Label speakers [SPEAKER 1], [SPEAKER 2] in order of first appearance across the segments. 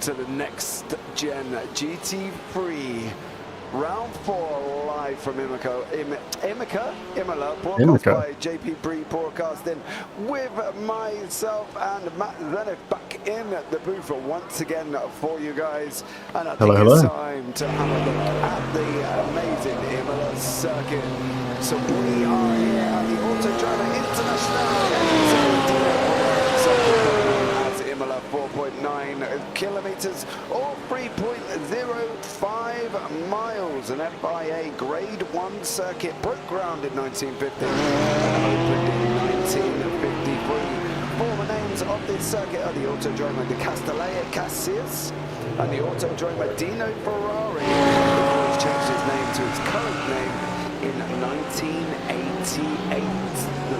[SPEAKER 1] to the Nxtgen GT3 Round 4 live from Imola, broadcast by JPBroadcasting with myself and Matt Zeniith back in the booth once again for you guys. And I think it's time to have a look at the amazing Imola circuit. So we are here at the Autodromo International Imola, 4.9 kilometers or 3.05 miles. An FIA Grade 1 circuit, broke ground in 1950 and opened in 1953. Former names of this circuit are the Autodromo di Castellet Cassius and the Autodromo Dino Ferrari. He's changed his name to his current name in 1988.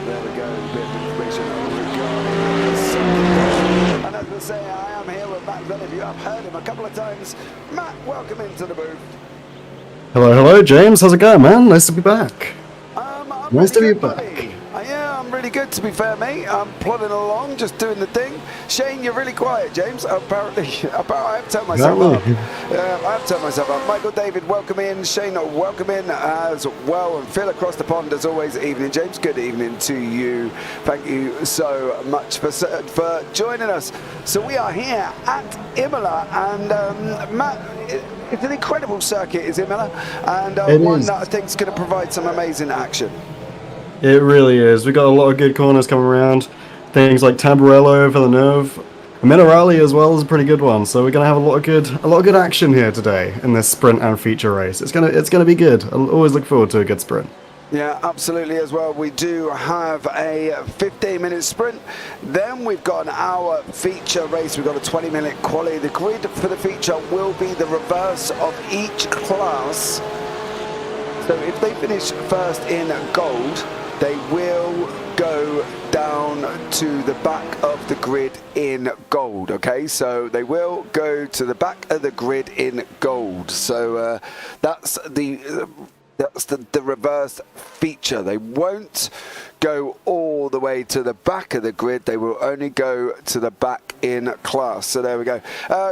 [SPEAKER 1] There we go, a bit of information regarding the circuit. And as I say, I am here with Matt Zeniith. You have heard him a couple of times. Matt, welcome into the booth.
[SPEAKER 2] Hello, James. How's it going, man? Nice to be back.
[SPEAKER 1] Nice to be back. Yeah, I'm really good, to be fair, mate. I'm plodding along, just doing the thing. Shane, you're really quiet, James. Apparently I have turned myself up. I have turned myself up. Michael David, welcome in. Shane, welcome in as well. And Phil across the pond, as always. Evening, James. Good evening to you. Thank you so much for joining us. So we are here at Imola, and Matt, it's an incredible circuit, is Imola, and one that I think is going to provide some amazing action.
[SPEAKER 2] It really is. We got a lot of good corners coming around. Things like Tamburello, Villeneuve, Minerali as well is a pretty good one. So we're gonna have a lot of good action here today in this sprint and feature race. It's gonna be good. I always look forward to a good sprint.
[SPEAKER 1] Yeah, absolutely as well. We do have a 15-minute sprint. Then we've got an hour feature race. We've got a 20-minute quali. The grid for the feature will be the reverse of each class. So if they finish first in gold, they will go down to the back of the grid in gold. Okay, so they will go to the back of the grid in gold. So that's the reverse feature. They won't go all the way to the back of the grid. They will only go to the back in class. So there we go.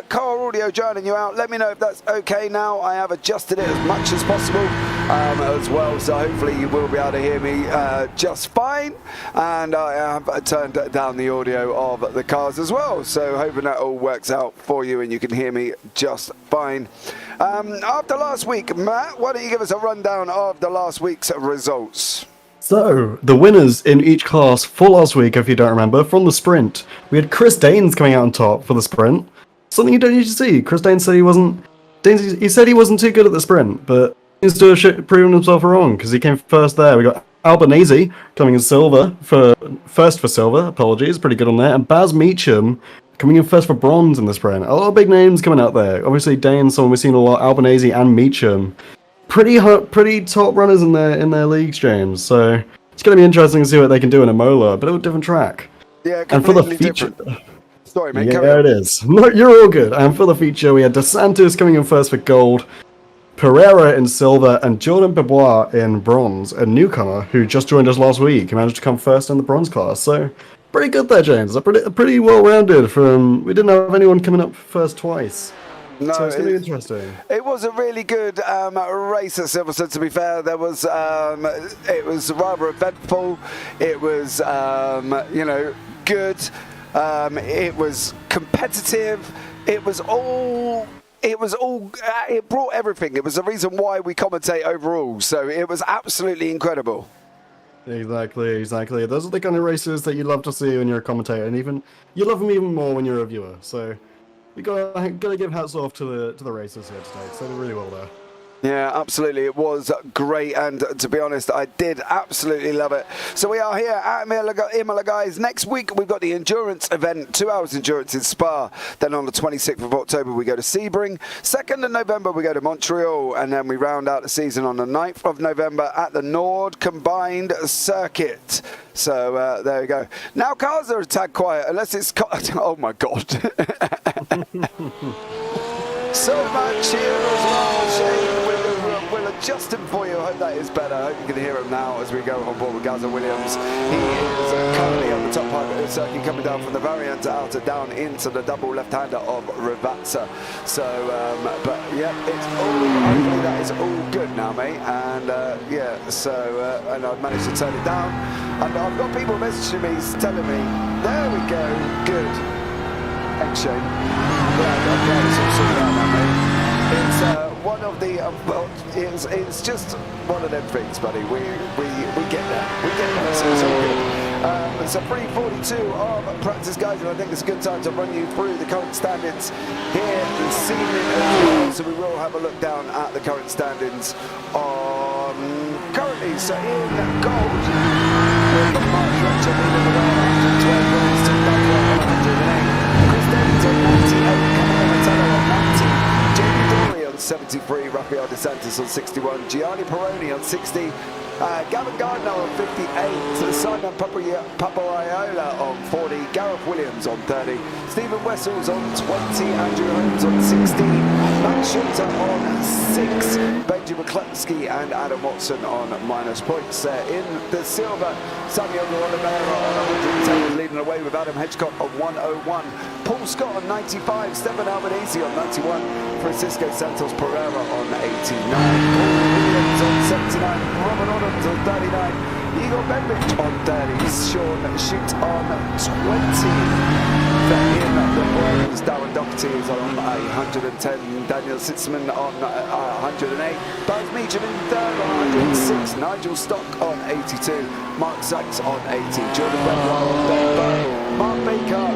[SPEAKER 1] Car audio joining you out. Let me know if that's okay now. I have adjusted it as much as possible as well, so hopefully you will be able to hear me just fine. And I have turned down the audio of the cars as well, so hoping that all works out for you and you can hear me just fine. After last week, Matt, why don't you give us a rundown of the last week's results?
[SPEAKER 2] So, the winners in each class for last week, if you don't remember, from the sprint, we had Chris Daines coming out on top for the sprint. Something you don't usually see. Chris Daines said he wasn't too good at the sprint, but he's still proving himself wrong because he came first there. We got Albanese coming in first for silver, apologies, pretty good on there, and Baz Meacham coming in first for bronze in the sprint. A lot of big names coming out there. Obviously, Daines, someone we've seen a lot, Albanese and Meacham. Pretty top runners in their leagues, James. So it's going to be interesting to see what they can do in Imola, but a different track.
[SPEAKER 1] Yeah,
[SPEAKER 2] and for the feature,
[SPEAKER 1] sorry, mate.
[SPEAKER 2] Yeah, it is. No, you're all good. And for the feature, we had Dos Santos coming in first for gold, Pereira in silver, and Jordan Bebois in bronze, a newcomer who just joined us last week. He managed to come first in the bronze class. So pretty good there, James. Pretty well-rounded. We didn't have anyone coming up first twice.
[SPEAKER 1] No,
[SPEAKER 2] so it's going to be interesting.
[SPEAKER 1] It was a really good race at Silverstone, to be fair. It was rather eventful. It was, good. It was competitive. It brought everything. It was the reason why we commentate overall. So it was absolutely incredible.
[SPEAKER 2] Exactly. Those are the kind of races that you love to see when you're a commentator, and you love them even more when you're a viewer. So we gotta give hats off to the racers here today. So they're really well there.
[SPEAKER 1] Yeah, absolutely. It was great, and to be honest, I did absolutely love it. So we are here at Imola, guys. Next week, we've got the endurance event, 2 hours endurance in Spa. Then on the 26th of October, we go to Sebring. 2nd of November, we go to Montreal, and then we round out the season on the 9th of November at the Nord Combined Circuit. So there we go. Now cars are a tad quiet, unless it's... Oh, my God. So much here as well, Shane. we'll adjust him for you. I hope that is better. I hope you can hear him now as we go on board with Gaza Williams. He is currently on the top part of the circuit, coming down from the variant outer down into the double left-hander of Rivatsa. So, but yeah, it's hopefully that is all good now, mate. And yeah, so and I've managed to turn it down. And I've got people messaging me, telling me, there we go, good. Thanks, Shane. Yeah, I'm glad it's all sorted out now, mate. It's one of the well, it's just one of them things, buddy. We get there. We get there. So it's all good. So 3:42 of practice, guys, and I think it's a good time to run you through the current standings here this evening as well. So we will have a look down at the current standings on currently. So in gold, we've got Mark Fletcher leading the way, 112 points to Dunbar, 108. Chris Davies on 98, Camille Metello on 90. JPBroadcasting on 73, Rafael DeSantis on 61, Gianni Peroni on 60, Gavin Gardner on 58, Simon Papaiola on 40, Gareth Williams on 30, Stephen Wessels on 20, Andrew Holmes on 16, Matt Schulter on 6, Benji McCluskey and Adam Watson on -points. In the silver, Samuel Oliveira on 110, leading away with Adam Hedgecock on 101, Paul Scott on 95, Stefan Albanese on 91, Francisco Santos Pereira on 89, Paul Williams on 79, Robert Adams on 39, Igor Benrich on 30, Sean Shute on 20. In the boys, Darren Doherty is on 110, Daniel Sitzman on 108, Buzz Meacham in third on 106, Nigel Stock on 82, Mark Sykes on 80, Jordan Benoit on 35, Mark Baker,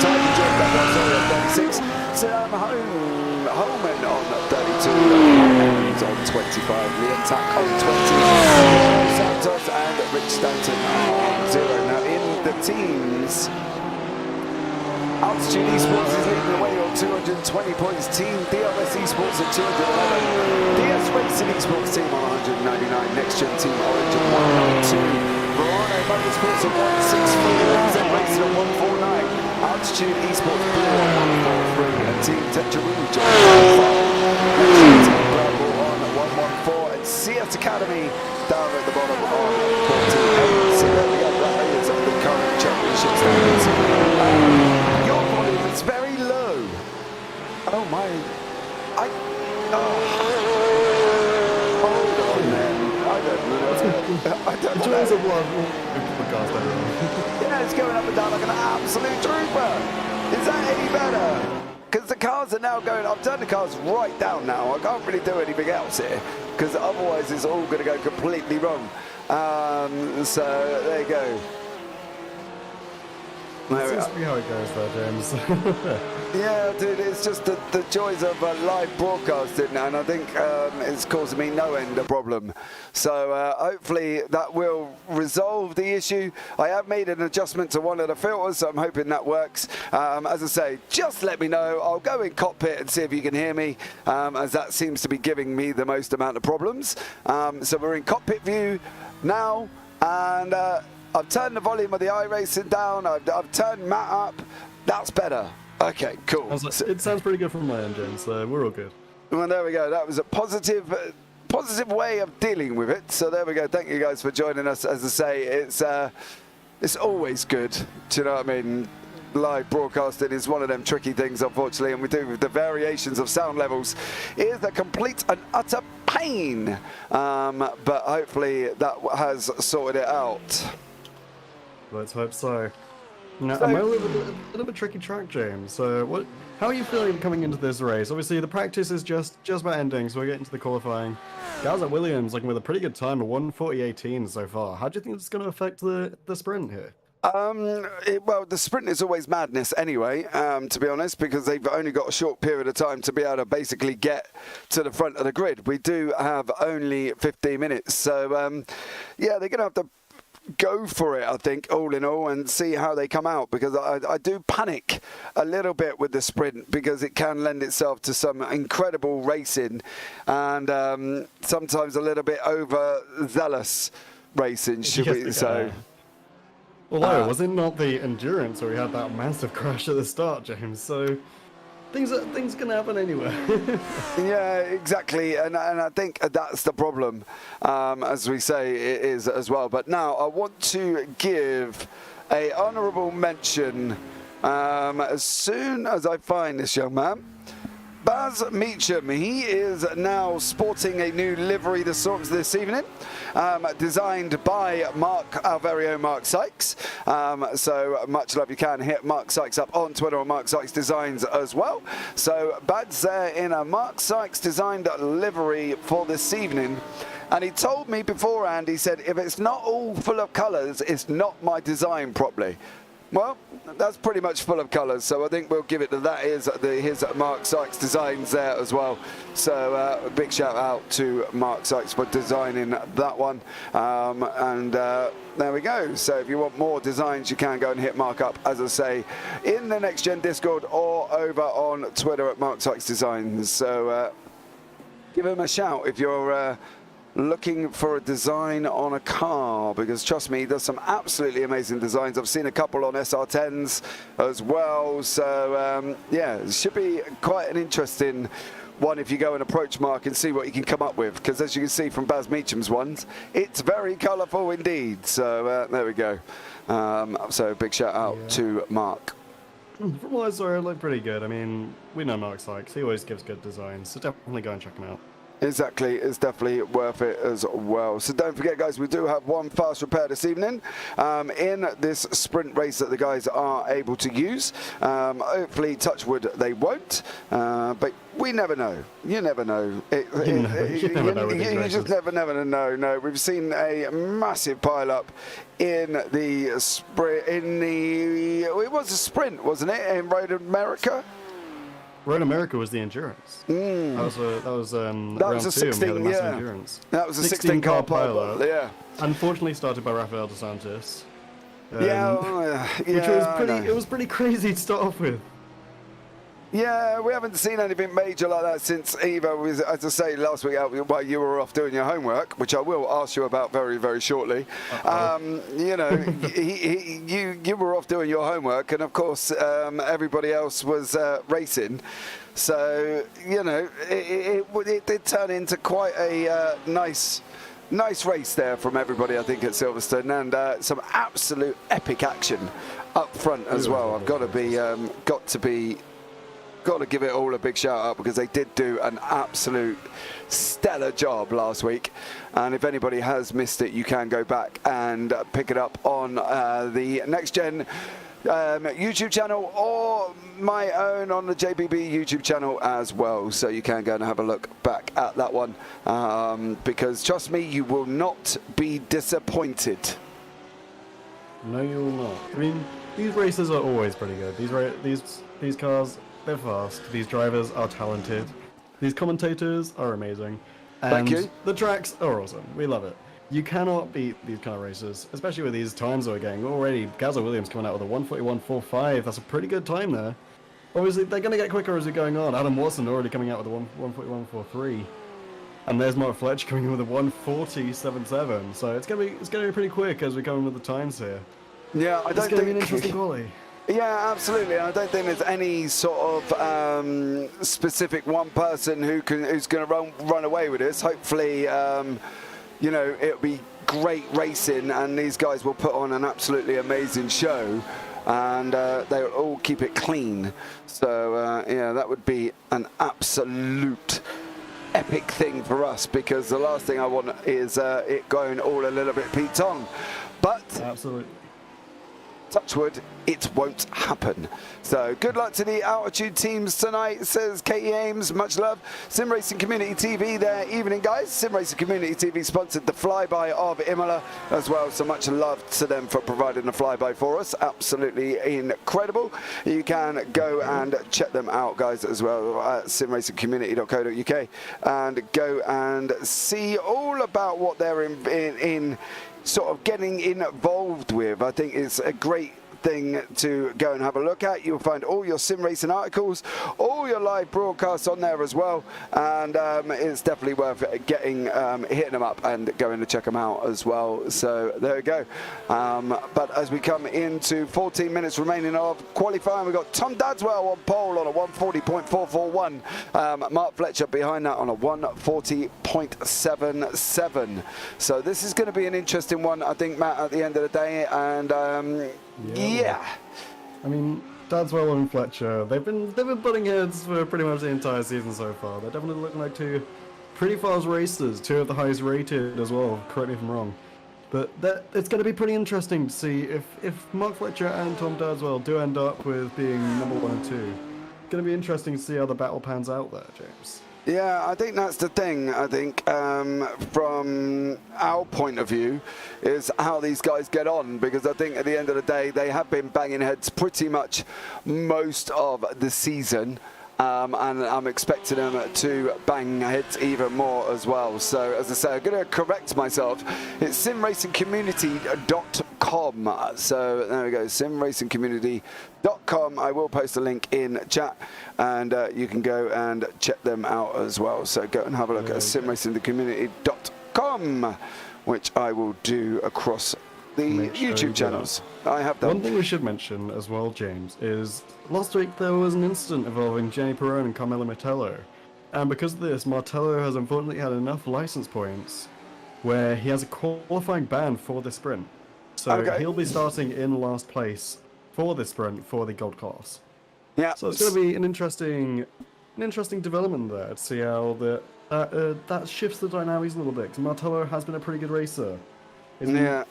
[SPEAKER 1] Jordan Benoit on 36, Sam Holman on 32, and on 25, Liam Tack on 20, Santos and Rich Stanton on 0. Now in the teams, Altitude Esports is leading the way on 220 points. Team DRS Esports at 211. DS Racing Esports team on 199. Nxtgen Team Origin 192. Verano Motorsports at 163. Zen Racing at 149. Altitude Esports Blue on 143. And Team Tetraruj on 115. Nxtgen Team Purple on 114. And CS Academy down at the bottom on 48. So there we go. That is the current championship standings. Your volume is very low. Oh my! Hold on, man. I don't know. I don't know. Yeah, it's going up and down like an absolute trooper. Is that any better? Because the cars are now going. I've turned the cars right down now. I can't really do anything else here because otherwise it's all going to go completely wrong. So there you go.
[SPEAKER 2] That seems to be how it goes though, James.
[SPEAKER 1] Yeah, dude, it's just the joys of live broadcasting, and I think it's causing me no end of problem. So hopefully that will resolve the issue. I have made an adjustment to one of the filters, so I'm hoping that works. As I say, just let me know. I'll go in cockpit and see if you can hear me, as that seems to be giving me the most amount of problems. So we're in cockpit view now, and I've turned the volume of the iRacing down. I've turned Matt up. That's better. Okay, cool.
[SPEAKER 2] It sounds pretty good from my end, James, so we're all good.
[SPEAKER 1] Well, there we go. That was a positive way of dealing with it. So there we go. Thank you guys for joining us. As I say, it's always good. Do you know what I mean? Live broadcasting is one of them tricky things, unfortunately, and we do with the variations of sound levels. It is a complete and utter pain, but hopefully that has sorted it out.
[SPEAKER 2] Let's hope so. Now, I'm a bit of a tricky track, James. So, how are you feeling coming into this race? Obviously, the practice is just about ending, so we're getting to the qualifying. Gaza Williams looking with a pretty good time of 1:40.18 so far. How do you think it's going to affect the sprint here?
[SPEAKER 1] Well, the sprint is always madness anyway, to be honest, because they've only got a short period of time to be able to basically get to the front of the grid. We do have only 15 minutes, so yeah, they're going to have to go for it, I think, all in all, and see how they come out, because I do panic a little bit with the sprint, because it can lend itself to some incredible racing and sometimes a little bit overzealous racing, should we say.
[SPEAKER 2] Although, was it not the endurance where we had that massive crash at the start, James? So, things can happen anywhere.
[SPEAKER 1] Yeah, exactly, and I think that's the problem, as we say, it is as well. But now I want to give a honourable mention as soon as I find this young man. Baz Meacham, he is now sporting a new livery this evening, designed by Mark, our very own Mark Sykes. So much love. You can hit Mark Sykes up on Twitter or Mark Sykes Designs as well. So Bad's there in a Mark Sykes designed livery for this evening. And he told me beforehand, he said, if it's not all full of colours, it's not my design properly. Well, that's pretty much full of colours, so I think we'll give it to that. His Mark Sykes Designs there as well. So a big shout out to Mark Sykes for designing that one. There we go. So if you want more designs, you can go and hit Mark up, as I say, in the Nxtgen Discord or over on Twitter at Mark Sykes Designs. So give him a shout if you're looking for a design on a car, because trust me, there's some absolutely amazing designs. I've seen a couple on SR10s as well, so yeah, it should be quite an interesting one if you go and approach Mark and see what you can come up with, because as you can see from Baz Meacham's ones, it's very colourful indeed. So there we go. So big shout out to Mark.
[SPEAKER 2] From what I saw, it looked pretty good. I mean, we know Mark Sykes, he always gives good designs, so definitely go and check him out.
[SPEAKER 1] Exactly, it's definitely worth it as well. So don't forget, guys, we do have one fast repair this evening in this sprint race that the guys are able to use. Hopefully, touch wood, they won't, but we never know. You never know. You just never know. No, we've seen a massive pile up in the sprint. It was a sprint, wasn't it, in Road America?
[SPEAKER 2] Road America was the endurance. That was a 16.
[SPEAKER 1] Yeah,
[SPEAKER 2] endurance.
[SPEAKER 1] That was a 16 car pilot. Yeah.
[SPEAKER 2] Unfortunately, started by Rafael dos Santos.
[SPEAKER 1] Which
[SPEAKER 2] was pretty crazy to start off with.
[SPEAKER 1] Yeah, we haven't seen anything major like that since Eva was, as I say, last week out while you were off doing your homework, which I will ask you about very, very shortly. You know, you were off doing your homework, and of course, everybody else was racing. So, you know, it did turn into quite a nice race there from everybody, I think, at Silverstone, and some absolute epic action up front as well. I've got to give it all a big shout out, because they did do an absolute stellar job last week. And if anybody has missed it, you can go back and pick it up on the Nxtgen YouTube channel, or my own on the JPB YouTube channel as well. So you can go and have a look back at that one, because trust me, you will not be disappointed.
[SPEAKER 2] No, you will not. I mean, these races are always pretty good. These cars, they're fast. These drivers are talented. These commentators are amazing. And
[SPEAKER 1] thank you.
[SPEAKER 2] The tracks are awesome. We love it. You cannot beat these kind of races, especially with these times we're getting. Already, Gazza Williams coming out with a 1:41.45. That's a pretty good time there. Obviously, they're going to get quicker as we're going on. Adam Watson already coming out with a 1:41.43. And there's Mark Fletcher coming in with a 1:40.77. So it's going to be pretty quick as we come in with the times here.
[SPEAKER 1] Yeah,
[SPEAKER 2] It's going to be an interesting quality.
[SPEAKER 1] Yeah, absolutely. I don't think there's any sort of specific one person who's going to run away with this. Hopefully, you know, it'll be great racing, and these guys will put on an absolutely amazing show, and they'll all keep it clean. So yeah, that would be an absolute epic thing for us, because the last thing I want is it going all a little bit Pete Tong. But
[SPEAKER 2] absolutely,
[SPEAKER 1] touch wood, it won't happen. So good luck to the altitude teams tonight, says Katie Ames. Much love. Sim Racing Community TV there. Evening, guys. Sim Racing Community TV sponsored the flyby of Imola as well, so much love to them for providing the flyby for us. Absolutely incredible. You can go and check them out, guys, as well at simracingcommunity.co.uk, and go and see all about what they're in sort of getting involved with. I think it's a great thing to go and have a look at. You'll find all your sim racing articles, all your live broadcasts on there as well, and it's definitely worth getting hitting them up and going to check them out as well. So there we go. But as we come into 14 minutes remaining of qualifying, we've got Tom Dadswell on pole on a 140.441. Mark Fletcher behind that on a 140.77. So this is going to be an interesting one, I think, Matt, at the end of the day. And yeah.
[SPEAKER 2] I mean, Dadswell and Fletcher, they've been butting heads for pretty much the entire season so far. They're definitely looking like two pretty fast racers, two of the highest rated as well. Correct me if I'm wrong. But it's going to be pretty interesting to see if Mark Fletcher and Tom Dadswell do end up with being number 1 and 2. It's going to be interesting to see how the battle pans out there, James.
[SPEAKER 1] Yeah, I think that's the thing. I think from our point of view is how these guys get on, because I think at the end of the day they have been banging heads pretty much most of the season. And I'm expecting them to bang heads even more as well. So, as I say, I'm going to correct myself. It's simracingcommunity.com. So, there we go, simracingcommunity.com. I will post a link in chat, and you can go and check them out as well. So, go and have a look at simracingcommunity.com, which I will do across the YouTube channels. I have done.
[SPEAKER 2] One thing we should mention as well, James, is last week there was an incident involving Jenny Perrone and Carmelo Martello, and because of this, Martello has unfortunately had enough license points where he has a qualifying ban for the sprint. So he'll be starting in last place for the sprint for the gold class. Yeah. So it's going to be an interesting development there to see how that shifts the dynamics a little bit. Because Martello has been a pretty good racer.
[SPEAKER 1] Yeah.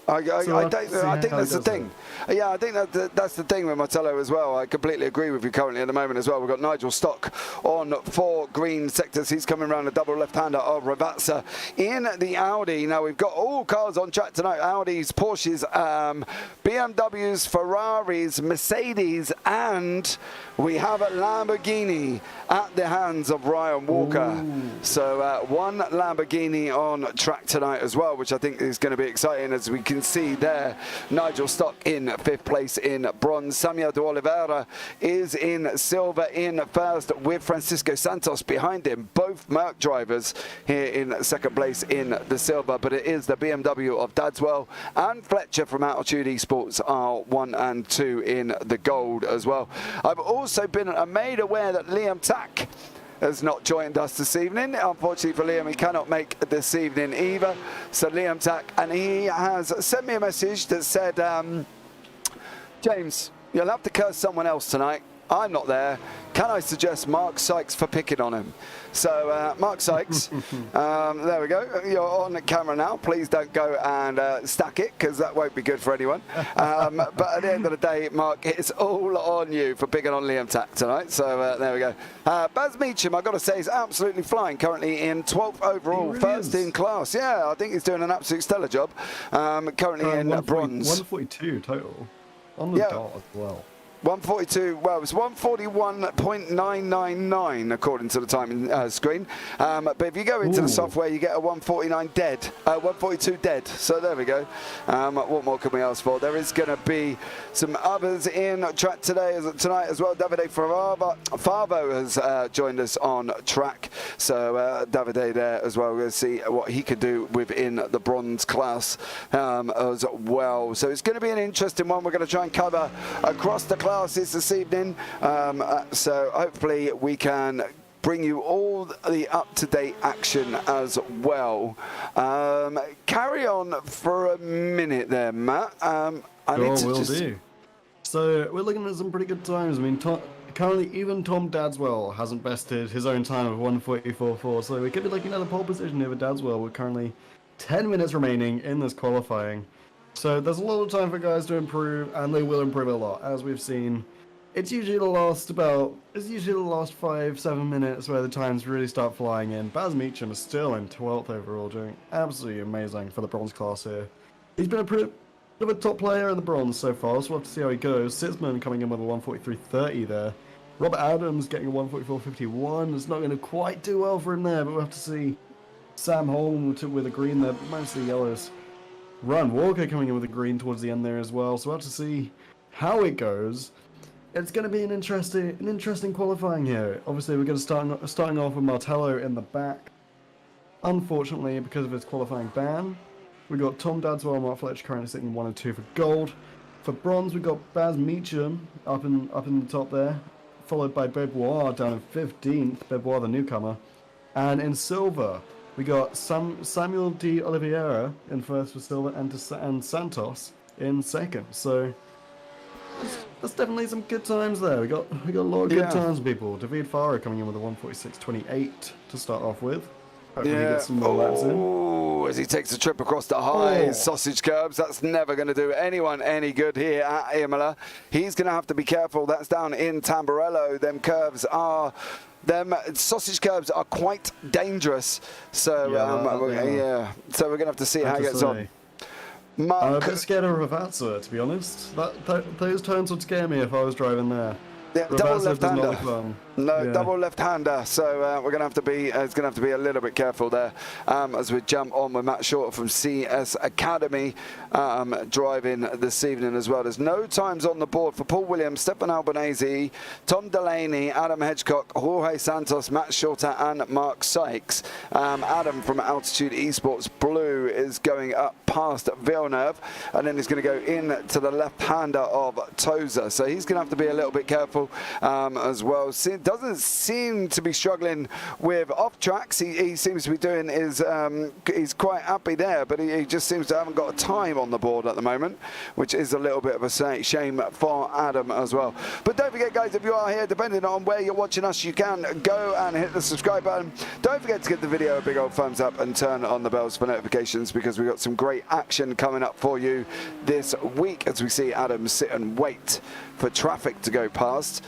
[SPEAKER 1] I think that's the thing. Yeah, I think that's the thing with Martello as well. I completely agree with you currently at the moment as well. We've got Nigel Stock on 4 green sectors. He's coming around a double left-hander of Ravazza in the Audi. Now, we've got all cars on track tonight. Audis, Porsches, BMWs, Ferraris, Mercedes, and we have a Lamborghini at the hands of Ryan Walker. Ooh. So one Lamborghini on track tonight as well, which I think is going to be exciting. As we can see there, Nigel Stock in 5th place in bronze. Samuel de Oliveira is in silver in first, with Francisco Santos behind him. Both Merc drivers here in 2nd place in the silver, but it is the BMW of Dadswell and Fletcher from Altitude Esports are 1 and 2 in the gold as well. I've also been made aware that Liam Tack has not joined us this evening. Unfortunately for Liam, he cannot make this evening either. So Liam Tack, and he has sent me a message that said, James, you'll have to curse someone else tonight. I'm not there. Can I suggest Mark Sykes for picking on him? So, Mark Sykes, there we go. You're on the camera now. Please don't go and stack it, because that won't be good for anyone. But at the end of the day, Mark, it's all on you for picking on Liam Tack tonight. So, there we go. Baz Meacham, I've got to say, is absolutely flying. Currently in 12th overall, really first in class. Yeah, I think he's doing an absolute stellar job. Currently in bronze.
[SPEAKER 2] 142 total. On the dot as well.
[SPEAKER 1] 142, well, it was 141.999 according to the timing screen. But if you go into the software, you get a 149 dead, 142 dead. So there we go. What more can we ask for? There is going to be some others in track tonight as well. Davide Favo has joined us on track. So Davide there as well. We're going to see what he can do within the bronze class as well. So it's going to be an interesting one. We're going to try and cover across the classes this evening, so hopefully we can bring you all the up-to-date action as well. Carry on for a minute there, Matt.
[SPEAKER 2] Will do. So we're looking at some pretty good times. I mean, currently even Tom Dadswell hasn't bested his own time of 144.4, so we could be looking at a pole position here with Dadswell with currently 10 minutes remaining in this qualifying. So there's a lot of time for guys to improve, and they will improve a lot, as we've seen. It's usually the last 5-7 minutes where the times really start flying in. Baz Meacham is still in 12th overall, doing absolutely amazing for the bronze class here. He's been a pretty bit of a top player in the bronze so far, so we'll have to see how he goes. Sitzman coming in with a 143.30 there. Robert Adams getting a 144.51. It's not going to quite do well for him there, but we'll have to see. Sam Holm with a green there, mostly yellows. Ryan Walker coming in with a green towards the end there as well, so we'll have to see how it goes, it's going to be an interesting qualifying here. Obviously, we're going to starting off with Martello in the back. Unfortunately, because of his qualifying ban, we got Tom Dadswell and Mark Fletcher currently sitting 1 and 2 for gold. For bronze, we got Baz Meacham up in the top there, followed by Bebois down in 15th. Bebois, the newcomer, and in silver, we got Samuel de Oliveira in first for silver, and Santos in second. So that's definitely some good times there. We got a lot of good times, people. David Farah coming in with a 1:46.28 to start off with. Hopefully he gets some more laps in.
[SPEAKER 1] As he takes a trip across the high sausage curbs, that's never going to do anyone any good here at Imola. He's going to have to be careful. That's down in Tamburello. Them sausage curbs are quite dangerous. So so we're going to have to see how it gets on.
[SPEAKER 2] I'm a bit scared of Ravazza, to be honest. Those turns would scare me if I was driving there.
[SPEAKER 1] Yeah, double left-hander. Double left-hander. So we're going to have to be. It's going to have to be a little bit careful there as we jump on with Matt Shorter from CS Academy driving this evening as well. There's no times on the board for Paul Williams, Stefan Albanese, Tom Delaney, Adam Hedgecock, Jorge Santos, Matt Shorter, and Mark Sykes. Adam from Altitude Esports Blue is going up past Villeneuve, and then he's going to go in to the left-hander of Toza. So he's going to have to be a little bit careful as well. Doesn't seem to be struggling with off tracks. He seems to be doing he's quite happy there, but he just seems to haven't got a time on the board at the moment, which is a little bit of a shame for Adam as well. But don't forget, guys, if you are here, depending on where you're watching us, you can go and hit the subscribe button. Don't forget to give the video a big old thumbs up and turn on the bells for notifications, because we've got some great action coming up for you this week as we see Adam sit and wait for traffic to go past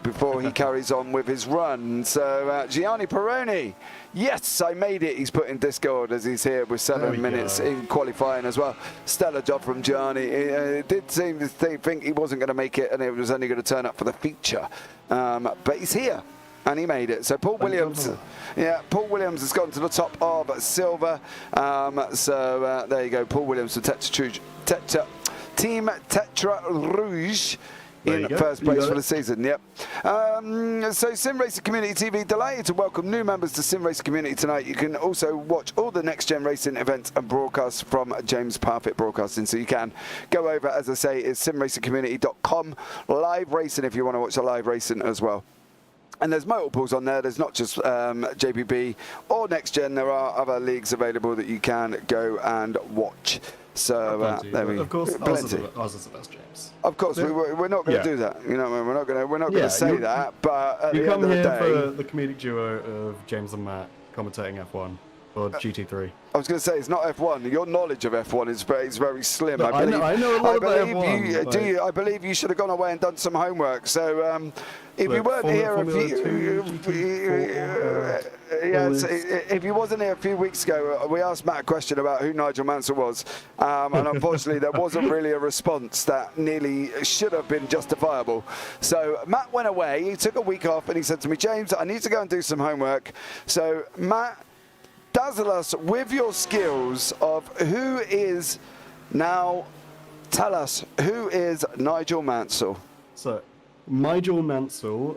[SPEAKER 1] before he carries on with his run. So Gianni Peroni, yes, I made it. He's put in Discord as he's here with 7 minutes in qualifying as well. Stellar job from Gianni. He did seem to think he wasn't going to make it and it was only going to turn up for the feature, but he's here and he made it. So Paul Williams, Paul Williams has gone to the top of silver. So there you go, Paul Williams for Team Tetra Rouge in first place for the season. So Sim Racing Community TV, delighted to welcome new members to Sim Racing Community tonight. You can also watch all the Next Gen Racing events and broadcasts from James Parfitt Broadcasting. So you can go over, as I say, is simracingcommunity.com. Live racing if you want to watch the live racing as well. And there's multiples on there. There's not just JPB or Next Gen. There are other leagues available that you can go and watch. So
[SPEAKER 2] of course, ours is the best, James.
[SPEAKER 1] Of course, we're not going to do that. You know, we're not going to say that. But at
[SPEAKER 2] you
[SPEAKER 1] the
[SPEAKER 2] come
[SPEAKER 1] end of
[SPEAKER 2] here
[SPEAKER 1] the day,
[SPEAKER 2] for the comedic duo of James and Matt commentating F1 or GT3.
[SPEAKER 1] I was going to say it's not F1. Your knowledge of F1 is very slim.
[SPEAKER 2] No, I know a lot about F1.
[SPEAKER 1] I believe you should have gone away and done some homework. So if you weren't here if you wasn't here a few weeks ago, we asked Matt a question about who Nigel Mansell was, and unfortunately there wasn't really a response that nearly should have been justifiable. So Matt went away. He took a week off, and he said to me, James, I need to go and do some homework. So Matt, dazzle us with your skills of who is now. Tell us, who is Nigel Mansell?
[SPEAKER 2] So, Nigel Mansell,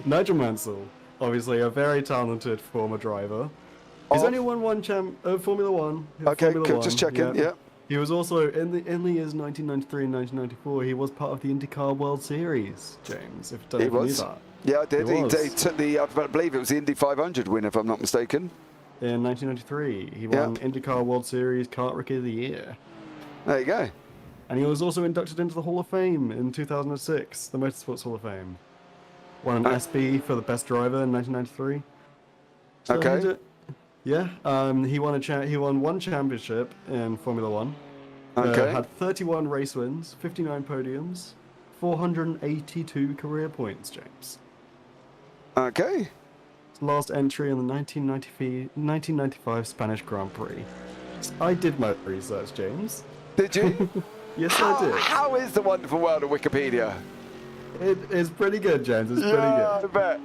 [SPEAKER 2] Nigel Mansell, obviously a very talented former driver. He's only won one Formula One.
[SPEAKER 1] Okay, just checking. Yeah.
[SPEAKER 2] He was also in the years 1993 and 1994. He was part of the IndyCar World Series, James. If you knew that.
[SPEAKER 1] Yeah, I did. He took the, I believe it was the Indy 500 win, if I'm not mistaken.
[SPEAKER 2] In 1993, he won IndyCar World Series Kart Rookie of the Year.
[SPEAKER 1] There you go.
[SPEAKER 2] And he was also inducted into the Hall of Fame in 2006, the Motorsports Hall of Fame. Won an SB for the best driver in 1993. So
[SPEAKER 1] okay.
[SPEAKER 2] He won one championship in Formula One.
[SPEAKER 1] Okay.
[SPEAKER 2] Had 31 race wins, 59 podiums, 482 career points, James.
[SPEAKER 1] Okay.
[SPEAKER 2] His last entry in the 1995 Spanish Grand Prix. I did my research, James.
[SPEAKER 1] Did you?
[SPEAKER 2] Yes, I did.
[SPEAKER 1] How is the wonderful world of Wikipedia?
[SPEAKER 2] It is pretty good, James. It's pretty good.
[SPEAKER 1] I bet.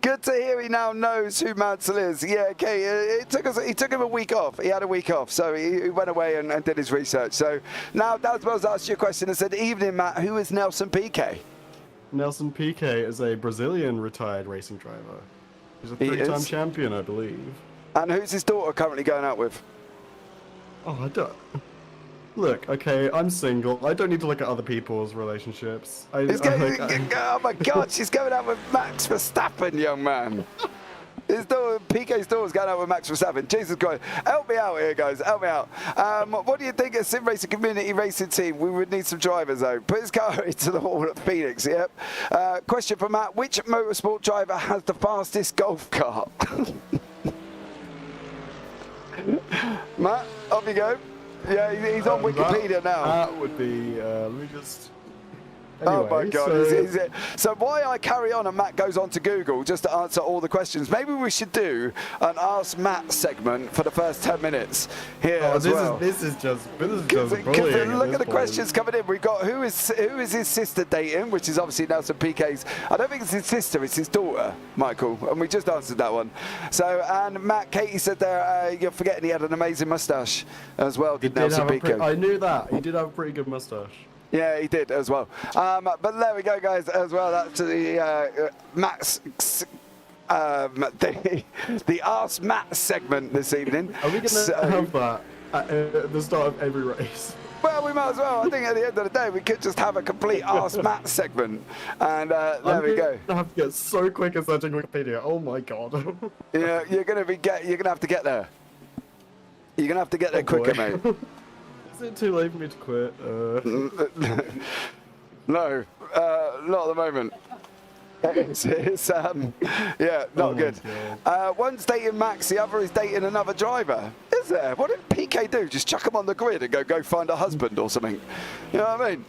[SPEAKER 1] Good to hear he now knows who Mansell is. Yeah, okay. He took him a week off. He had a week off, so he went away and did his research. So now Daswell's asked you a question and said, "Evening, Matt. Who is Nelson Piquet?"
[SPEAKER 2] Nelson Piquet is a Brazilian retired racing driver. He's a three-time champion, I believe.
[SPEAKER 1] And who's his daughter currently going out with?
[SPEAKER 2] Oh, I don't. Look, okay, I'm single. I don't need to look at other people's relationships.
[SPEAKER 1] Oh my God, she's going out with Max Verstappen, young man. His daughter, Piquet's daughter's going out with Max Verstappen. Jesus Christ. Help me out here, guys. Help me out. What do you think of sim racing community racing team? We would need some drivers, though. Put his car into the wall at Phoenix, yep. Question for Matt. Which motorsport driver has the fastest golf cart? Matt, off you go. Yeah, he's on Wikipedia now.
[SPEAKER 2] That would be, let me just... Anyway,
[SPEAKER 1] oh my God. So why I carry on and Matt goes on to Google just to answer all the questions. Maybe we should do an Ask Matt segment for the first 10 minutes here as well.
[SPEAKER 2] This is just bullying.
[SPEAKER 1] Look at the questions coming in. We've got who is his sister dating, which is obviously Nelson Piquet's. I don't think it's his sister, it's his daughter, Michael. And we just answered that one. So, and Matt, Katie said there, you're forgetting he had an amazing moustache as well, did Nelson Piquet.
[SPEAKER 2] I knew that. He did have a pretty good moustache.
[SPEAKER 1] Yeah, he did as well. But there we go, guys, as well. That's the Matt's, the Ask Matt segment this evening.
[SPEAKER 2] Are we going to have that at the start of every race?
[SPEAKER 1] Well, we might as well. I think at the end of the day, we could just have a complete Ask Matt segment. And there we go.
[SPEAKER 2] I have to get so quick at searching Wikipedia. Oh my God.
[SPEAKER 1] Yeah, you're gonna have to get there. You're gonna have to get there quicker, mate.
[SPEAKER 2] Is it too late for me to quit?
[SPEAKER 1] No, not at the moment. Yeah, not good. One's dating Max, the other is dating another driver. Is there? What did Piquet do? Just chuck him on the grid and go find a husband or something? You know what I mean?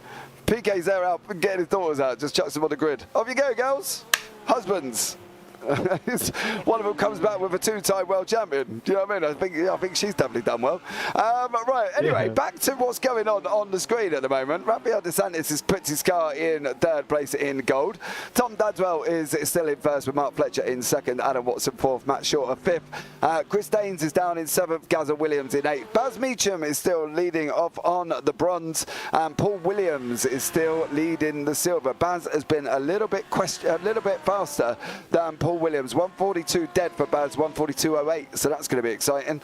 [SPEAKER 1] Piquet's there out getting his daughters out, just chucks them on the grid. Off you go, girls. Husbands. One of them comes back with a two-time world champion. Do you know what I mean? I think she's definitely done well. Right, anyway, back to what's going on the screen at the moment. Rafael DeSantis has put his car in third place in gold. Tom Dadswell is still in first with Mark Fletcher in second, Adam Watson fourth, Matt Shorter fifth. Chris Daines is down in seventh, Gazza Williams in eighth. Baz Meacham is still leading off on the bronze, and Paul Williams is still leading the silver. Baz has been a little bit faster than Paul Williams. 142 dead for Baz, 142.08, so that's going to be exciting.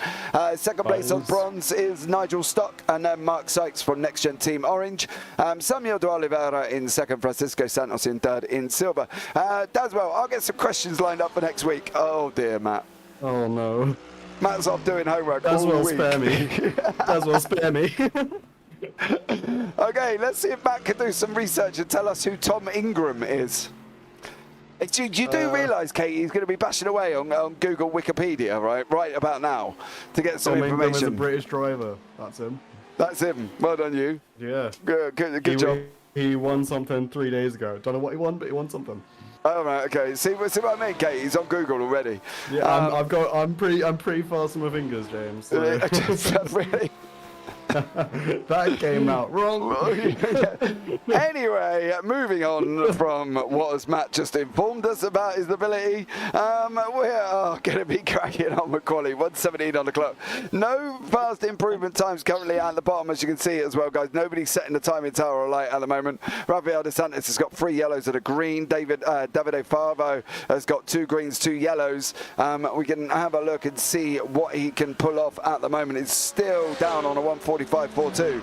[SPEAKER 1] Second place on bronze is Nigel Stock, and then Mark Sykes from Nxtgen Team Orange. Samuel de Oliveira in second, Francisco Santos in third in silver. Daswell, I'll get some questions lined up for next week. Oh dear, Matt.
[SPEAKER 2] Oh no.
[SPEAKER 1] Matt's off doing homework all week.
[SPEAKER 2] Spare me. Daswell, spare me.
[SPEAKER 1] Okay, let's see if Matt can do some research and tell us who Tom Ingram is. You do realise, Katie, he's going to be bashing away on Google Wikipedia, right about now, to get some information.
[SPEAKER 2] He's a British driver. That's him.
[SPEAKER 1] That's him. Well done, you.
[SPEAKER 2] Yeah.
[SPEAKER 1] Good job.
[SPEAKER 2] He won something 3 days ago. Don't know what he won, but he won something.
[SPEAKER 1] Oh right, okay. See what I mean, Katie? He's on Google already.
[SPEAKER 2] Yeah, I'm pretty fast on my fingers, James. So.
[SPEAKER 1] Really.
[SPEAKER 2] That came out wrong.
[SPEAKER 1] Anyway, moving on from what has Matt just informed us about his ability, we are going to be cracking on with quali. 1:17 on the clock. No fast improvement times currently at the bottom, as you can see as well, guys. Nobody's setting the timing tower alight at the moment. Rafael DeSantis has got 3 yellows and a green. Davide Favo has got 2 greens, 2 yellows. We can have a look and see what he can pull off at the moment. It's still down on a 1:45.42.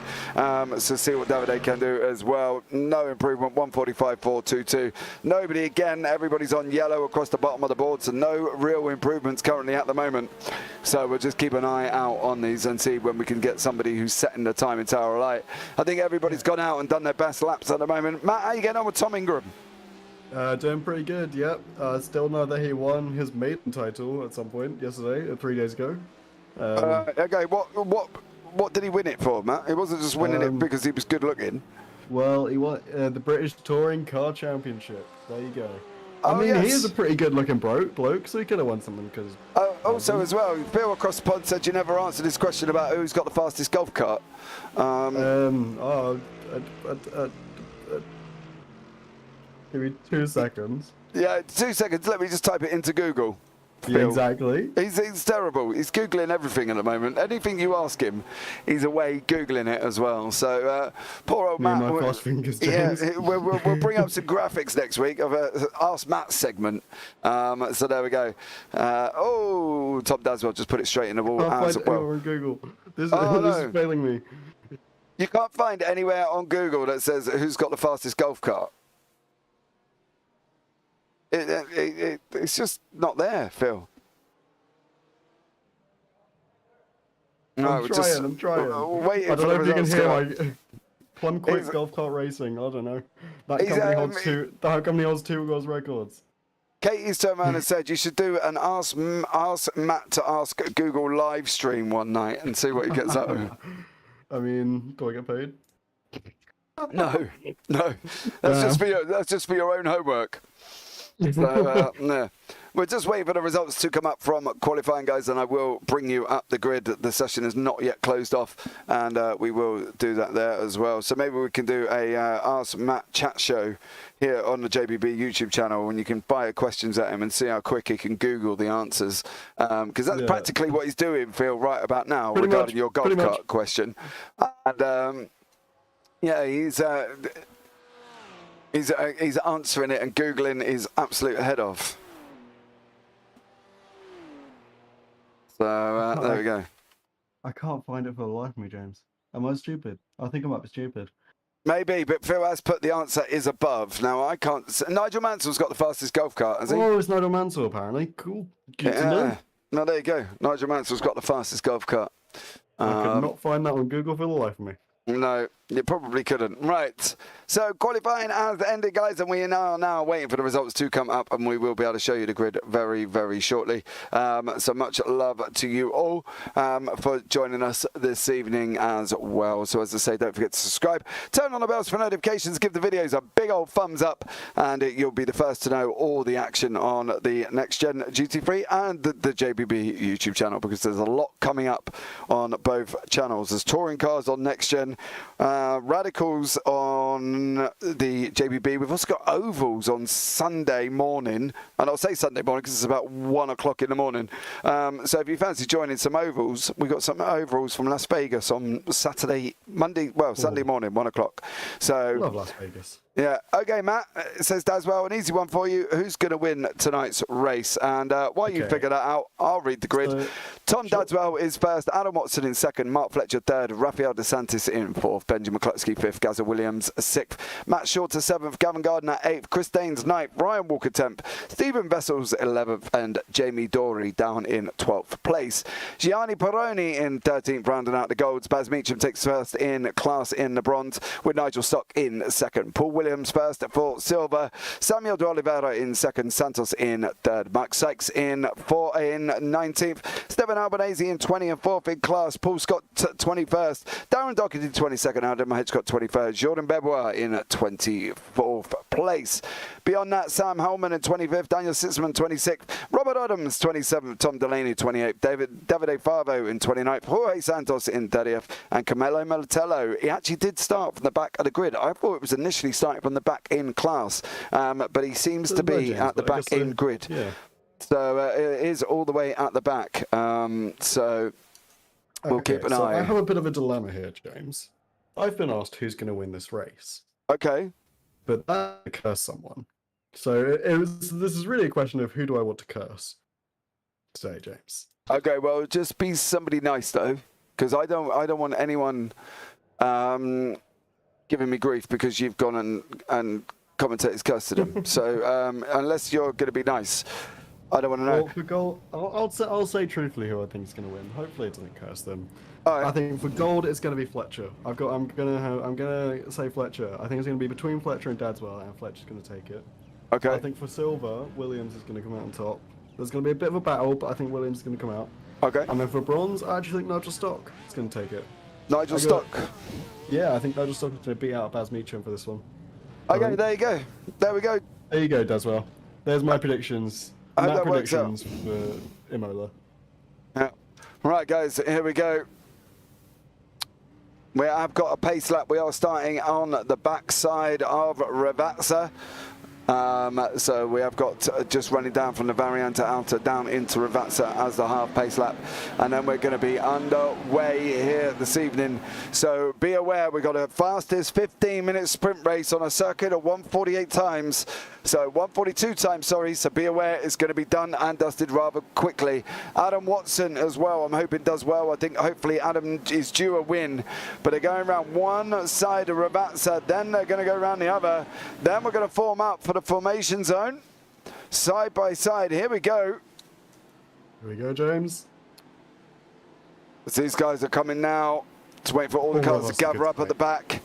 [SPEAKER 1] So see what Davide can do as well. No improvement, 1:45.422. Nobody again, everybody's on yellow across the bottom of the board, so no real improvements currently at the moment. So we'll just keep an eye out on these and see when we can get somebody who's setting the timing tower alight. I think everybody's gone out and done their best laps at the moment. Matt, how you getting on with Tom Ingram?
[SPEAKER 2] Doing pretty good, yep. Still know that he won his maiden title at some point yesterday, 3 days ago.
[SPEAKER 1] Okay, what did he win it for, Matt? He wasn't just winning it because he was good looking.
[SPEAKER 2] Well, he won the British Touring Car Championship. There you go. I mean,
[SPEAKER 1] yes.
[SPEAKER 2] He is a pretty good looking bloke, so he could have won something because...
[SPEAKER 1] Also, as well, Phil across the pond said you never answered his question about who's got the fastest golf cart.
[SPEAKER 2] I Give me 2 seconds.
[SPEAKER 1] Yeah, 2 seconds. Let me just type it into Google.
[SPEAKER 2] Yeah,
[SPEAKER 1] Phil.
[SPEAKER 2] exactly.
[SPEAKER 1] He's terrible. He's Googling everything at the moment. Anything you ask him, he's away Googling it as well. So, poor old
[SPEAKER 2] Me
[SPEAKER 1] Matt.
[SPEAKER 2] and my fast fingers,
[SPEAKER 1] Yeah,
[SPEAKER 2] James.
[SPEAKER 1] we'll bring up some graphics next week of a Ask Matt segment. So there we go. Oh, Tom Daswell just put it straight in the wall
[SPEAKER 2] Can't
[SPEAKER 1] as
[SPEAKER 2] find
[SPEAKER 1] well.
[SPEAKER 2] anywhere on Google. This
[SPEAKER 1] no.
[SPEAKER 2] is failing me.
[SPEAKER 1] You can't find anywhere on Google that says who's got the fastest golf cart. It's just not there, Phil.
[SPEAKER 2] I'm trying.
[SPEAKER 1] Waiting
[SPEAKER 2] I don't know if you can hear
[SPEAKER 1] results.
[SPEAKER 2] my Plum Quick Golf Cart Racing. I don't know. That company holds that company holds 2 world records.
[SPEAKER 1] Katie's turned around and said you should do an ask Matt to ask Google live stream one night and see what he gets up with.
[SPEAKER 2] I mean, do I get paid?
[SPEAKER 1] No. That's just for your own homework. So, no. We're just waiting for the results to come up from qualifying, guys, and I will bring you up the grid. The session is not yet closed off, and we will do that there as well. So maybe we can do a Ask Matt chat show here on the JPB YouTube channel, and you can fire questions at him and see how quick he can Google the answers. Because that's practically what he's doing, Phil, right about now, regarding your golf cart question. And, yeah, he's answering it, and Googling is absolute head of. So there we go.
[SPEAKER 2] I can't find it for the life of me, James. Am I stupid? I think I might be stupid.
[SPEAKER 1] Maybe, but Phil has put the answer is above. Now, I can't... Nigel Mansell's got the fastest golf cart, has he?
[SPEAKER 2] Oh, it's Nigel Mansell, apparently. Cool. Good to know.
[SPEAKER 1] No, there you go. Nigel Mansell's got the fastest golf cart.
[SPEAKER 2] I could not find that on Google for the life of me.
[SPEAKER 1] No, you probably couldn't. Right. So qualifying has ended, guys, and we are now waiting for the results to come up, and we will be able to show you the grid very, very shortly. So much love to you all for joining us this evening as well. So as I say, don't forget to subscribe, turn on the bells for notifications, give the videos a big old thumbs up, and you'll be the first to know all the action on the Nxtgen GT3 and the JPB YouTube channel, because there's a lot coming up on both channels. There's touring cars on Nxtgen, radicals on the JPB. We've also got ovals on Sunday morning, and I'll say Sunday morning because it's about 1 o'clock in the morning. So if you fancy joining some ovals, we've got some ovals from Las Vegas on Sunday morning, 1 o'clock. So
[SPEAKER 2] love Las Vegas.
[SPEAKER 1] Yeah. Okay, Matt, it says Daswell, an easy one for you. Who's going to win tonight's race? And while you figure that out, I'll read the grid. Tom Dadswell is first, Adam Watson in second, Mark Fletcher third, Rafael DeSantis in fourth, Benjamin McCluskey fifth, Gazza Williams sixth, Matt Shorter seventh, Gavin Gardner eighth, Chris Daines ninth, Ryan Walker 10th, Stephen Vessels 11th, and Jamie Dory down in 12th place. Gianni Peroni in 13th, rounding out the golds. Baz Meacham takes first in class in the bronze, with Nigel Stock in second. Paul Williams first for silver, Samuel de Oliveira in second, Santos in third, Mark Sykes in 19th, Stephen Albanese in 20th and 4th in class, Paul Scott 21st, Darren Dockett in 22nd, Adam Hitchcock 23rd, Jordan Bebois in 24th place. Beyond that, Sam Hellman in 25th, Daniel Sitzman 26th, Robert Adams 27th, Tom Delaney 28th, Davide Favo in 29th, Jorge Santos in 30th, and Camelo Melatello. He actually did start from the back of the grid. I thought it was initially starting from the back in class, but he seems to be at the back in grid. Yeah. So it is all the way at the back. So we'll keep an eye.
[SPEAKER 2] I have a bit of a dilemma here, James. I've been asked who's going to win this race.
[SPEAKER 1] Okay.
[SPEAKER 2] But that curse someone. So this is really a question of who do I want to curse today, James.
[SPEAKER 1] Okay, well, just be somebody nice though, because I don't want anyone giving me grief because you've gone and commentators cursed him. So unless you're going to be nice, I don't want to know.
[SPEAKER 2] Well, for gold, I'll say truthfully who I think is going to win. Hopefully, it doesn't curse them.
[SPEAKER 1] Right.
[SPEAKER 2] I think for gold, it's going to be Fletcher. I'm gonna say Fletcher. I think it's going to be between Fletcher and Dadswell, and Fletcher's going to take it.
[SPEAKER 1] Okay.
[SPEAKER 2] I think for silver, Williams is going to come out on top. There's going to be a bit of a battle, but I think Williams is going to come out.
[SPEAKER 1] Okay.
[SPEAKER 2] And then for bronze, I actually think Nigel Stock is going to take it.
[SPEAKER 1] Nigel Stock.
[SPEAKER 2] Yeah, I think Nigel Stock is going to beat out Baz Meacham for this one.
[SPEAKER 1] Okay, there you go. There we go.
[SPEAKER 2] There you go, Dadswell. There's my predictions.
[SPEAKER 1] I hope
[SPEAKER 2] Matt
[SPEAKER 1] that works out.
[SPEAKER 2] predictions for Imola.
[SPEAKER 1] Yeah. Right, guys, here we go. We have got a pace lap. We are starting on the back side of Ravazza. So we have got just running down from the Variante Alta down into Ravazza as the half-pace lap, and then we're going to be underway here this evening. So be aware, we've got a fastest 15-minute sprint race on a circuit of 1:48 times. So 1:42 times, sorry. So be aware, it's going to be done and dusted rather quickly. Adam Watson as well, I'm hoping does well. I think hopefully Adam is due a win. But they're going around one side of Ravazza, then they're going to go around the other. Then we're going to form up for the formation zone, side by side. Here we go.
[SPEAKER 2] Here we go, James.
[SPEAKER 1] So these guys are coming now. Just waiting for all the cars to gather up at the back.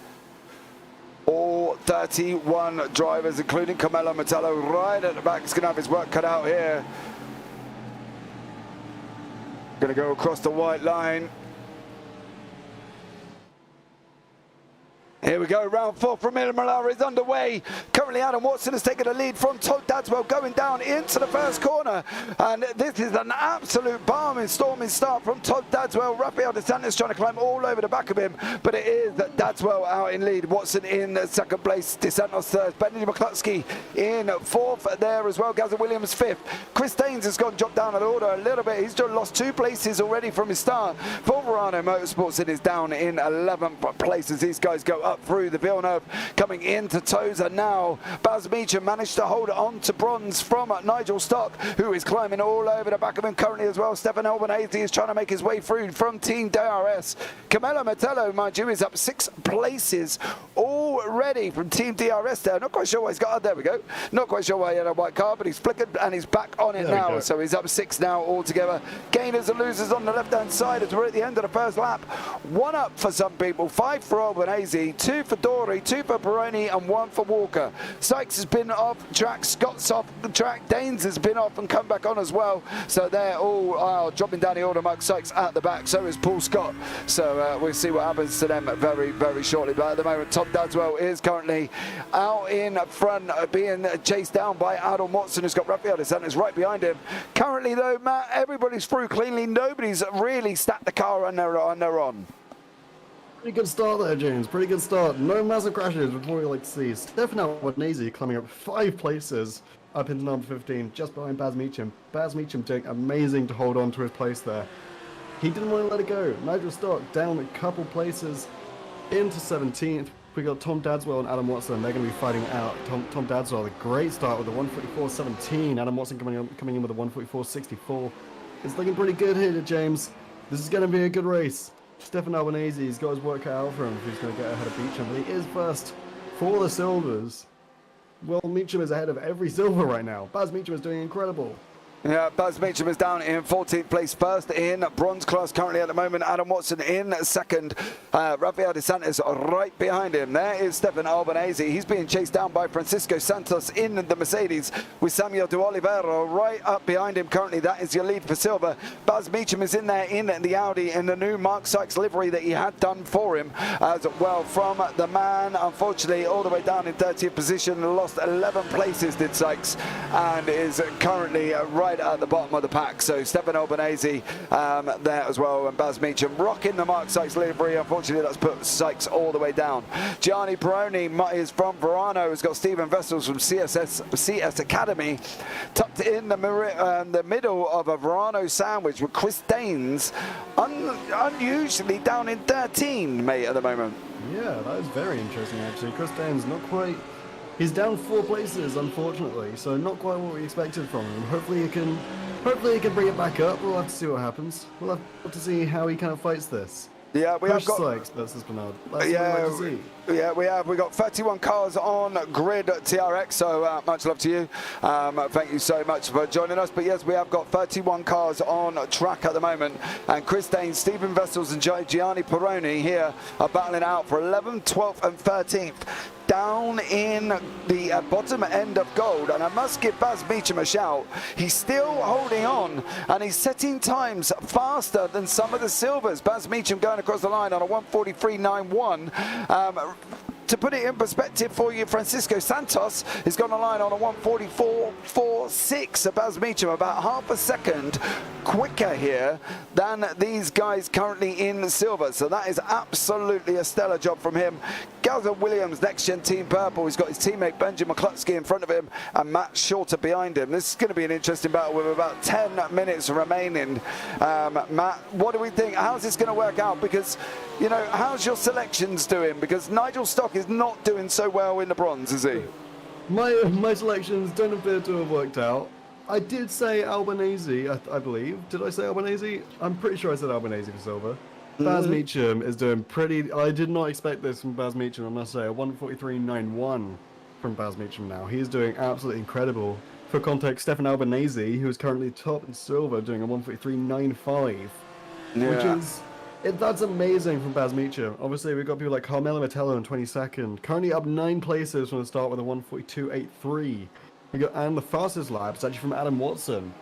[SPEAKER 1] All 31 drivers, including Carmelo Metello, right at the back. He's going to have his work cut out here. Going to go across the white line. Here we go, round 4 from Imola is underway. Currently Adam Watson has taken the lead from Todd Dadswell going down into the first corner. And this is an absolute balming, storming start from Todd Dadswell. Rafael De Santis trying to climb all over the back of him. But it is Dadswell out in lead. Watson in second place, De Santis third. Benny McCluskey in fourth there as well. Gazza Williams fifth. Chris Daines has dropped down the order a little bit. He's just lost 2 places already from his start. For Verano Motorsports, it is down in 11th places. These guys go up through the Villeneuve, coming into Toza now. Baz Meacham managed to hold on to bronze from Nigel Stock, who is climbing all over the back of him currently as well. Stefan Albanese is trying to make his way through from Team DRS. Carmelo Metello, mind you, is up 6 places already from Team DRS there. Not quite sure why he's got, there we go. Not quite sure why he had a white car, but he's flickered and he's back on it now. So he's up 6 now altogether. Gainers and losers on the left-hand side as we're at the end of the first lap. 1 up for some people, 5 for Albanese, 2 for Dory, 2 for Peroni and 1 for Walker. Sykes has been off track, Scott's off the track, Daines has been off and come back on as well. So they're all dropping down the order. Mark Sykes at the back, so is Paul Scott. So we'll see what happens to them very, very shortly. But at the moment, Todd Dadswell is currently out in front, being chased down by Adam Watson, who's got Rafael De Santis right behind him. Currently though, Matt, everybody's through cleanly. Nobody's really stacked the car on their on.
[SPEAKER 2] Pretty good start there, James. Pretty good start. No massive crashes, which we like to see. Stefan Albanese climbing up 5 places up into number 15, just behind Baz Meacham. Baz Meacham doing amazing to hold on to his place there. He didn't want to let it go. Nigel Stock down a couple places into 17th. We got Tom Dadswell and Adam Watson. They're going to be fighting out. Tom Dadswell, a great start with a 1:44.17. Adam Watson coming in with a 1:44.64. It's looking pretty good here, James. This is going to be a good race. Stefan Albanese, he's got his work cut out for him. He's going to get ahead of Meacham, but he is first for the silvers. Well, Meacham is ahead of every silver right now. Baz Meacham is doing incredible.
[SPEAKER 1] Yeah, Baz Meacham is down in 14th place, first in bronze class currently at the moment. Adam Watson in second. Rafael De Santis right behind him. There is Stefan Albanese. He's being chased down by Francisco Santos in the Mercedes with Samuel De Oliveira right up behind him currently. That is your lead for silver. Baz Meacham is in there in the Audi in the new Mark Sykes livery that he had done for him as well from the man. Unfortunately, all the way down in 30th position, lost 11 places did Sykes, and is currently right at the bottom of the pack. So Stefan Albanese there as well, and Baz Meacham rocking the Mark Sykes livery. Unfortunately, that's put Sykes all the way down. Gianni Peroni is from Verano, has got Stephen Vessels from CS Academy, tucked in the middle of a Verano sandwich with Chris Daines, unusually down in 13, mate, at the moment.
[SPEAKER 2] Yeah, that is very interesting actually. Chris Daines not quite. He's down 4 places, unfortunately, so not quite what we expected from him. Hopefully he can bring it back up. We'll have to see what happens. We'll have to see how he kind of fights this.
[SPEAKER 1] Yeah, we have got
[SPEAKER 2] Sykes versus Bernard. That's what I'd like to see.
[SPEAKER 1] Yeah, we have. We got 31 cars on grid at TRX, so much love to you. Thank you so much for joining us. But yes, we have got 31 cars on track at the moment, and Chris Daines, Stephen Vessels, and Gianni Peroni here are battling out for 11th, 12th, and 13th. Down in the bottom end of gold, and I must give Baz Meacham a shout. He's still holding on, and he's setting times faster than some of the silvers. Baz Meacham going across the line on a 1:43.91. to put it in perspective for you, Francisco Santos has gone online on a 1:44.46. Baz Meacham about half a second quicker here than these guys currently in silver. So that is absolutely a stellar job from him. Gaza Williams, next gen Team Purple. He's got his teammate Benjamin McCluskey in front of him and Matt Shorter behind him. This is going to be an interesting battle with about 10 minutes remaining. Matt, what do we think? How's this going to work out? Because, you know, how's your selections doing? Because Nigel Stock is not doing so well in the bronze, is he?
[SPEAKER 2] My selections don't appear to have worked out. I did say Albanese, I believe. Did I say Albanese? I'm pretty sure I said Albanese for silver. Baz Meacham is doing pretty... I did not expect this from Baz Meacham, I must say. A 1:43.91 from Baz Meacham now. He's doing absolutely incredible. For context, Stefan Albanese, who is currently top in silver, doing a 1:43.95. Yeah. Which is... that's amazing from Baz Meacham. Obviously, we've got people like Carmelo Metello in 22nd. Currently up 9 places from the start with a 1:42.83. And the fastest lap is actually from Adam Watson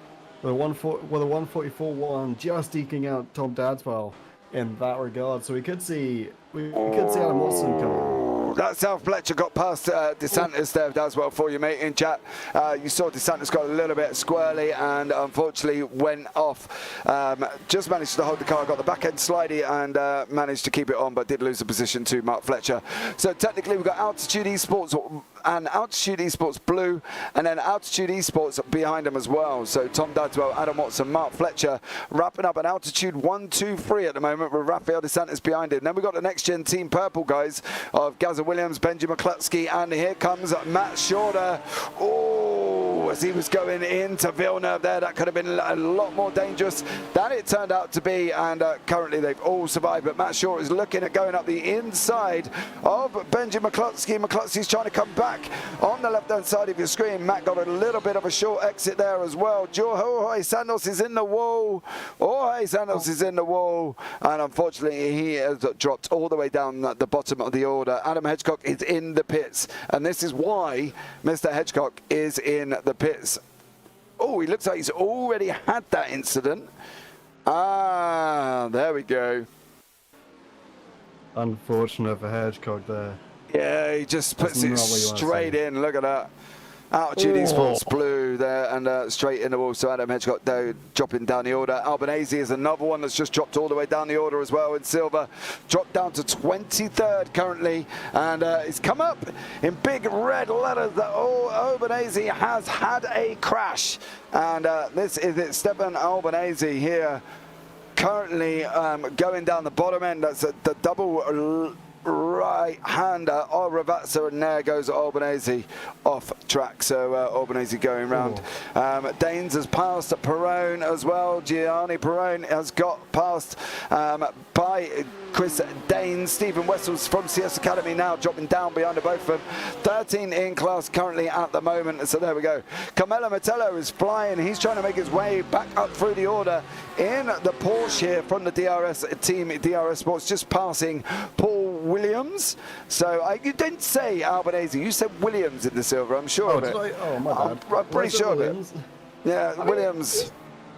[SPEAKER 2] with a 1:44.1, just eking out Tom Dadswell in that regard. So we could see Adam Watson coming.
[SPEAKER 1] That South Fletcher got past DeSantis there, Dadswell, for you, mate, in chat. You saw DeSantis got a little bit squirrely and unfortunately went off. Just managed to hold the car, got the back end slidey and managed to keep it on, but did lose the position to Mark Fletcher. So technically we've got Altitude Esports and Altitude Esports Blue, and then Altitude Esports behind them as well. So Tom Dadswell, Adam Watson, Mark Fletcher wrapping up an Altitude 1, 2, 3 at the moment with Rafael DeSantis behind him. Then we've got the next gen Team Purple guys of Gaza Williams, Benjamin McCluskey, and here comes Matt Shorter. Oh, as he was going into Villeneuve there, that could have been a lot more dangerous than it turned out to be, and currently they've all survived, but Matt Shorter is looking at going up the inside of Benjamin McCluskey. McCluskey's trying to come back on the left-hand side of your screen. Matt got a little bit of a short exit there as well. Jorge Santos is in the wall. Jorge Santos is in the wall, and unfortunately he has dropped all the way down the bottom of the order. Adam Hedgecock is in the pits, and this is why Mr. Hedgecock is in the pits. Oh, he looks like he's already had that incident. Ah, there we go.
[SPEAKER 2] Unfortunate for Hedgecock there.
[SPEAKER 1] Yeah, he just puts it straight in. Look at that. Altitude Esports Blue there and straight in the wall. So Adam Hedgecock dropping down the order. Albanese is another one that's just dropped all the way down the order as well in silver. Dropped down to 23rd currently, and it's come up in big red letters that Albanese has had a crash. And this is it, Stefan Albanese here currently going down the bottom end. That's the double right-hander of Ravazza, and there goes Albanese off track. So Albanese going round. Danes has passed Perrone as well. Gianni Perrone has got passed by Chris Danes. Stephen Wessels from CS Academy now dropping down behind the both of them. 13 in class currently at the moment. So there we go. Carmelo Metello is flying. He's trying to make his way back up through the order in the Porsche here from the DRS team, DRS Sports, just passing Paul Williams. So you didn't say Albanese, you said Williams in the silver, I'm sure of it.
[SPEAKER 2] Oh, my bad.
[SPEAKER 1] I'm pretty sure of it. Yeah, Williams.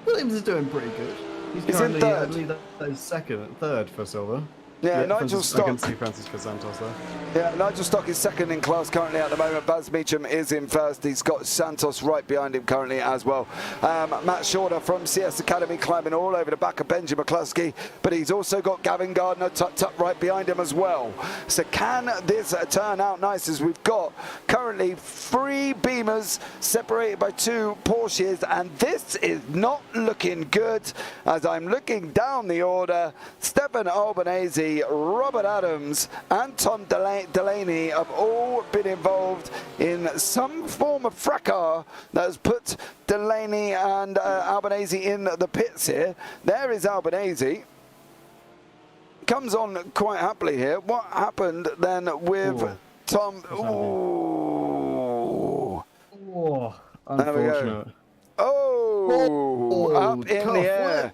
[SPEAKER 2] Williams is doing pretty good. He's
[SPEAKER 1] in third.
[SPEAKER 2] I believe that is third for silver.
[SPEAKER 1] Yeah, Nigel Stock.
[SPEAKER 2] I can see Francisco Santos there.
[SPEAKER 1] Yeah, Nigel Stock is second in class currently at the moment. Baz Meacham is in first. He's got Santos right behind him currently as well. Matt Shorter from CS Academy climbing all over the back of Benjamin McCluskey, but he's also got Gavin Gardner tucked up right behind him as well. So can this turn out nice, as we've got currently 3 Beamers separated by 2 Porsches, and this is not looking good. As I'm looking down the order, Stefan Albanese, Robert Adams and Tom Delaney have all been involved in some form of fracas that has put Delaney and Albanese in the pits here. There is Albanese. Comes on quite happily here. What happened then with Tom?
[SPEAKER 2] Unfortunate.
[SPEAKER 1] Up in the air.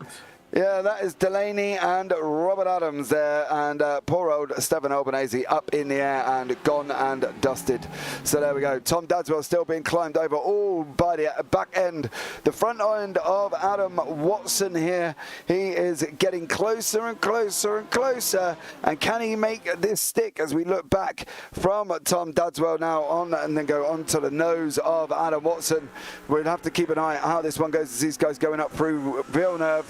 [SPEAKER 1] Yeah, that is Delaney and Robert Adams there, and poor old Stefan Albanese up in the air and gone and dusted. So there we go. Tom Dadswell still being climbed over all by the back end. The front end of Adam Watson here. He is getting closer and closer and closer. And can he make this stick as we look back from Tom Dadswell now on and then go on to the nose of Adam Watson? We'll have to keep an eye on how this one goes as these guys going up through Villeneuve.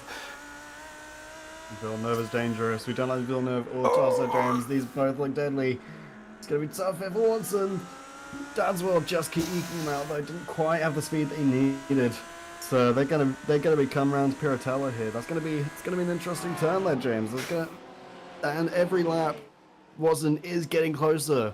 [SPEAKER 2] Villeneuve is dangerous. We don't like Villeneuve or Tarso James. These both look deadly. It's going to be tough if Watson. Dadswell just keep eking them out, though. Didn't quite have the speed that he needed. So they're gonna be come round to Piratello here. It's gonna be an interesting turn there, James. And every lap, Watson is getting closer.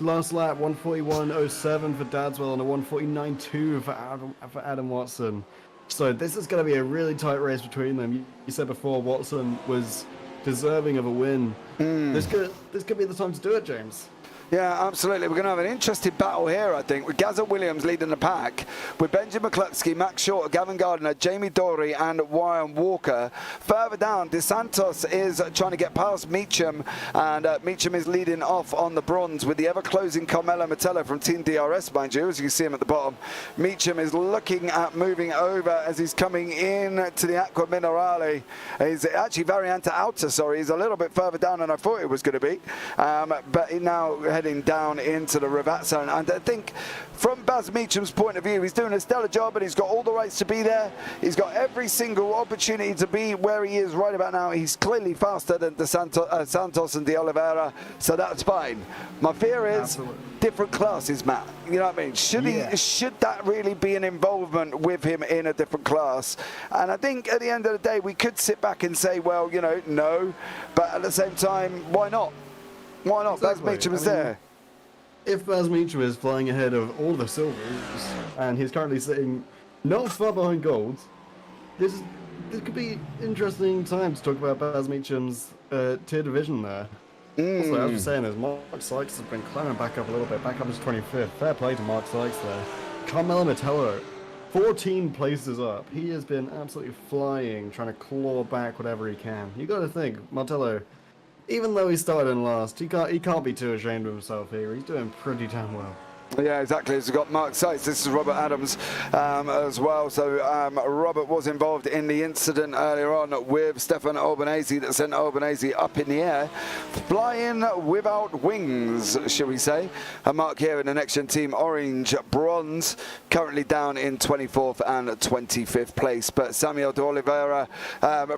[SPEAKER 2] Last lap 141.07 for Dadswell and a 149.2 for Adam Watson. So this is going to be a really tight race between them. You said before Watson was deserving of a win. This could be the time to do it, James.
[SPEAKER 1] Yeah, absolutely. We're going to have an interesting battle here, I think, with Gazza Williams leading the pack, with Benjamin McCluskey, Max Short, Gavin Gardner, Jamie Dory and Ryan Walker. Further down, DeSantos is trying to get past Meacham, and Meacham is leading off on the bronze with the ever-closing Carmelo Metella from Team DRS, mind you, as you can see him at the bottom. Meacham is looking at moving over as he's coming in to the Acqua Minerale. He's actually Variante Alta, sorry. He's a little bit further down than I thought it was going to be, but he now heading down into the Ravazza, and I think from Baz Meacham's point of view, he's doing a stellar job and he's got all the rights to be there. He's got every single opportunity to be where he is right about now. He's clearly faster than Santos and De Oliveira, so that's fine. My fear is different classes, Matt. You know what I mean? Should that really be an involvement with him in a different class? And I think at the end of the day, we could sit back and say, well, you know, no, but at the same time, why not? Why not?
[SPEAKER 2] Exactly.
[SPEAKER 1] Baz Meacham is there.
[SPEAKER 2] If Baz Meacham is flying ahead of all the silvers, and he's currently sitting not far behind gold, this could be interesting time to talk about Baz Meacham's tier division there. Also, as we're saying, Mark Sykes has been climbing back up a little bit, back up to 25th. Fair play to Mark Sykes there. Carmelo Metella, 14 places up. He has been absolutely flying, trying to claw back whatever he can. You got to think, Martello, even though he started in last, he can't be too ashamed of himself here. He's doing pretty damn well.
[SPEAKER 1] Yeah, exactly. We've got Mark Sykes. This is Robert Adams as well. So Robert was involved in the incident earlier on with Stefan Albanese that sent Albanese up in the air, flying without wings, shall we say. A mark here in the Nxtgen team, orange bronze, currently down in 24th and 25th place. But Samuel de Oliveira,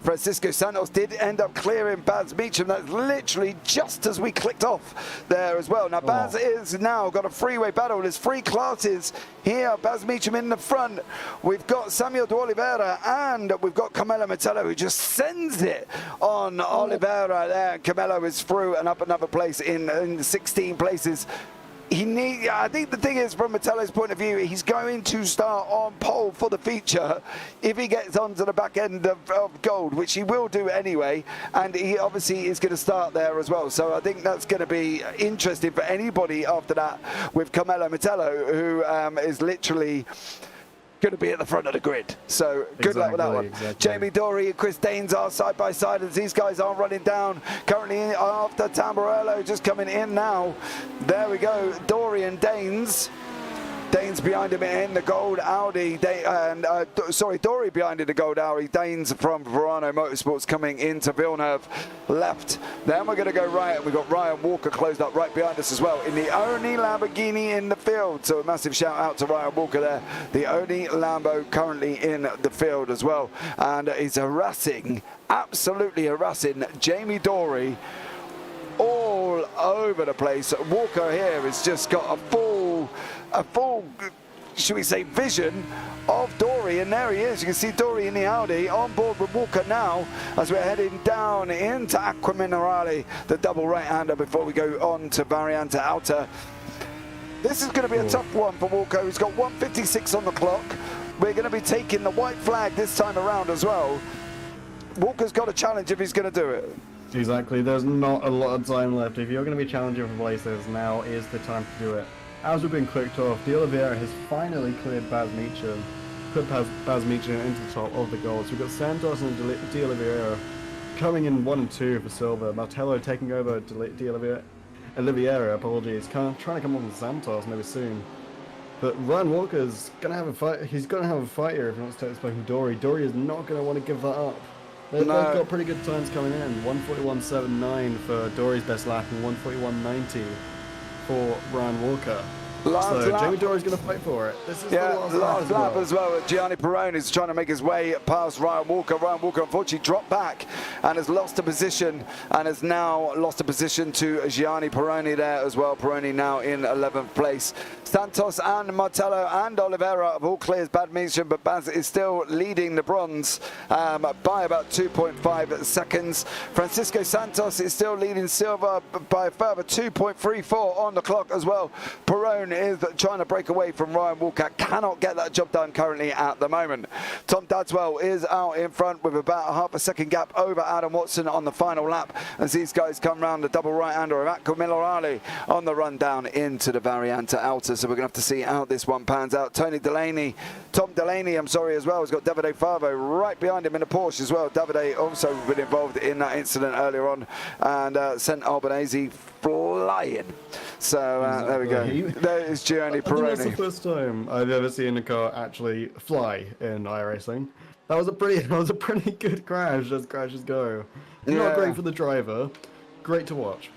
[SPEAKER 1] Francisco Santos did end up clearing Baz Meacham. That's literally just as we clicked off there as well. Now Baz is now got a freeway battle. There's three classes here. Baz Meacham in the front. We've got Samuel de Oliveira and we've got Carmelo Metella who just sends it on Oliveira there. Carmelo is through and up another place in 16 places. I think the thing is, from Metella's point of view, he's going to start on pole for the feature if he gets onto the back end of gold, which he will do anyway, and he obviously is going to start there as well. So I think that's going to be interesting for anybody after that with Carmelo Metella, who is literally going to be at the front of the grid. So good luck with that one. Exactly. Jamie Dory and Chris Danes are side by side as these guys are running down. Currently after Tamburello just coming in now. There we go. Dory and Danes. Danes behind him in the gold Audi, Dory behind in the gold Audi. Danes from Verano Motorsports coming into Villeneuve left. Then we're going to go right, and we've got Ryan Walker closed up right behind us as well in the only Lamborghini in the field. So a massive shout out to Ryan Walker there, the only Lambo currently in the field as well. And he's harassing, absolutely harassing Jamie Dory all over the place. Walker here has just got a full, should we say, vision of Dory, and there he is. You can see Dory in the Audi on board with Walker now as we're heading down into Acqua Minerale, the double right-hander, before we go on to Variante Alta. This is going to be a tough one for Walker, who's got 1:56 on the clock. We're going to be taking the white flag this time around as well. Walker's got a challenge if he's going to do it.
[SPEAKER 2] Exactly, there's not a lot of time left. If you're going to be challenging for places, now is the time to do it. As we've been clicked off, De Oliveira has finally cleared Baz Meacham. put Baz Meacham into the top of the gold. So we've got Santos and De Oliveira coming in 1 and 2 for silver. Martello taking over De Oliveira, apologies, trying to come on with Santos maybe soon. But Ryan Walker's going to have a fight. He's going to have a fight here if he wants to take this back from Dory. Dory is not going to want to give that up. They've got pretty good times coming in. 141.79 for Dory's best lap and 141.90 for Ryan Walker. So Jamie Dory's going to fight for it. This is the last lap
[SPEAKER 1] as well. Gianni Perrone is trying to make his way past Ryan Walker. Ryan Walker unfortunately dropped back and has lost a position, and has now lost a position to Gianni Perrone there as well. Perrone now in 11th place. Santos and Martello and Oliveira have all cleared Bad Meacham, but Baz is still leading the bronze by about 2.5 seconds. Francisco Santos is still leading silver by a further 2.34 on the clock as well. Perrone is trying to break away from Ryan Walker, cannot get that job done currently at the moment. Tom Dadswell is out in front with about a half a second gap over Adam Watson on the final lap as these guys come round the double right-hander of Atco Milorale on the run down into the Variante Alta. So we're going to have to see how this one pans out. Tom Delaney, as well, has got Davide Favo right behind him in a Porsche as well. Davide also been involved in that incident earlier on and sent Albanese flying. So there we go. There is Gianni Perrone.
[SPEAKER 2] That's the first time I've ever seen a car actually fly in iRacing. That was a pretty good crash as crashes go. Not great for the driver, great to watch.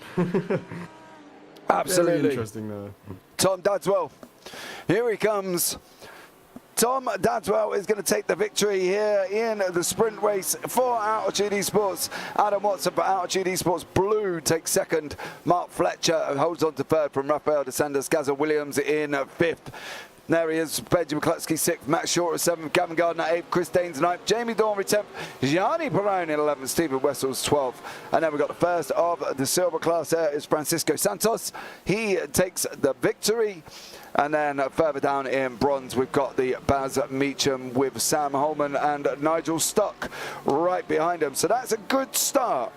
[SPEAKER 1] Absolutely.
[SPEAKER 2] Very interesting though.
[SPEAKER 1] Tom Dadswell, here he comes. Tom Dadswell is going to take the victory here in the sprint race for Altitude Esports. Adam Watson for Altitude Esports Blue takes second. Mark Fletcher holds on to third from Rafael Descenders. Gaza Williams in fifth. There he is, Benjamin Klutsky 6th, Matt Shorter 7th, Gavin Gardner 8th, Chris Daines 9th, Jamie Dormery 10th, Gianni Perrone in 11th, Stephen Wessels 12th. And then we've got the first of the silver class there is Francisco Santos. He takes the victory. And then further down in bronze, we've got the Baz Meacham with Sam Holman and Nigel Stock right behind him. So that's a good start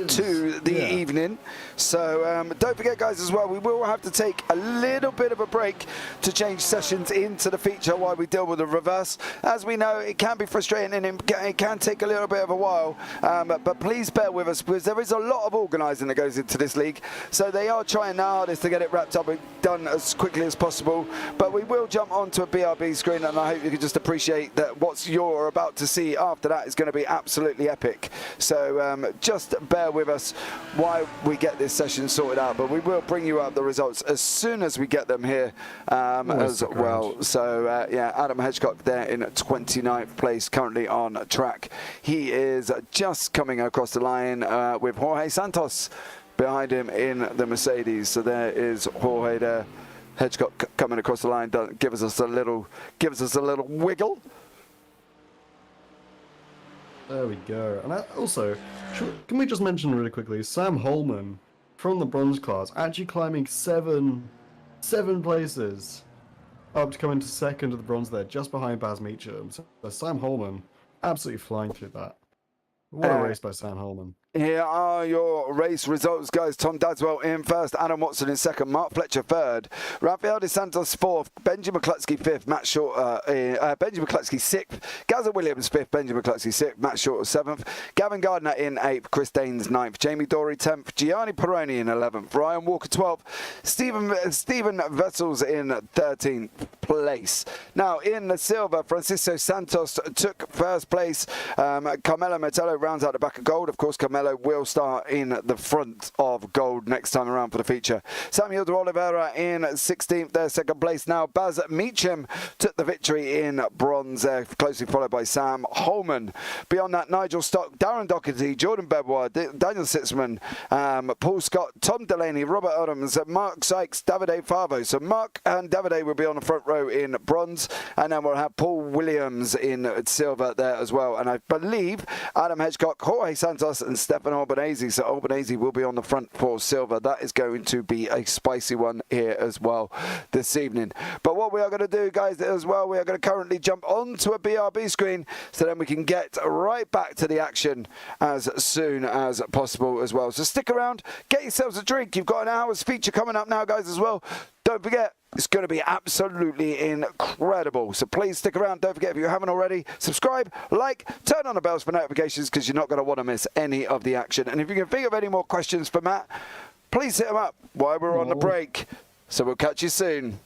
[SPEAKER 1] to the evening. So don't forget, guys, as well, we will have to take a little bit of a break to change sessions into the feature while we deal with the reverse. As we know, it can be frustrating and it can take a little bit of a while, but please bear with us because there is a lot of organising that goes into this league. So they are trying their hardest to get it wrapped up and done as quickly as possible, but we will jump onto a BRB screen, and I hope you can just appreciate that what you're about to see after that is going to be absolutely epic. So just bear with us while we get this session sorted out, but we will bring you up the results as soon as we get them here as well. So yeah, Adam Hedgecock there in 29th place, currently on track. He is just coming across the line with Jorge Santos behind him in the Mercedes. So there is Jorge there. Hedgecock coming across the line, gives us a little wiggle.
[SPEAKER 2] There we go. And also, can we just mention really quickly, Sam Holman from the bronze class actually climbing seven places up to come into second of the bronze there, just behind Baz Meacham. So Sam Holman absolutely flying through that. What a race by Sam Holman.
[SPEAKER 1] Here are your race results, guys. Tom Dadswell in first, Adam Watson in second, Mark Fletcher third, Rafael De Santos fourth, Benjamin McCluskey fifth, Matt Shorter, Benjamin McCluskey sixth, Gaza Williams fifth, Benjamin McCluskey sixth, Matt Shorter seventh, Gavin Gardner in eighth, Chris Daines ninth, Jamie Dorey 10th, Gianni Perrone in 11th, Ryan Walker 12th, Stephen Vessels in 13th place. Now in the silver, Francisco Santos took first place. Carmelo Metello rounds out the back of gold. Of course, Carmelo will start in the front of gold next time around for the feature. Samuel de Oliveira in 16th there, second place. Now Baz Meacham took the victory in bronze there, closely followed by Sam Holman. Beyond that, Nigel Stock, Darren Doherty, Jordan Bebois, Daniel Sitzman, Paul Scott, Tom Delaney, Robert Adams, Mark Sykes, Davide Favo. So Mark and Davide will be on the front row in bronze, and then we'll have Paul Williams in silver there as well. And I believe Adam Hedgecock, Jorge Santos and Stefan Albanese. So Albanese will be on the front for silver. That is going to be a spicy one here as well this evening. But what we are going to do, guys, as well, we are going to currently jump onto a BRB screen so then we can get right back to the action as soon as possible as well. So stick around, get yourselves a drink. You've got an hour's feature coming up now, guys, as well. Don't forget, it's going to be absolutely incredible. So please stick around. Don't forget, if you haven't already, subscribe, like, turn on the bells for notifications because you're not going to want to miss any of the action. And if you can think of any more questions for Matt, please hit them up while we're on the break. So we'll catch you soon.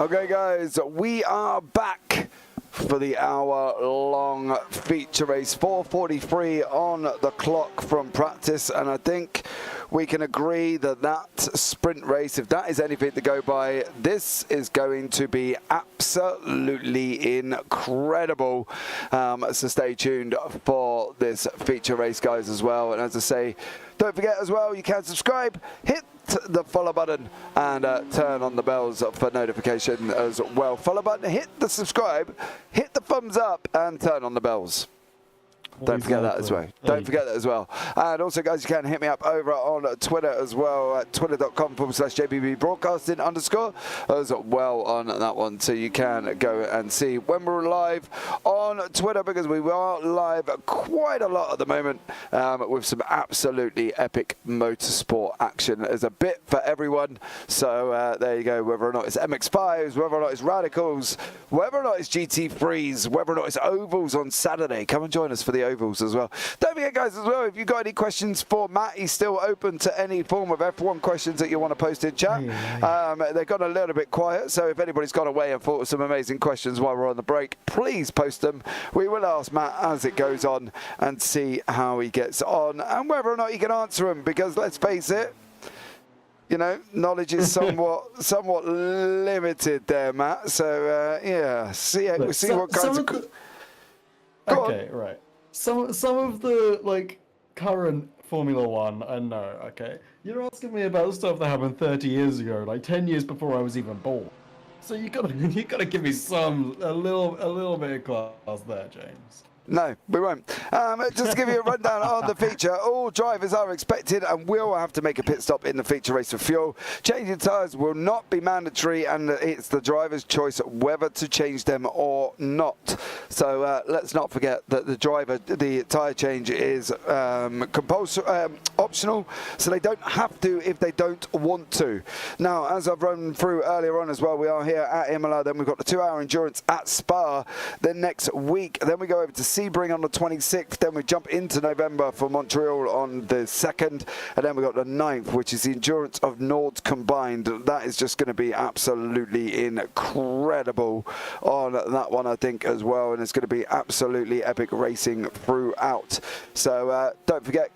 [SPEAKER 1] Okay, guys, we are back for the hour-long feature race. 4:43 on the clock from practice, and I think we can agree that that sprint race, if that is anything to go by, this is going to be absolutely incredible. So stay tuned for this feature race, guys, as well. And as I say, don't forget as well, you can subscribe, hit the follow button, and turn on the bells for notification as well. Follow button, hit the subscribe, hit the thumbs up, and turn on the bells. Don't forget that as well. Don't forget that as well. And also, guys, you can hit me up over on Twitter as well at twitter.com/JPBroadcasting_ as well on that one. So you can go and see when we're live on Twitter, because we are live quite a lot at the moment with some absolutely epic motorsport action. There's a bit for everyone. So there you go. Whether or not it's MX5s, whether or not it's Radicals, whether or not it's GT3s, whether or not it's Ovals on Saturday, come and join us for the Ovals as well. Don't forget, guys, as well, if you've got any questions for Matt, he's still open to any form of F1 questions that you want to post in chat. They've got a little bit quiet, so if anybody's gone away and thought of some amazing questions while we're on the break, please post them. We will ask Matt as it goes on and see how he gets on and whether or not he can answer them, because let's face it, you know, knowledge is somewhat limited there, Matt. So yeah, we'll see what kinds of.
[SPEAKER 2] Okay, right. Some of the like current Formula One, I know. Okay, you're asking me about stuff that happened 30 years ago, like 10 years before I was even born. So you gotta give me a little bit of class there, James.
[SPEAKER 1] No, we won't. Just to give you a rundown on the feature, all drivers are expected and will have to make a pit stop in the feature race for fuel. Changing tyres will not be mandatory, and it's the driver's choice whether to change them or not. So let's not forget that the tyre change is optional, so they don't have to if they don't want to. Now, as I've run through earlier on as well, we are here at Imola, then we've got the 2-hour endurance at Spa, then next week, then we go over to Sebring on the 26th, then we jump into November for Montreal on the 2nd, and then we've got the 9th, which is the endurance of Nords combined. That is just going to be absolutely incredible on that one, I think, as well, and it's going to be absolutely epic racing throughout. So don't forget,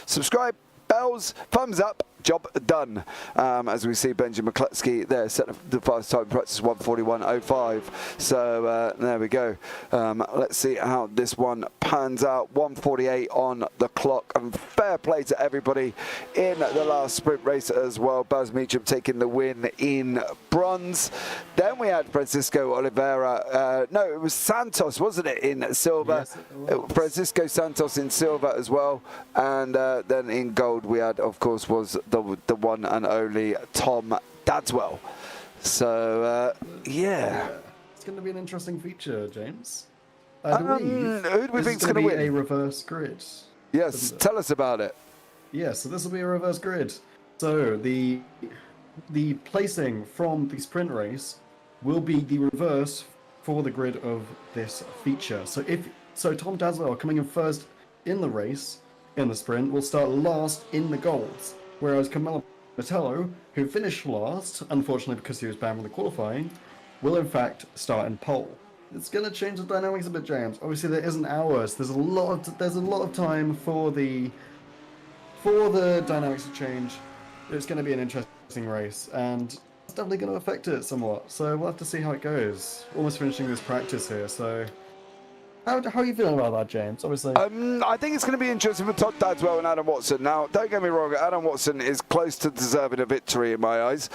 [SPEAKER 1] subscribe, bells, thumbs up, job done. As we see Benjamin McCluskey there, set the fastest time in practice, 1:41.05. So there we go. Let's see how this one pans out. 1:48 on the clock, and fair play to everybody in the last sprint race as well. Baz Meacham taking the win in bronze. Then we had Francisco Oliveira. No, it was Santos, wasn't it, in silver? Yes, Francisco Santos in silver as well. And then in gold we had, of course, was the one and only Tom Dadswell. So yeah,
[SPEAKER 2] it's going to be an interesting feature, James.
[SPEAKER 1] Who do we think is going to win?
[SPEAKER 2] A reverse grid.
[SPEAKER 1] Yes, tell us about it.
[SPEAKER 2] Yeah, so this will be a reverse grid. So the placing from the sprint race will be the reverse for the grid of this feature. So Tom Dadswell coming in first in the race in the sprint will start last in the golds. Whereas Camilo Metello, who finished last, unfortunately because he was banned from the qualifying, will in fact start in pole. It's going to change the dynamics a bit, James. Obviously, there isn't hours. There's a lot of time for the dynamics to change. It's going to be an interesting race, and it's definitely going to affect it somewhat. So we'll have to see how it goes. Almost finishing this practice here, so. How are you feeling about that, James? Obviously,
[SPEAKER 1] I think it's going to be interesting for Todd Dadswell and Adam Watson. Now, don't get me wrong, Adam Watson is close to deserving a victory in my eyes.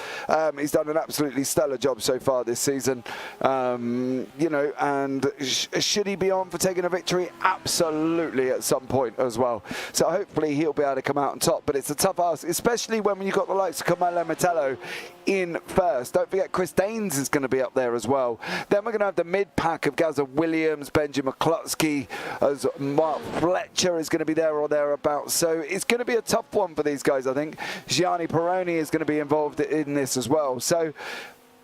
[SPEAKER 1] He's done an absolutely stellar job so far this season. You know, and should he be on for taking a victory? Absolutely, at some point as well. So hopefully he'll be able to come out on top. But it's a tough ask, especially when you've got the likes of Camilo Metello in first. Don't forget, Chris Daines is going to be up there as well. Then we're going to have the mid-pack of Gazza Williams, Benjamin McCluskey, as Mark Fletcher is going to be there or thereabouts. So it's going to be a tough one for these guys, I think. Gianni Peroni is going to be involved in this as well. So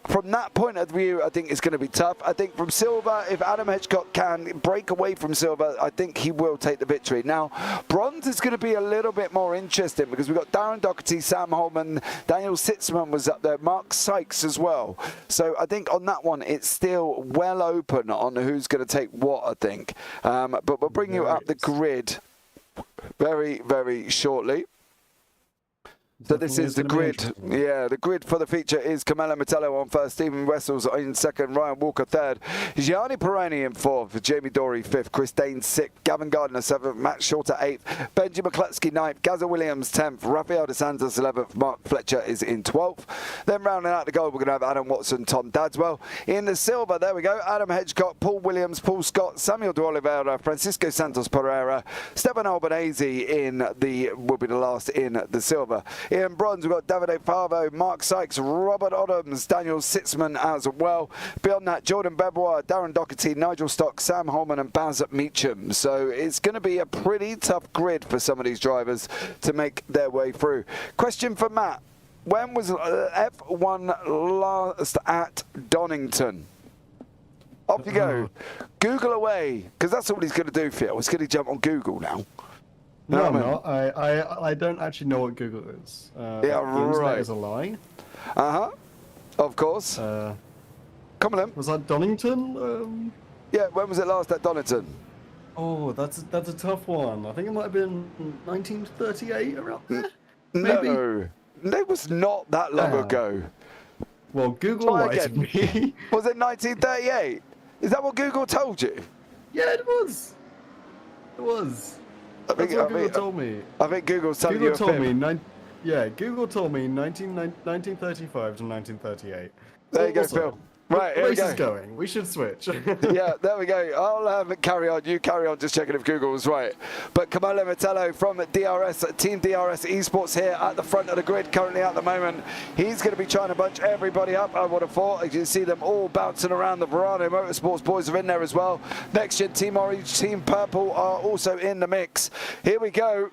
[SPEAKER 1] from that point of view, I think it's going to be tough. I think from silver, if Adam Hedgecock can break away from silver, I think he will take the victory. Now, bronze is going to be a little bit more interesting because we've got Darren Doherty, Sam Holman, Daniel Sitzman was up there, Mark Sykes as well. So I think on that one, it's still well open on who's going to take what, I think. But we'll bring you up the grid very, very shortly. So this is the grid. Yeah, the grid for the feature is Carmelo Metello on first, Stephen Wessels in second, Ryan Walker third, Gianni Perroni in fourth, Jamie Dory fifth, Chris Dane sixth, Gavin Gardner seventh, Matt Shorter eighth, Benji McCluskey ninth, Gaza Williams 10th, Rafael De Santos 11th, Mark Fletcher is in 12th. Then rounding out the gold, we're going to have Adam Watson, Tom Dadswell. In the silver, there we go, Adam Hedgecock, Paul Williams, Paul Scott, Samuel de Oliveira, Francisco Santos Pereira, Stefan Albanese will be the last in the silver. In bronze, we've got Davide Favo, Mark Sykes, Robert Oddams, Daniel Sitzman as well. Beyond that, Jordan Bebois, Darren Doherty, Nigel Stock, Sam Holman and Baz Meacham. So it's going to be a pretty tough grid for some of these drivers to make their way through. Question for Matt. When was F1 last at Donington? Off you go. Google away, because that's all he's going to do, Phil. He's going to jump on Google now.
[SPEAKER 2] No, I'm not. I don't actually know what Google is.
[SPEAKER 1] Yeah, right.
[SPEAKER 2] Is a lie.
[SPEAKER 1] Of course. Come on then.
[SPEAKER 2] Was that Donington?
[SPEAKER 1] Yeah, when was it last at Donington?
[SPEAKER 2] Oh, that's a tough one. I think it might have been 1938, around there. Maybe.
[SPEAKER 1] No, it was not that long ago.
[SPEAKER 2] Well, Google lied to me.
[SPEAKER 1] Was it 1938? Is that what Google told you?
[SPEAKER 2] Yeah, it was. It was. That's what Google told me.
[SPEAKER 1] I think Google's telling you a fib.
[SPEAKER 2] Google told me 1935 to 1938.
[SPEAKER 1] There you go, Phil. Right, here we go.
[SPEAKER 2] Race is going. We should switch.
[SPEAKER 1] Yeah, there we go. I'll carry on. You carry on, just checking if Google was right. But Carmelo Metello from DRS, Team DRS Esports here at the front of the grid currently at the moment. He's going to be trying to bunch everybody up, I would have thought. You can see them all bouncing around. The Verano Motorsports boys are in there as well. Nxtgen Team Orange, Team Purple are also in the mix. Here we go.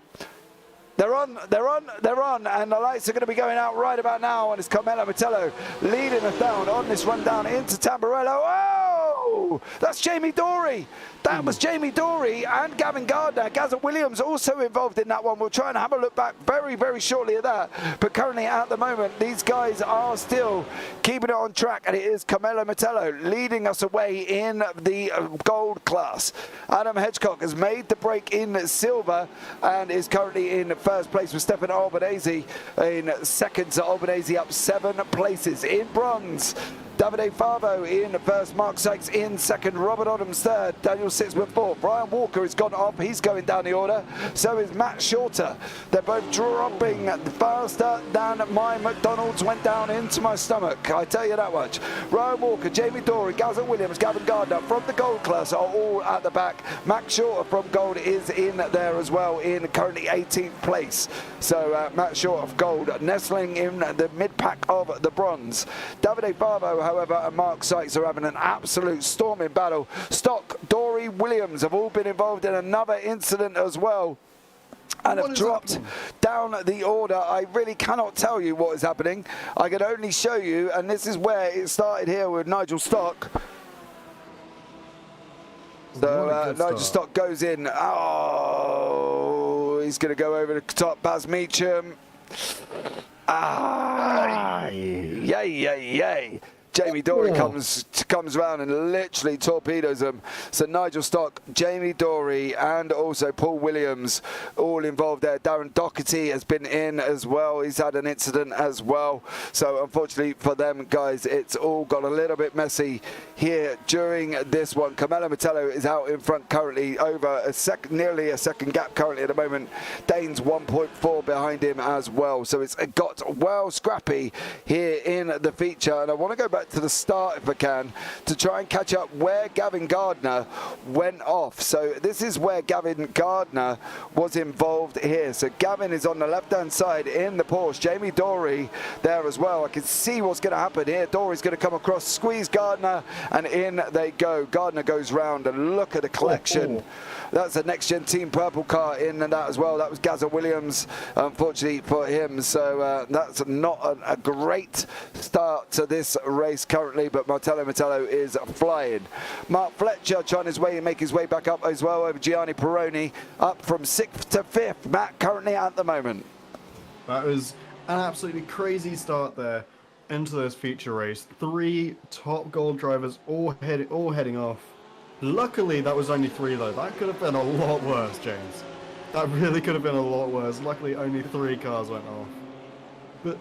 [SPEAKER 1] They're on, and the lights are going to be going out right about now, and it's Carmelo Metello leading us down on this run down into Tamburello. Oh, that's Jamie Dory. That was Jamie Dory and Gavin Gardner. Gaza Williams also involved in that one. We'll try and have a look back very, very shortly at that. But currently at the moment, these guys are still keeping it on track, and it is Carmelo Metello leading us away in the gold class. Adam Hedgecock has made the break in silver and is currently in first place with Stefan Albanese in second. So Albanese up 7 places. In bronze, Davide Favo in first, Mark Sykes in second, Robert Oddams third, Daniel Sitzman fourth. Brian Walker has gone up, he's going down the order. So is Matt Shorter. They're both dropping faster than my McDonald's went down into my stomach, I tell you that much. Ryan Walker, Jamie Dory, Gaza Williams, Gavin Gardner from the gold class are all at the back. Matt Shorter from gold is in there as well in currently 18th place. So Matt Shorter of gold nestling in the mid-pack of the bronze. Davide Favo, however, and Mark Sykes are having an absolute storming battle. Stock, Dory, Williams have all been involved in another incident as well and have dropped down the order. I really cannot tell you what is happening. I can only show you, and this is where it started here with Nigel Stock. So Nigel Stock goes in. Oh, he's going to go over the top. Baz Meacham. Yay. Jamie Dory comes around and literally torpedoes them. So Nigel Stock, Jamie Dory, and also Paul Williams all involved there. Darren Doherty has been in as well. He's had an incident as well. So unfortunately for them guys, it's all got a little bit messy here during this one. Carmelo Metello is out in front currently, over nearly a second gap currently at the moment. Dane's 1.4 behind him as well. So it's got well scrappy here in the feature. And I want to go back to the start if I can to try and catch up where Gavin Gardner went off. So this is where Gavin Gardner was involved here. So Gavin is on the left hand side in the Porsche. Jamie Dory there as well. I can see what's going to happen here. Dory's going to come across, squeeze Gardner, and in they go. Gardner goes round, and look at the collection. That's a Nxtgen Team Purple car in and that as well. That was Gaza Williams, unfortunately for him. So that's not a great start to this race place currently, but Martello is flying. Mark Fletcher trying his way and make his way back up as well over Gianni Peroni, up from 6th to 5th. Matt, currently at the moment.
[SPEAKER 2] That was an absolutely crazy start there into this feature race. 3 top gold drivers all heading off. Luckily, that was only 3 though. That could have been a lot worse, James. That really could have been a lot worse. Luckily, only 3 cars went off. But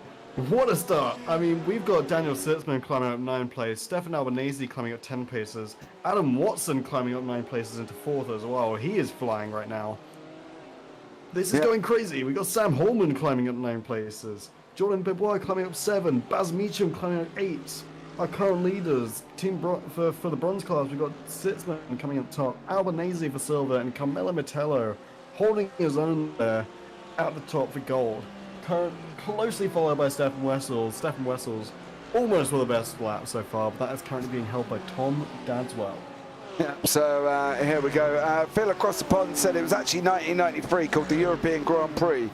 [SPEAKER 2] what a start. I mean, we've got Daniel Sitzman climbing up 9th place, Stefan Albanese climbing up 10 places, Adam Watson climbing up 9 places into 4th as well. He is flying right now. This is going crazy. We got Sam Holman climbing up 9 places, Jordan Bebois climbing up 7, Baz Meacham climbing up 8. Our current leaders, for the bronze class, we've got Sitzman coming up top, Albanese for silver, and Carmelo Metello holding his own there at the top for gold. Closely followed by Stefan Wessels. Stefan Wessels almost with the best lap so far, but that is currently being held by Tom Dadswell.
[SPEAKER 1] Yeah, so here we go. Phil across the pond said it was actually 1993, called the European Grand Prix.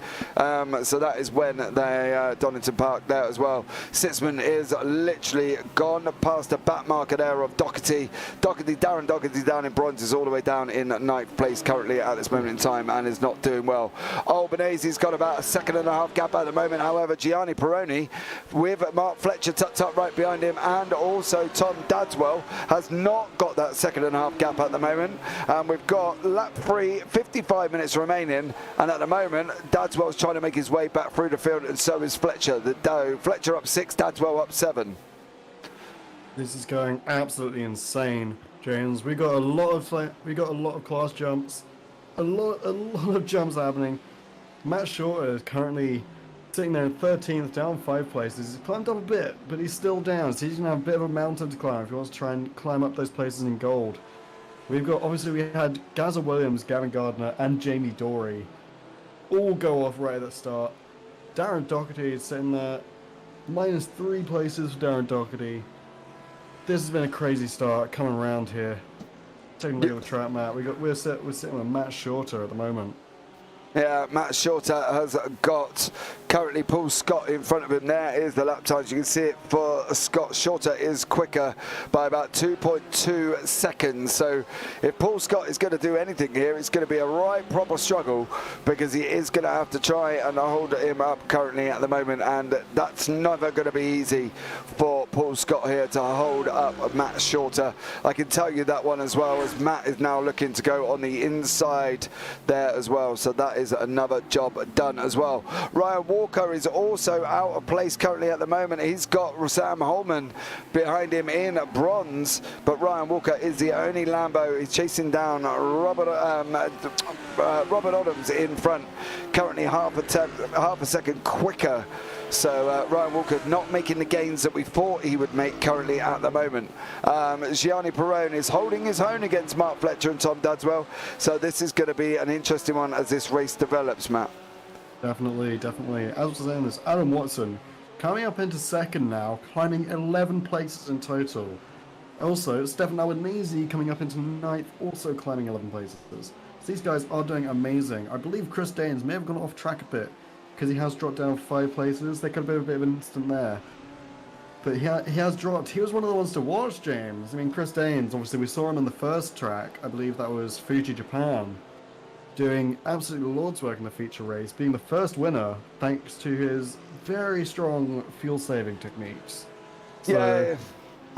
[SPEAKER 1] So that is when they Donington Park there as well. Sitzman is literally gone past the back marker there of Doherty. Darren Doherty down in bronze, is all the way down in 9th place currently at this moment in time and is not doing well. Albanese's got about a 1.5 second gap at the moment. However, Gianni Peroni with Mark Fletcher tucked up right behind him, and also Tom Dadswell has not got that 1.5 second gap at the moment. We've got lap 3, 55 minutes remaining, and at the moment Dadswell's trying to make his way back through the field, and so is Fletcher. Fletcher up 6, Dadswell up 7.
[SPEAKER 2] This is going absolutely insane, James. We got a lot of class jumps, a lot of jumps happening. Matt Shorter is currently sitting there in 13th, down 5 places. He's climbed up a bit, but he's still down, so he's going to have a bit of a mountain to climb if he wants to try and climb up those places in gold. Obviously we had Gazza Williams, Gavin Gardner, and Jamie Dorey all go off right at the start. Darren Doherty is sitting there, -3 places for Darren Doherty. This has been a crazy start coming around here. Taking a look at the track map, we're sitting with Matt Shorter at the moment.
[SPEAKER 1] Yeah, Matt Shorter has got currently Paul Scott in front of him. There is the lap times. You can see it for Scott. Shorter is quicker by about 2.2 seconds. So if Paul Scott is going to do anything here, it's going to be a right proper struggle, because he is going to have to try and hold him up currently at the moment, and that's never going to be easy for Paul Scott here to hold up Matt Shorter. I can tell you that one as well, as Matt is now looking to go on the inside there as well. So that is another job done as well. Ryan Walker is also out of place currently at the moment. He's got Sam Holman behind him in bronze, but Ryan Walker is the only Lambo. He's chasing down Robert Adams in front, currently half a second quicker. So Ryan Walker not making the gains that we thought he would make currently at the moment. Gianni Peroni is holding his own against Mark Fletcher and Tom Dadswell. So this is going to be an interesting one as this race develops, Matt.
[SPEAKER 2] Definitely. As I was saying this, Adam Watson coming up into 2nd now, climbing 11 places in total. Also, Stefan Albanese coming up into 9th, also climbing 11 places. So these guys are doing amazing. I believe Chris Daines may have gone off track a bit, because he has dropped down 5 places. There could have been a bit of an incident there. But he has dropped. He was one of the ones to watch, James. I mean, Chris Daines, obviously we saw him on the first track. I believe that was Fuji, Japan, doing absolutely lord's work in the feature race, being the first winner thanks to his very strong fuel-saving techniques. So,
[SPEAKER 1] yeah,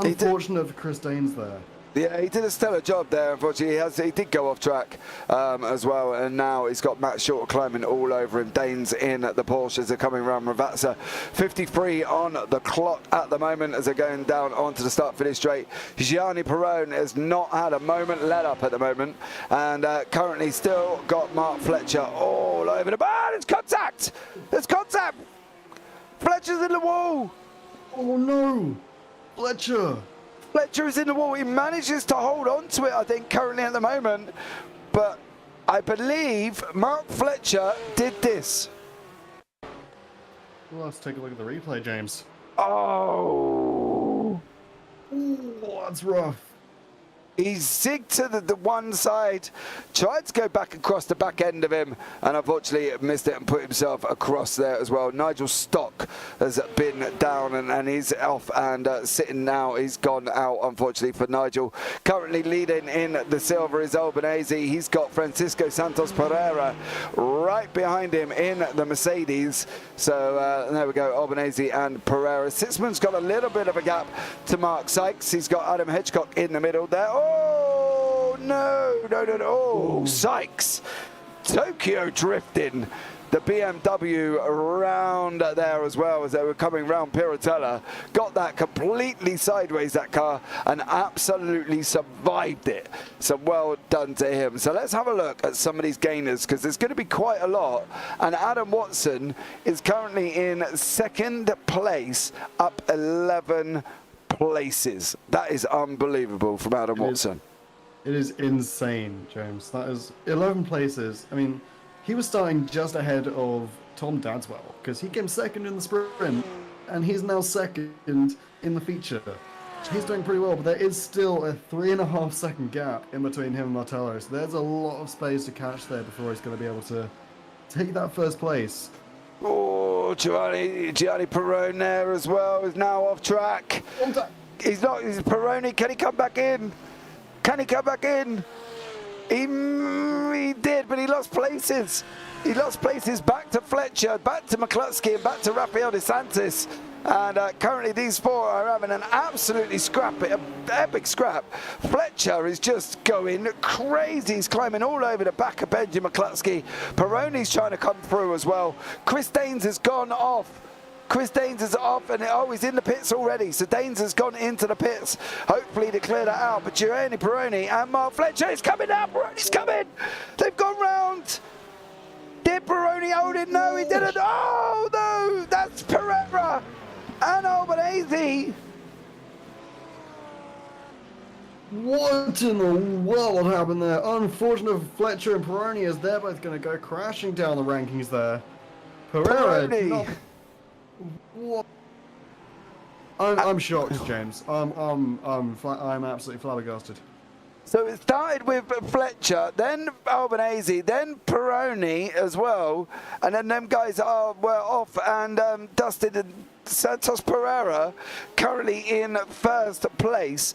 [SPEAKER 2] unfortunate for Chris Daines there.
[SPEAKER 1] Yeah, he did a stellar job there. Unfortunately, he did go off track as well, and now he's got Matt Shorter climbing all over him. Danes in the Porsches are coming around Ravazza. 53 on the clock at the moment as they're going down onto the start-finish straight. Gianni Peroni has not had a moment let up at the moment, and currently still got Mark Fletcher all over the bar. It's contact! There's contact! Fletcher's in the wall!
[SPEAKER 2] Oh no! Fletcher!
[SPEAKER 1] Fletcher is in the wall. He manages to hold on to it, I think, currently at the moment. But I believe Mark Fletcher did this.
[SPEAKER 2] Well, let's take a look at the replay, James.
[SPEAKER 1] Oh!
[SPEAKER 2] Ooh, that's rough.
[SPEAKER 1] He zigged to the one side, tried to go back across the back end of him, and unfortunately missed it and put himself across there as well. Nigel Stock has been down and he's off and sitting now. He's gone out, unfortunately, for Nigel. Currently leading in the silver is Albanese. He's got Francisco Santos Pereira right behind him in the Mercedes. So there we go, Albanese and Pereira. Sitzman's got a little bit of a gap to Mark Sykes. He's got Adam Hedgecock in the middle there. Oh, no. Oh, Sykes. Tokyo drifting the BMW around there as well as they were coming round Piratella. Got that completely sideways, that car, and absolutely survived it. So well done to him. So let's have a look at some of these gainers, because there's going to be quite a lot. And Adam Watson is currently in second place, up 11 places. That is unbelievable from Adam Watson.
[SPEAKER 2] It is insane, James. That is 11 places. I mean, he was starting just ahead of Tom Dadswell because he came second in the sprint and he's now second in the feature. He's doing pretty well, but there is still a 3.5 second gap in between him and Martello. So there's a lot of space to catch there before he's going to be able to take that first place.
[SPEAKER 1] Oh, Gianni Perrone there as well is now off track. He's Perrone. Can he come back in? Can he come back in? He did, but he lost places. He lost places back to Fletcher, back to McCluskey, and back to Rafael De Santis. And currently these four are having an absolutely epic scrap. Fletcher is just going crazy. He's climbing all over the back of Benji McCluskey. Perrone's trying to come through as well. Chris Daines has gone off. Chris Daines is off, and he's in the pits already. So Daines has gone into the pits, hopefully to clear that out. But Gianni Perrone and Mark Fletcher is coming out. Perrone's coming. They've gone round. Did Perrone hold it? No, he didn't. Oh, no, that's Pereira and Albanese.
[SPEAKER 2] What in the world happened there? Unfortunate for Fletcher and Perrone, as they're both going to go crashing down the rankings there. Pereira. What? I'm shocked, James. I'm absolutely flabbergasted.
[SPEAKER 1] So it started with Fletcher, then Albanese, then Perrone as well, and then them guys were off, and Dustin and Santos Pereira currently in first place.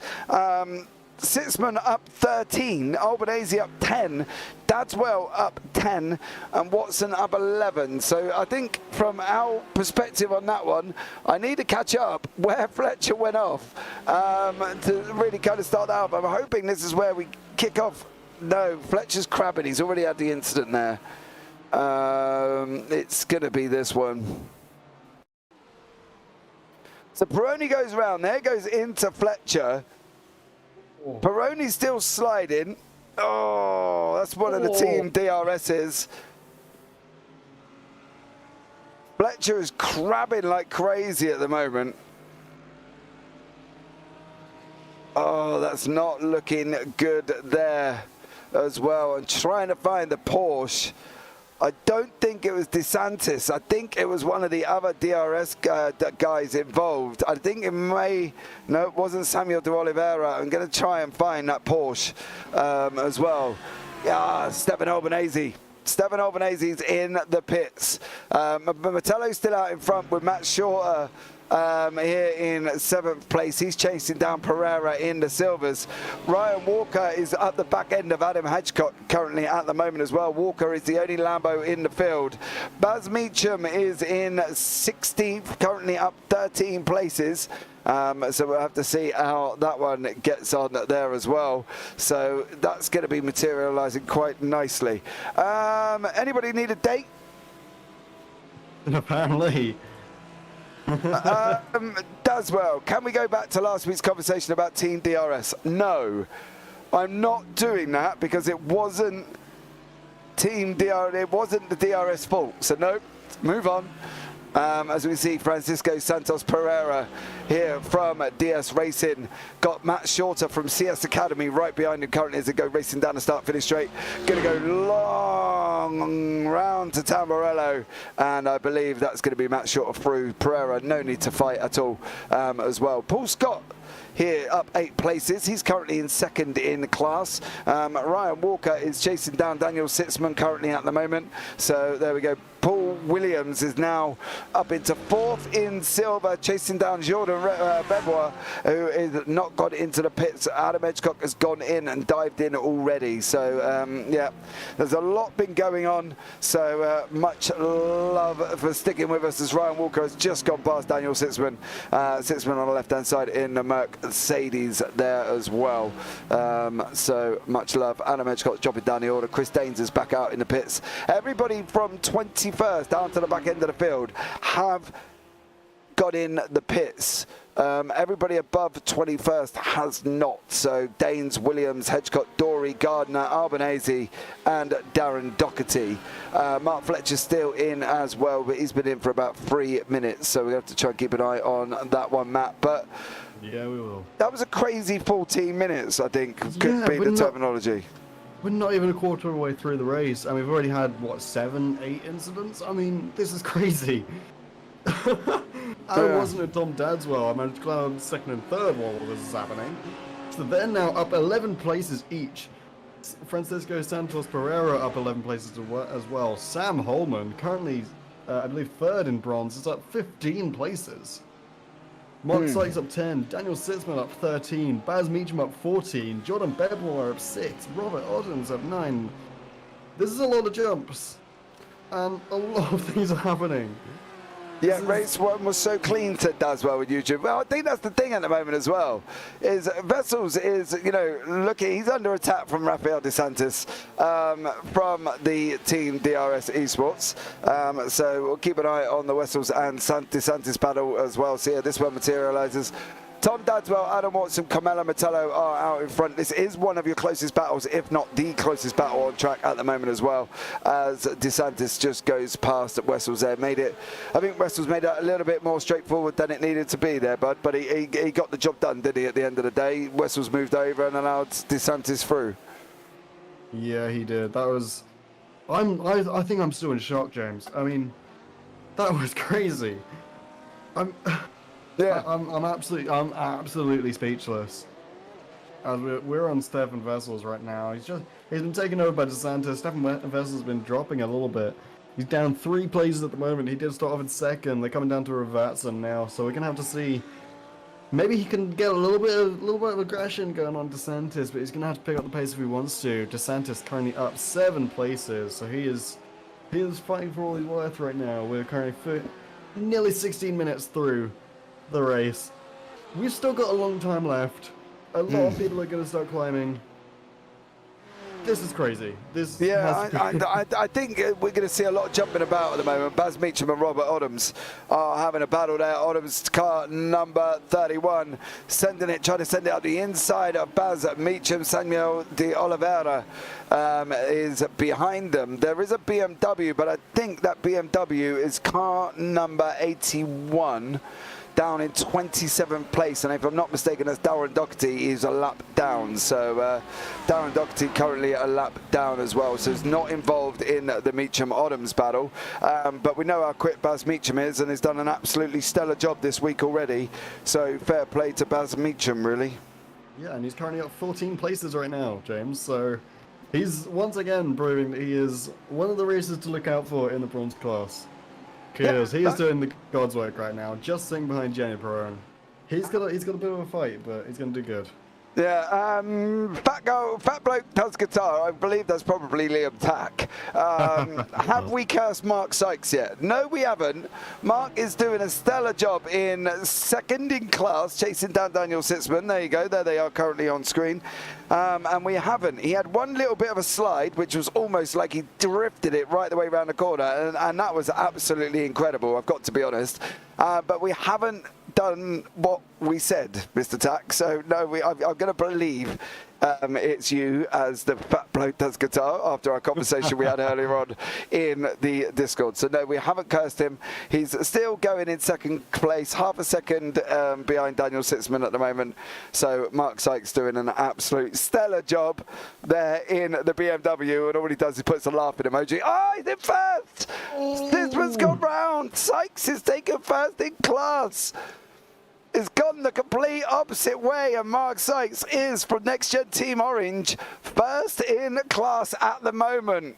[SPEAKER 1] Sitzman up 13, Albanese up 10, Dadswell up 10, and Watson up 11. So I think from our perspective on that one, I need to catch up where Fletcher went off to really kind of start that off. I'm hoping this is where we kick off. No, Fletcher's crabbing. He's already had the incident there. It's going to be this one. So Perrone goes around. There goes into Fletcher. Perrone's still sliding. Oh, that's one of the team DRS's. Fletcher is crabbing like crazy at the moment. Oh, that's not looking good there as well. And trying to find the Porsche. I don't think it was DeSantis. I think it was one of the other DRS guys involved. I think it may... No, it wasn't Samuel de Oliveira. I'm going to try and find that Porsche as well. Yeah, Stefan Albanese. Stefan Albanese's in the pits. Mettello's still out in front with Matt Shorter here in 7th place. He's chasing down Pereira in the silvers. Ryan Walker is at the back end of Adam Hedgecock currently at the moment as well. Walker is the only Lambo in the field. Baz Meacham is in 16th, currently up 13 places. So we'll have to see how that one gets on there as well. So that's going to be materializing quite nicely. Anybody need a date?
[SPEAKER 2] Apparently.
[SPEAKER 1] Does well. Can we go back to last week's conversation about Team DRS? No, I'm not doing that because it wasn't Team DRS. It wasn't the DRS fault. So no, move on. As we see Francisco Santos Pereira here from DS Racing. Got Matt Shorter from CS Academy right behind him currently as they go racing down the start-finish straight. Going to go long round to Tamburello, and I believe that's going to be Matt Shorter through Pereira. No need to fight at all as well. Paul Scott here up 8 places. He's currently in second in class. Ryan Walker is chasing down Daniel Sitzman currently at the moment. So there we go. Paul Williams is now up into 4th in silver, chasing down Jordan Bebois, who is not got into the pits. Adam Edgecock has gone in and dived in already. So, yeah, there's a lot been going on. So, much love for sticking with us as Ryan Walker has just gone past Daniel Sitzman. Sitzman on the left-hand side in the Mercedes there as well. So, much love. Adam Edgecock's dropping down the order. Chris Daines is back out in the pits. Everybody from 21st down to the back end of the field have got in the pits. Everybody above 21st has not. So Daines, Williams, Hedgecock, Dory, Gardner, Albanese and Darren Doherty. Mark Fletcher's still in as well, but he's been in for about 3 minutes. So we have to try and keep an eye on that one, Matt. But
[SPEAKER 2] yeah, we will.
[SPEAKER 1] That was a crazy 14 minutes, I think, could be the terminology.
[SPEAKER 2] We're not even a quarter of the way through the race, and we've already had, what, 7, 8 incidents? I mean, this is crazy. I wasn't at Tom Dadswell. I managed to climb 2nd and 3rd while all this is happening. So they're now up 11 places each. Francisco Santos Pereira up 11 places as well. Sam Holman, currently, I believe, 3rd in bronze, is up 15 places. Mark Sykes up 10, Daniel Sitzman up 13, Baz Meacham up 14, Jordan Bedmore up 6, Robert Ottens up 9. This is a lot of jumps, and a lot of things are happening.
[SPEAKER 1] Yeah, race 1 was so clean to Daswell with YouTube. Well, I think that's the thing at the moment as well, is Vessels is, you know, looking, he's under attack from Rafael DeSantis from the team DRS Esports. So we'll keep an eye on the Vessels and DeSantis battle as well. See how this one materializes. Tom Dadswell, Adam Watson, Carmelo Metello are out in front. This is one of your closest battles, if not the closest battle on track at the moment as well, as DeSantis just goes past Wessels there. I think Wessels made it a little bit more straightforward than it needed to be there, bud, but he got the job done, did he, at the end of the day? Wessels moved over and allowed DeSantis through.
[SPEAKER 2] Yeah, he did. That was... I think I'm still in shock, James. I mean, that was crazy.
[SPEAKER 1] Yeah,
[SPEAKER 2] I'm absolutely speechless. As we're on Stefan Vessels right now. He's been taken over by DeSantis. Stefan Vessels has been dropping a little bit. He's down 3 places at the moment. He did start off in 2nd. They're coming down to Ravatson now, so we're gonna have to see. Maybe he can get a little bit of aggression going on DeSantis, but he's gonna have to pick up the pace if he wants to. DeSantis currently up 7 places, so he is fighting for all he's worth right now. We're currently nearly 16 minutes through the race. We've still got a long time left. A lot of people are going to start climbing. This is crazy. I think we're going to see a lot of jumping about at the moment. Baz Meacham and Robert Ottens are having a battle there. Ottens' car number 31, trying to send it up the inside of Baz Meacham. Samuel de Oliveira is behind them. There is a BMW, but I think that BMW is car number 81. Down in 27th place, and if I'm not mistaken, that's Darren Doherty. He's a lap down, so Darren Doherty currently a lap down as well, so he's not involved in the Meacham-Ottens battle, but we know how quick Baz Meacham is, and he's done an absolutely stellar job this week already, so fair play to Baz Meacham, really. Yeah, and he's currently up 14 places right now, James, so he's once again proving that he is one of the racers to look out for in the bronze class. Because he is doing the God's work right now, just sitting behind Jenny Perron. He's got a bit of a fight, but he's going to do good.
[SPEAKER 1] Yeah, Fat Bloke Does Guitar, I believe that's probably Liam Tack. Have we cursed Mark Sykes yet? No, we haven't. Mark is doing a stellar job in 2nd in class, chasing down Daniel Sitzman. There you go, there they are currently on screen. And we haven't. He had one little bit of a slide, which was almost like he drifted it right the way around the corner, and that was absolutely incredible, I've got to be honest. But we haven't done what we said, Mr. Tack. So no, I'm going to believe it's you as the Fat Bloke Does Guitar after our conversation we had earlier on in the Discord. So no, we haven't cursed him. He's still going in 2nd place, half a second behind Daniel Sitzman at the moment. So Mark Sykes doing an absolute stellar job there in the BMW, and all he does is puts a laughing emoji. Oh, he's in 1st! Sitzman's gone round! Sykes is taken 1st in class! has gone the complete opposite way, and Mark Sykes is from Nxtgen Team Orange, first in class at the moment,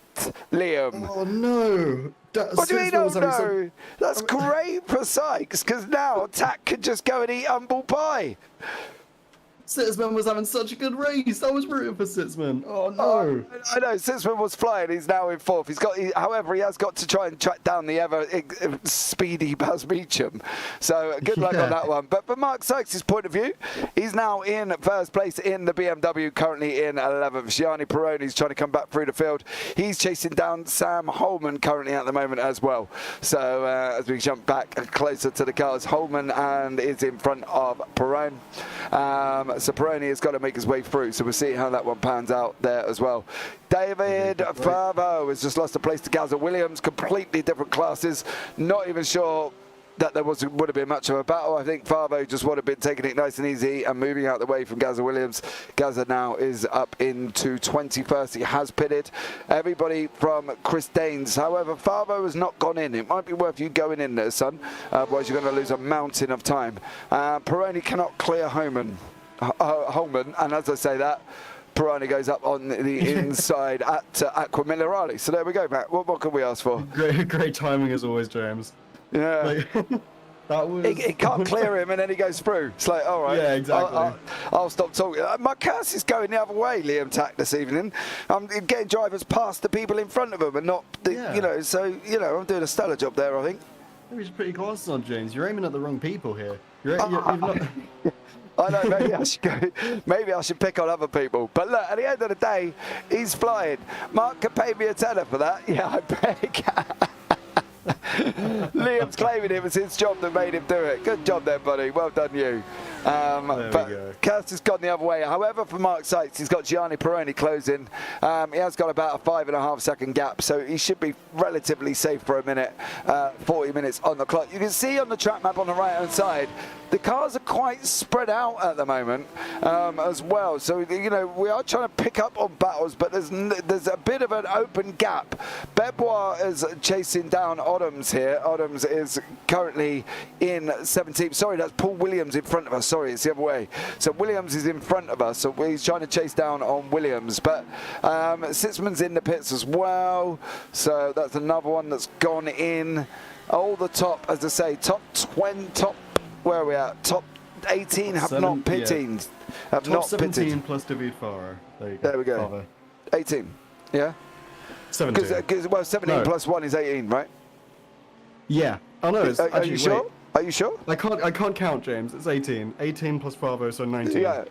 [SPEAKER 1] Liam.
[SPEAKER 2] Oh no!
[SPEAKER 1] What do you mean, oh no? That's great for Sykes, because now Tack could just go and eat humble pie.
[SPEAKER 2] Sitzman was having such a good race. I was rooting for Sitzman. Oh no!
[SPEAKER 1] I know Sitzman was flying. He's now in fourth. However, he has got to try and track down the ever speedy Buzz Meacham. So good luck on that one. But from Mark Sykes' point of view, he's now in first place in the BMW, currently in 11th. Gianni Peroni's trying to come back through the field. He's chasing down Sam Holman currently at the moment as well. So as we jump back closer to the cars, Holman is in front of Perone. So Peroni has got to make his way through, so we'll see how that one pans out there as well. David Favo has just lost a place to Gazza Williams, completely different classes. Not even sure that there would have been much of a battle. I think Favo just would have been taking it nice and easy and moving out the way from Gazza Williams. Gazza now is up into 21st. He has pitted. Everybody from Chris Daines. However, Favo has not gone in. It might be worth you going in there, son. Otherwise, you're going to lose a mountain of time. Peroni cannot clear Holman, and as I say that, Peroni goes up on the inside at Aqua Minerale. So there we go, Matt. What can we ask for?
[SPEAKER 2] Great timing as always, James.
[SPEAKER 1] Yeah.
[SPEAKER 2] That was...
[SPEAKER 1] It can't clear him, and then he goes through. It's like, all right.
[SPEAKER 2] Yeah, exactly.
[SPEAKER 1] I'll stop talking. My curse is going the other way, Liam Tack, this evening. I'm getting drivers past the people in front of them, and not, I'm doing a stellar job there, I think.
[SPEAKER 2] Maybe you should put your glasses on, James. You're aiming at the wrong people here. You've not...
[SPEAKER 1] I know, maybe I should pick on other people. But look, at the end of the day, he's flying. Mark can pay me a tenner for that. Yeah, I bet he can. Liam's claiming it was his job that made him do it. Good job there, buddy. Well done, you. But Kirst has gone the other way. However, for Mark Sykes, he's got Gianni Peroni closing. He has got about a 5.5 second gap, so he should be relatively safe for a minute. 40 minutes on the clock. You can see on the track map on the right-hand side, the cars are quite spread out at the moment as well. So, we are trying to pick up on battles, but there's a bit of an open gap. Bebois is chasing down Odoms here. Odoms is currently in 17th. Sorry, that's Paul Williams in front of us. Sorry, it's the other way. So Williams is in front of us, so he's trying to chase down on Williams. But Sitzman's in the pits as well. So that's another one that's gone in. All the top, as I say, top 20, where are we at? Top 18 have not pitted.
[SPEAKER 2] Yeah. Have top not 17 pitted. Plus David Farah.
[SPEAKER 1] There we go. Farah. 18, yeah?
[SPEAKER 2] 17.
[SPEAKER 1] Well, 17 plus 1 is 18, right?
[SPEAKER 2] Yeah. Oh no, it's
[SPEAKER 1] are you sure? Are you sure?
[SPEAKER 2] I can't count, James. It's 18. 18 plus Bravo, so 19.
[SPEAKER 1] Yeah,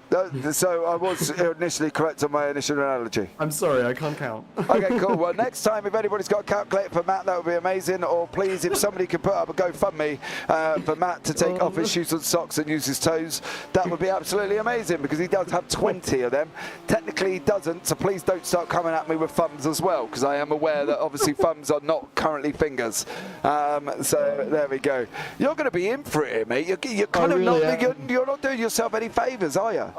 [SPEAKER 1] so I was initially correct on my initial analogy.
[SPEAKER 2] I'm sorry, I can't count.
[SPEAKER 1] Okay, cool. Well, next time, if anybody's got a calculator for Matt, that would be amazing. Or please, if somebody could put up a GoFundMe for Matt to take off his shoes and socks and use his toes, that would be absolutely amazing, because he does have 20 of them. Technically, he doesn't, so please don't start coming at me with thumbs as well, because I am aware that obviously thumbs are not currently fingers. So there we go. You're going to be in for it, mate. You're kind of you're not doing yourself any favours, are you?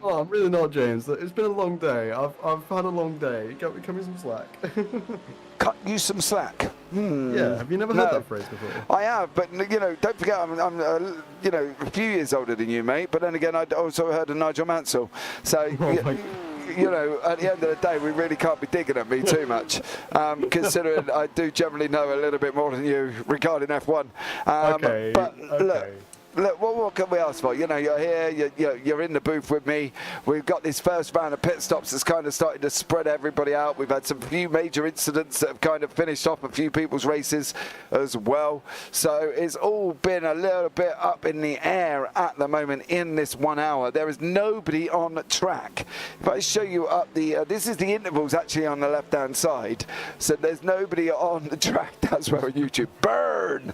[SPEAKER 2] Oh, I'm really not, James. It's been a long day. I've had a long day. Cut me some slack.
[SPEAKER 1] Cut you some slack.
[SPEAKER 2] Yeah. Have you never heard that phrase before? I
[SPEAKER 1] have, but don't forget, I'm a few years older than you, mate. But then again, I also heard of Nigel Mansell. So. At the end of the day, we really can't be digging at me too much, considering I do generally know a little bit more than you regarding F1.
[SPEAKER 2] Okay.
[SPEAKER 1] But look, what can we ask for? You're here, you're in the booth with me. We've got this first round of pit stops that's kind of starting to spread everybody out. We've had some few major incidents that have kind of finished off a few people's races as well. So it's all been a little bit up in the air at the moment in this 1 hour. There is nobody on track. If I show you up this is the intervals actually on the left-hand side. So there's nobody on the track. That's where on YouTube. Burn!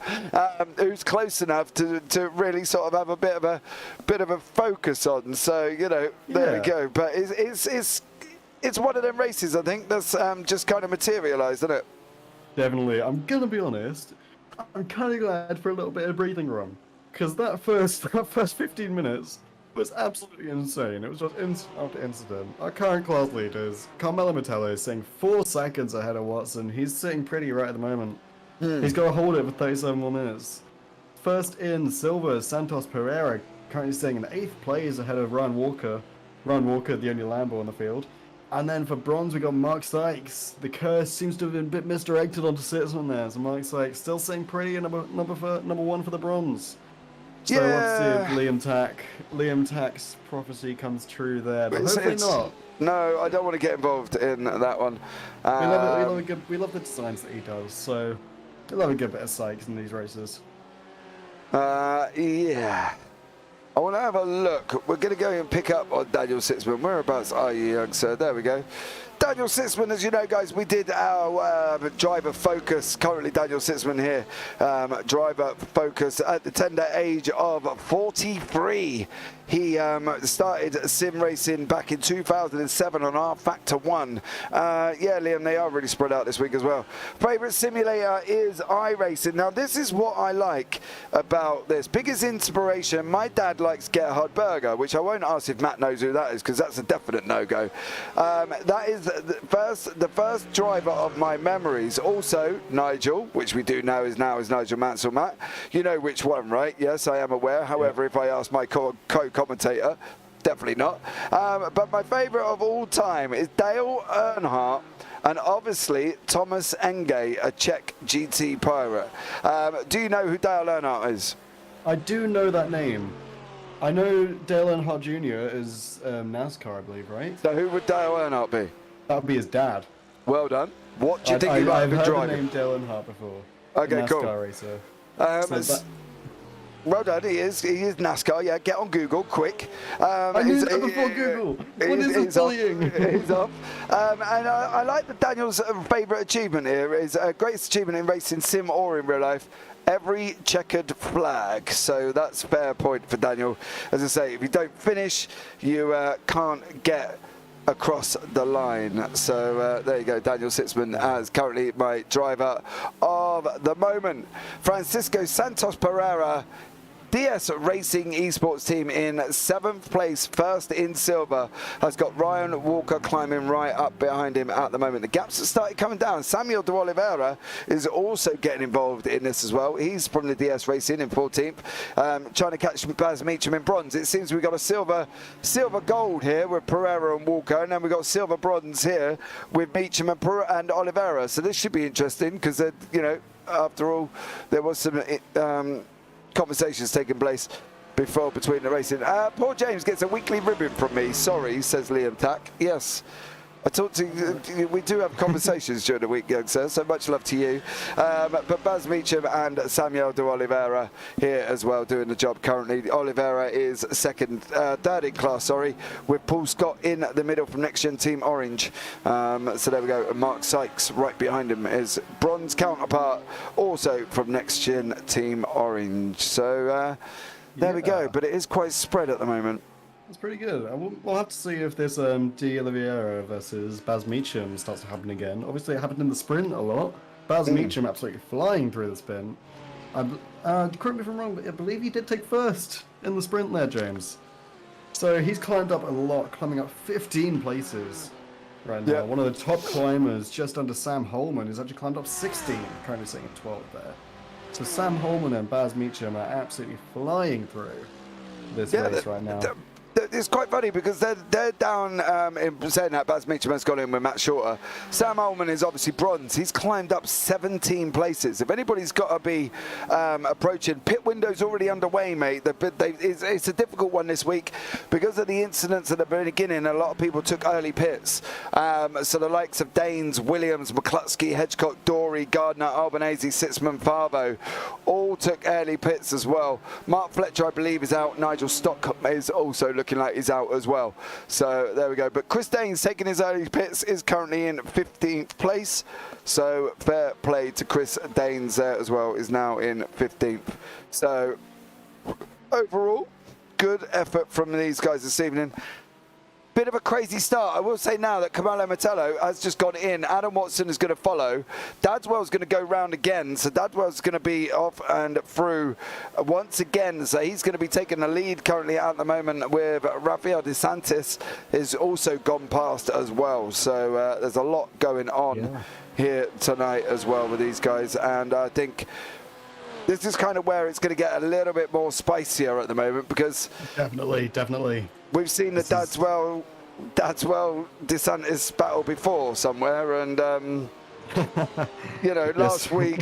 [SPEAKER 1] Who's close enough to really sort of have a bit of a focus on. So there we go. But it's one of them races, I think, that's just kind of materialised, isn't it?
[SPEAKER 2] Definitely. I'm gonna be honest. I'm kind of glad for a little bit of breathing room, because that first 15 minutes was absolutely insane. It was just incident after incident. Our current class leaders, Carmelo Metello, is sitting 4 seconds ahead of Watson. He's sitting pretty right at the moment. He's got to hold it for 37 more minutes. first in silver, Santos Pereira, currently staying in 8th place ahead of Ryan Walker. Ryan Walker, the only Lambo on the field. And then for bronze, we got Mark Sykes. The curse seems to have been a bit misdirected onto Sitzman there. So Mark Sykes still sitting pretty in number one for the bronze. So let's see if Liam Tack's prophecy comes true there, but hopefully not.
[SPEAKER 1] No, I don't want to get involved in that one.
[SPEAKER 2] We love the designs that he does, so we love a good bit of Sykes in these races.
[SPEAKER 1] Yeah. I want to have a look. We're going to go and pick up on Daniel Sitzman. Whereabouts are you, young sir? There we go. Daniel Sitzman, as you know, guys, we did our driver focus. Currently, Daniel Sitzman here, driver focus at the tender age of 43. He started sim racing back in 2007 on R Factor 1. Yeah, Liam, they are really spread out this week as well. Favourite simulator is iRacing. Now, this is what I like about this. Biggest inspiration, my dad likes Gerhard Berger, which I won't ask if Matt knows who that is, because that's a definite no-go. That is the first driver of my memories. Also, Nigel, which we do know is Nigel Mansell. Matt, you know which one, right? Yes, I am aware. However, if I ask my co-commentator, definitely not. But my favourite of all time is Dale Earnhardt, and obviously Thomas Enge, a Czech GT pirate. Do you know who Dale Earnhardt is?
[SPEAKER 2] I do know that name. I know Dale Earnhardt Jr. is NASCAR, I believe, right?
[SPEAKER 1] So who would Dale Earnhardt be?
[SPEAKER 2] That would be his dad.
[SPEAKER 1] Well done. What do you think he might have been driving?
[SPEAKER 2] I've heard the name Dale Earnhardt before.
[SPEAKER 1] Okay,
[SPEAKER 2] NASCAR
[SPEAKER 1] cool.
[SPEAKER 2] Racer.
[SPEAKER 1] Well done, he is NASCAR, yeah, get on Google, quick.
[SPEAKER 2] I knew that before Google. What is it bullying?
[SPEAKER 1] He's off. And I like that Daniel's favourite achievement here is a greatest achievement in racing, sim or in real life. Every checkered flag. So that's fair point for Daniel. As I say, if you don't finish, you can't get across the line. So there you go, Daniel Sitzman as currently my driver of the moment. Francisco Santos Pereira, DS Racing Esports team in 7th place, first in silver, has got Ryan Walker climbing right up behind him at the moment. The gaps have started coming down. Samuel de Oliveira is also getting involved in this as well. He's from the DS Racing in 14th, trying to catch Baz Meacham in bronze. It seems we've got a silver gold here with Pereira and Walker, and then we've got silver bronze here with Meacham and Oliveira. So this should be interesting because, you know, after all, there was some conversations taking place before between the racing. Paul James gets a weekly ribbon from me. Sorry, says Liam Tack. Yes, I talk to. We do have conversations during the week, young sir. So much love to you. But Baz Meacham and Samuel de Oliveira here as well doing the job currently. Oliveira is third in class. Sorry, with Paul Scott in the middle from Nxtgen Team Orange. So there we go. And Mark Sykes right behind him is bronze counterpart, also from Nxtgen Team Orange. So there we go. But it is quite spread at the moment.
[SPEAKER 2] That's pretty good. We'll have to see if this D. Oliveira versus Baz Meacham starts to happen again. Obviously, it happened in the sprint a lot. Baz Meacham absolutely flying through the sprint. Correct me if I'm wrong, but I believe he did take first in the sprint there, James. So he's climbed up a lot, climbing up 15 places right now. Yeah. One of the top climbers, just under Sam Holman, who's actually climbed up 16, currently sitting at 12 there. So Sam Holman and Baz Meacham are absolutely flying through this race right now.
[SPEAKER 1] It's quite funny because they're down in saying that Baz Meacham has gone in with Matt Shorter. Sam Ullman is obviously bronze. He's climbed up 17 places. If anybody's got to be approaching, pit window's already underway, mate. It's a difficult one this week because of the incidents at the beginning. A lot of people took early pits. So the likes of Danes, Williams, McCluskey, Hedgecock, Dory, Gardner, Albanese, Sitzman, Favo all took early pits as well. Mark Fletcher, I believe, is out. Nigel Stock is also looking like he's out as well. So there we go. But Chris Danes taking his early pits is currently in 15th place. So fair play to Chris Danes there as well, is now in 15th. So overall, good effort from these guys this evening. Bit of a crazy start. I will say now that Camilo Mettello has just gone in. Adam Watson is going to follow. Dadwell's going to go round again. So Dadwell's going to be off and through once again. So he's going to be taking the lead currently at the moment with Rafael DeSantis is also gone past as well. So there's a lot going on here tonight as well with these guys. And I think This is kind of where it's going to get a little bit more spicier at the moment, because
[SPEAKER 2] definitely
[SPEAKER 1] we've seen the Dadswell DeSantis battle before somewhere, and you know, last week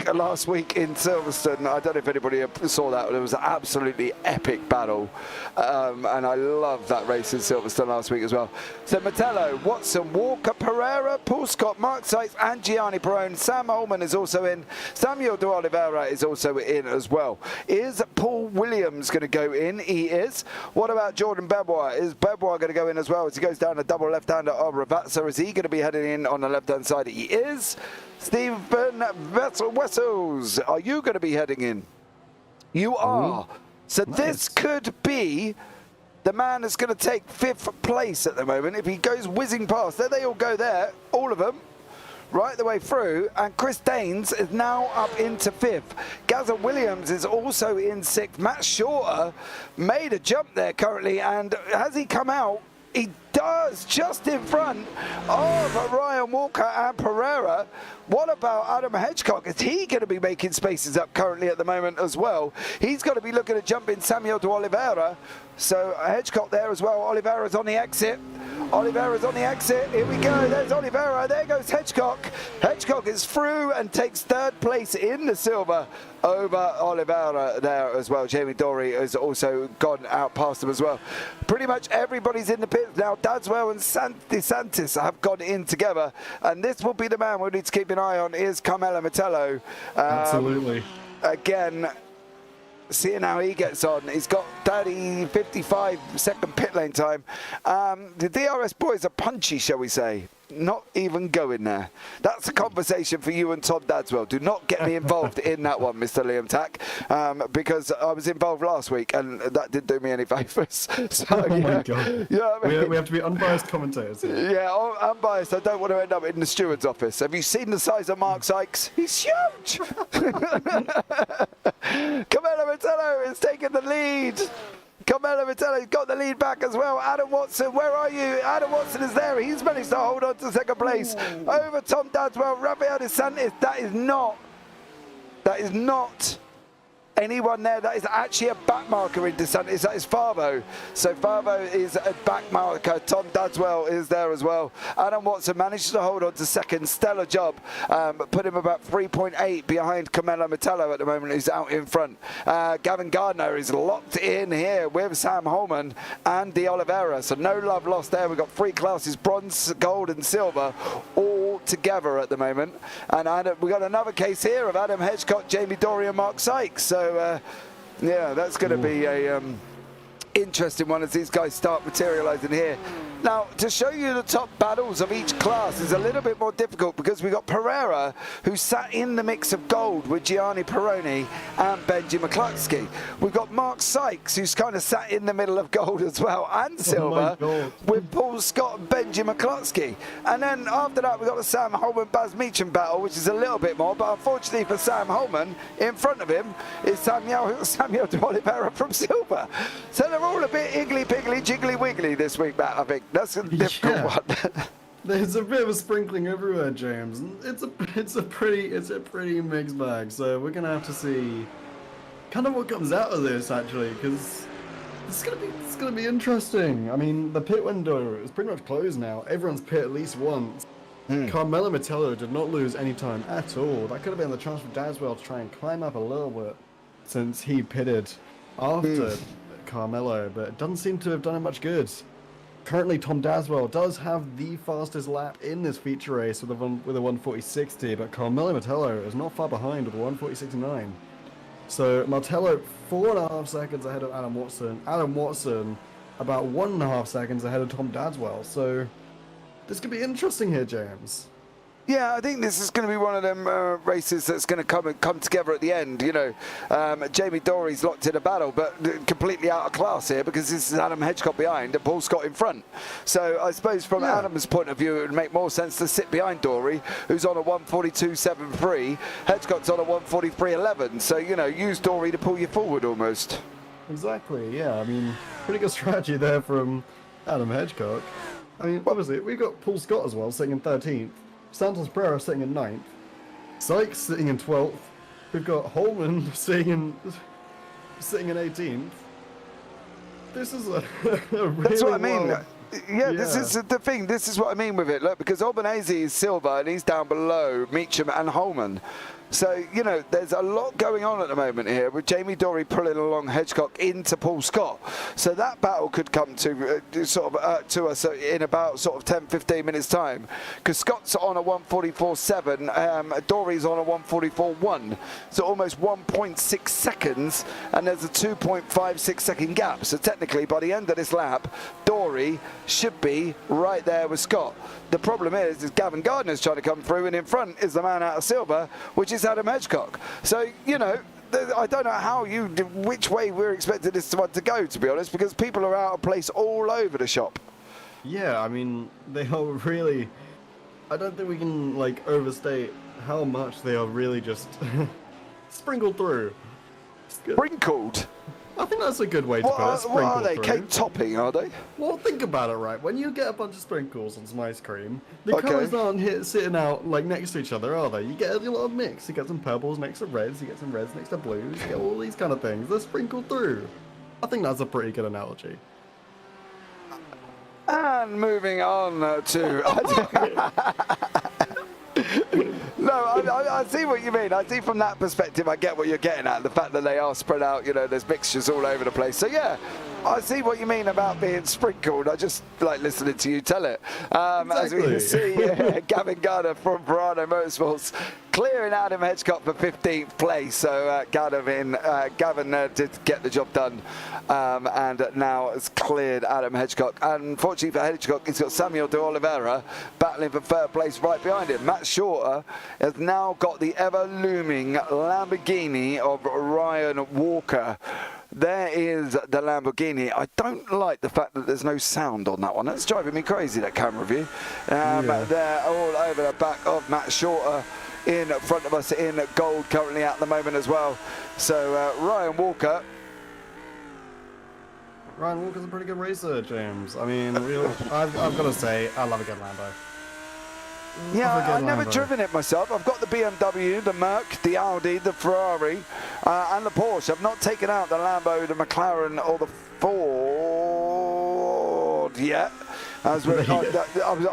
[SPEAKER 1] in Silverstone, I don't know if anybody saw that, but it was an absolutely epic battle, and I love that race in Silverstone last week as well. So Metello, Watson, Walker, Pereira, Paul Scott, Mark Sykes, and Gianni Perrone. Sam Holman is also in. Samuel de Oliveira is also in as well. Is Paul Williams going to go in? He is. What about Jordan Bebois? Is Bebois going to go in as well as he goes down a double left-hander of Ravazza? Is he going to be heading in on the left-hand side? He is. Stephen Wessels, are you going to be heading in? You are. So
[SPEAKER 2] nice.
[SPEAKER 1] This could be the man that's going to take 5th place at the moment. If he goes whizzing past, there they all go there, all of them, right the way through. And Chris Daines is now up into 5th. Gazza Williams is also in 6th. Matt Shorter made a jump there currently, and has he come out? He does, just in front of Ryan Walker and Pereira. What about Adam Hedgecock? Is he going to be making spaces up currently at the moment as well? He's got to be looking to jump in Samuel de Oliveira. So Hedgecock there as well. Oliveira's on the exit. Oliveira's on the exit. Here we go. There's Oliveira. There goes Hedgecock. Hedgecock is through and takes 3rd place in the silver over Oliveira there as well. Jamie Dory has also gone out past him as well. Pretty much everybody's in the pits now. Dadswell and DeSantis have gone in together, and this will be the man we need to keep an eye on, is Carmelo Metello.
[SPEAKER 2] Absolutely.
[SPEAKER 1] Again, seeing how he gets on. He's got 55-second pit lane time. The DRS boys are punchy, shall we say. Not even going there. That's a conversation for you and Tom Dadswell. Do not get me involved in that one, Mr. Liam Tack, because I was involved last week and that didn't do me any favours. So,
[SPEAKER 2] Oh my God.
[SPEAKER 1] You know what I mean?
[SPEAKER 2] We have to be unbiased commentators here.
[SPEAKER 1] Yeah, unbiased. I don't want to end up in the steward's office. Have you seen the size of Mark Sykes? He's huge. Carmelo Metello is taking the lead. Carmelo Metello's got the lead back as well. Adam Watson, where are you? Adam Watson is there. He's managed to hold on to 2nd place. Over Tom Dadswell, Rafael DeSantis. That is not anyone there. That is actually a back marker in DeSantis. That is Favo. So Favo is a back marker. Tom Dadswell is there as well. Adam Watson managed to hold on to 2nd. Stellar job. Put him about 3.8 behind Carmelo Metello at the moment, who's out in front. Gavin Gardner is locked in here with Sam Holman and De Oliveira. So no love lost there. We've got 3 classes, bronze, gold and silver, all together at the moment. And we've got another case here of Adam Hedgecock, Jamie Dory and Mark Sykes. So yeah, that's going to be a interesting one as these guys start materializing here. Now, to show you the top battles of each class is a little bit more difficult because we've got Pereira, who sat in the mix of gold with Gianni Perrone and Benji McCluskey. We've got Mark Sykes, who's kind of sat in the middle of gold as well, and silver, with Paul Scott and Benji McCluskey. And then after that, we've got the Sam Holman-Baz Meacham battle, which is a little bit more, but unfortunately for Sam Holman, in front of him is Samuel de Oliveira from silver. So they're all a bit iggly-piggly, jiggly-wiggly this week, Matt, I think. That's a difficult one.
[SPEAKER 2] There's a bit of a sprinkling everywhere, James. It's a pretty mixed bag. So we're gonna have to see kind of what comes out of this actually, because it's gonna be interesting. I mean, the pit window is pretty much closed now. Everyone's pit at least once. Carmelo Metello did not lose any time at all. That could have been the chance for Dadswell to try and climb up a little bit since he pitted after Carmelo, but it doesn't seem to have done him much good. Currently, Tom Dadswell does have the fastest lap in this feature race with a 1:40.60, but Carmelo Metello is not far behind with a 1:40.69. So Metello 4.5 seconds ahead of Adam Watson. Adam Watson about 1.5 seconds ahead of Tom Dadswell. So this could be interesting here, James.
[SPEAKER 1] Yeah, I think this is going to be one of them races that's going to come together at the end. You know, Jamie Dory's locked in a battle, but completely out of class here because this is Adam Hedgecock behind and Paul Scott in front. So I suppose from Adam's point of view, it would make more sense to sit behind Dory, who's on a 1:42.73. Hedgecock's on a 1:43.11. So, you know, use Dory to pull you forward almost.
[SPEAKER 2] Exactly, yeah. I mean, pretty good strategy there from Adam Hedgecock. I mean, obviously, we've got Paul Scott as well, sitting in 13th. Santos Pereira sitting in 9th, Sykes sitting in 12th, We've got Holman sitting in 18th. This is a really
[SPEAKER 1] That's what I mean.
[SPEAKER 2] wild...
[SPEAKER 1] Yeah, this is the thing. This is what I mean with it. Look, because Albanese is silver and he's down below Meacham and Holman. So, you know, there's a lot going on at the moment here with Jamie Dory pulling along Hedgecock into Paul Scott. So that battle could come to to us in about sort of 10, 15 minutes time. Because Scott's on a 1:44.7, Dory's on a 1:44.1. So almost 1.6 seconds, and there's a 2.56 second gap. So technically, by the end of this lap, Dory should be right there with Scott. The problem is Gavin Gardner's trying to come through, and in front is the man out of silver, which is Adam Hedgecock. So, you know, I don't know which way we're expecting this one to go, to be honest, because people are out of place all over the shop.
[SPEAKER 2] Yeah, I mean, they are really... I don't think we can, like, overstate how much they are really just sprinkled through.
[SPEAKER 1] Sprinkled?
[SPEAKER 2] I think that's a good way to put it.
[SPEAKER 1] What are they?
[SPEAKER 2] Through.
[SPEAKER 1] Cake topping, are they?
[SPEAKER 2] Well, think about it, right? When you get a bunch of sprinkles on some ice cream, the colours aren't sitting out like next to each other, are they? You get a little mix. You get some purples next to reds. You get some reds next to blues. You get all these kind of things. They're sprinkled through. I think that's a pretty good analogy.
[SPEAKER 1] And moving on to... No, I see what you mean. I see from that perspective, I get what you're getting at. The fact that they are spread out, you know, there's mixtures all over the place. So, yeah, I see what you mean about being sprinkled. I just like listening to you tell it.
[SPEAKER 2] Exactly.
[SPEAKER 1] As we can see, Gavin Gardner from Verano Motorsports clearing Adam Hedgecock for 15th place. So Gavin did get the job done, and now has cleared Adam Hedgecock. And unfortunately for Hedgecock, he's got Samuel de Oliveira battling for third place right behind him. Matt Shorter has now got the ever-looming Lamborghini of Ryan Walker. There is the Lamborghini. I don't like the fact that there's no sound on that one. That's driving me crazy, that camera view. They're all over the back of Matt Shorter in front of us in gold currently at the moment as well. So Ryan Walker's
[SPEAKER 2] a pretty good racer, James. I mean, I've got to say, I love a good Lambo.
[SPEAKER 1] Yeah, I've never driven it myself. I've got the BMW, the Merc, the Audi, the Ferrari, and the Porsche. I've not taken out the Lambo, the McLaren, or the Ford yet. I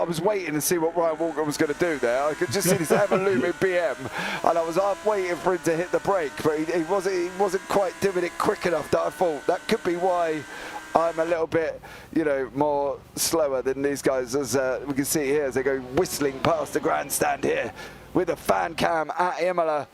[SPEAKER 1] was waiting to see what Ryan Walker was going to do there. I could just see this ever-looming BM, and I was half waiting for him to hit the brake, but he wasn't quite doing it quick enough that I thought. That could be why I'm a little bit, you know, more slower than these guys, as we can see here as they go whistling past the grandstand here with a fan cam at Imola.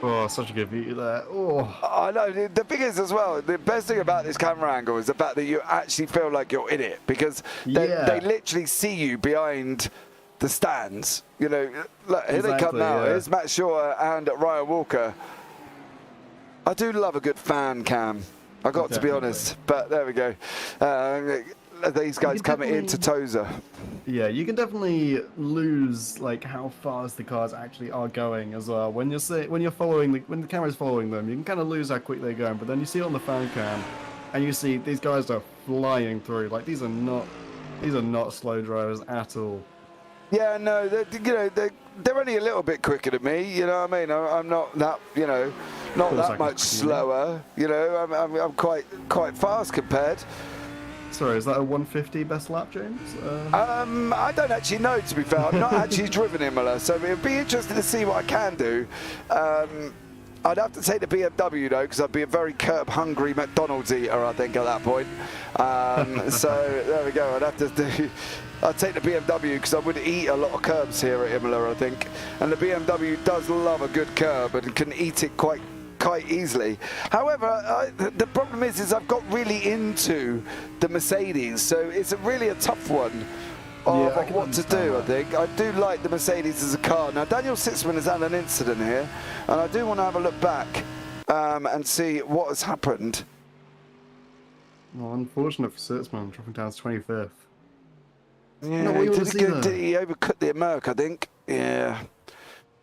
[SPEAKER 2] Oh, such a good view there. Oh,
[SPEAKER 1] I know. The thing is as well, the best thing about this camera angle is the fact that you actually feel like you're in it, because they literally see you behind the stands. You know, look, here they come now.
[SPEAKER 2] Yeah.
[SPEAKER 1] Here's Matt Shore and Ryan Walker. I do love a good fan cam, I got to be honest, but there we go. These guys coming into Toza.
[SPEAKER 2] Yeah, you can definitely lose like how fast the cars actually are going as well. When the camera's following them, you can kind of lose how quick they're going. But then you see it on the fan cam, and you see these guys are flying through. Like these are not slow drivers at all. Yeah,
[SPEAKER 1] no, they're only a little bit quicker than me. You know what I mean? I'm not that, not that much slower. I'm quite fast compared.
[SPEAKER 2] Sorry, is that a 150 best lap, James?
[SPEAKER 1] I don't actually know, to be fair. I've not actually driven Imola, so it'd be interesting to see what I can do. I'd have to take the BMW, though, because I'd be a very curb-hungry McDonald's eater, I think, at that point. So there we go. I'd take the BMW because I would eat a lot of curbs here at Imola, I think. And the BMW does love a good curb and can eat it quite easily. However, the problem is I've got really into the Mercedes, so it's really a tough one of what to do, I think. I do like the Mercedes as a car. Now, Daniel Sitzman has had an incident here, and I do want to have a look back and see what has happened.
[SPEAKER 2] Well, unfortunate for Sitzman, dropping down to 25th.
[SPEAKER 1] Yeah, he overcooked the Merc, I think. Yeah.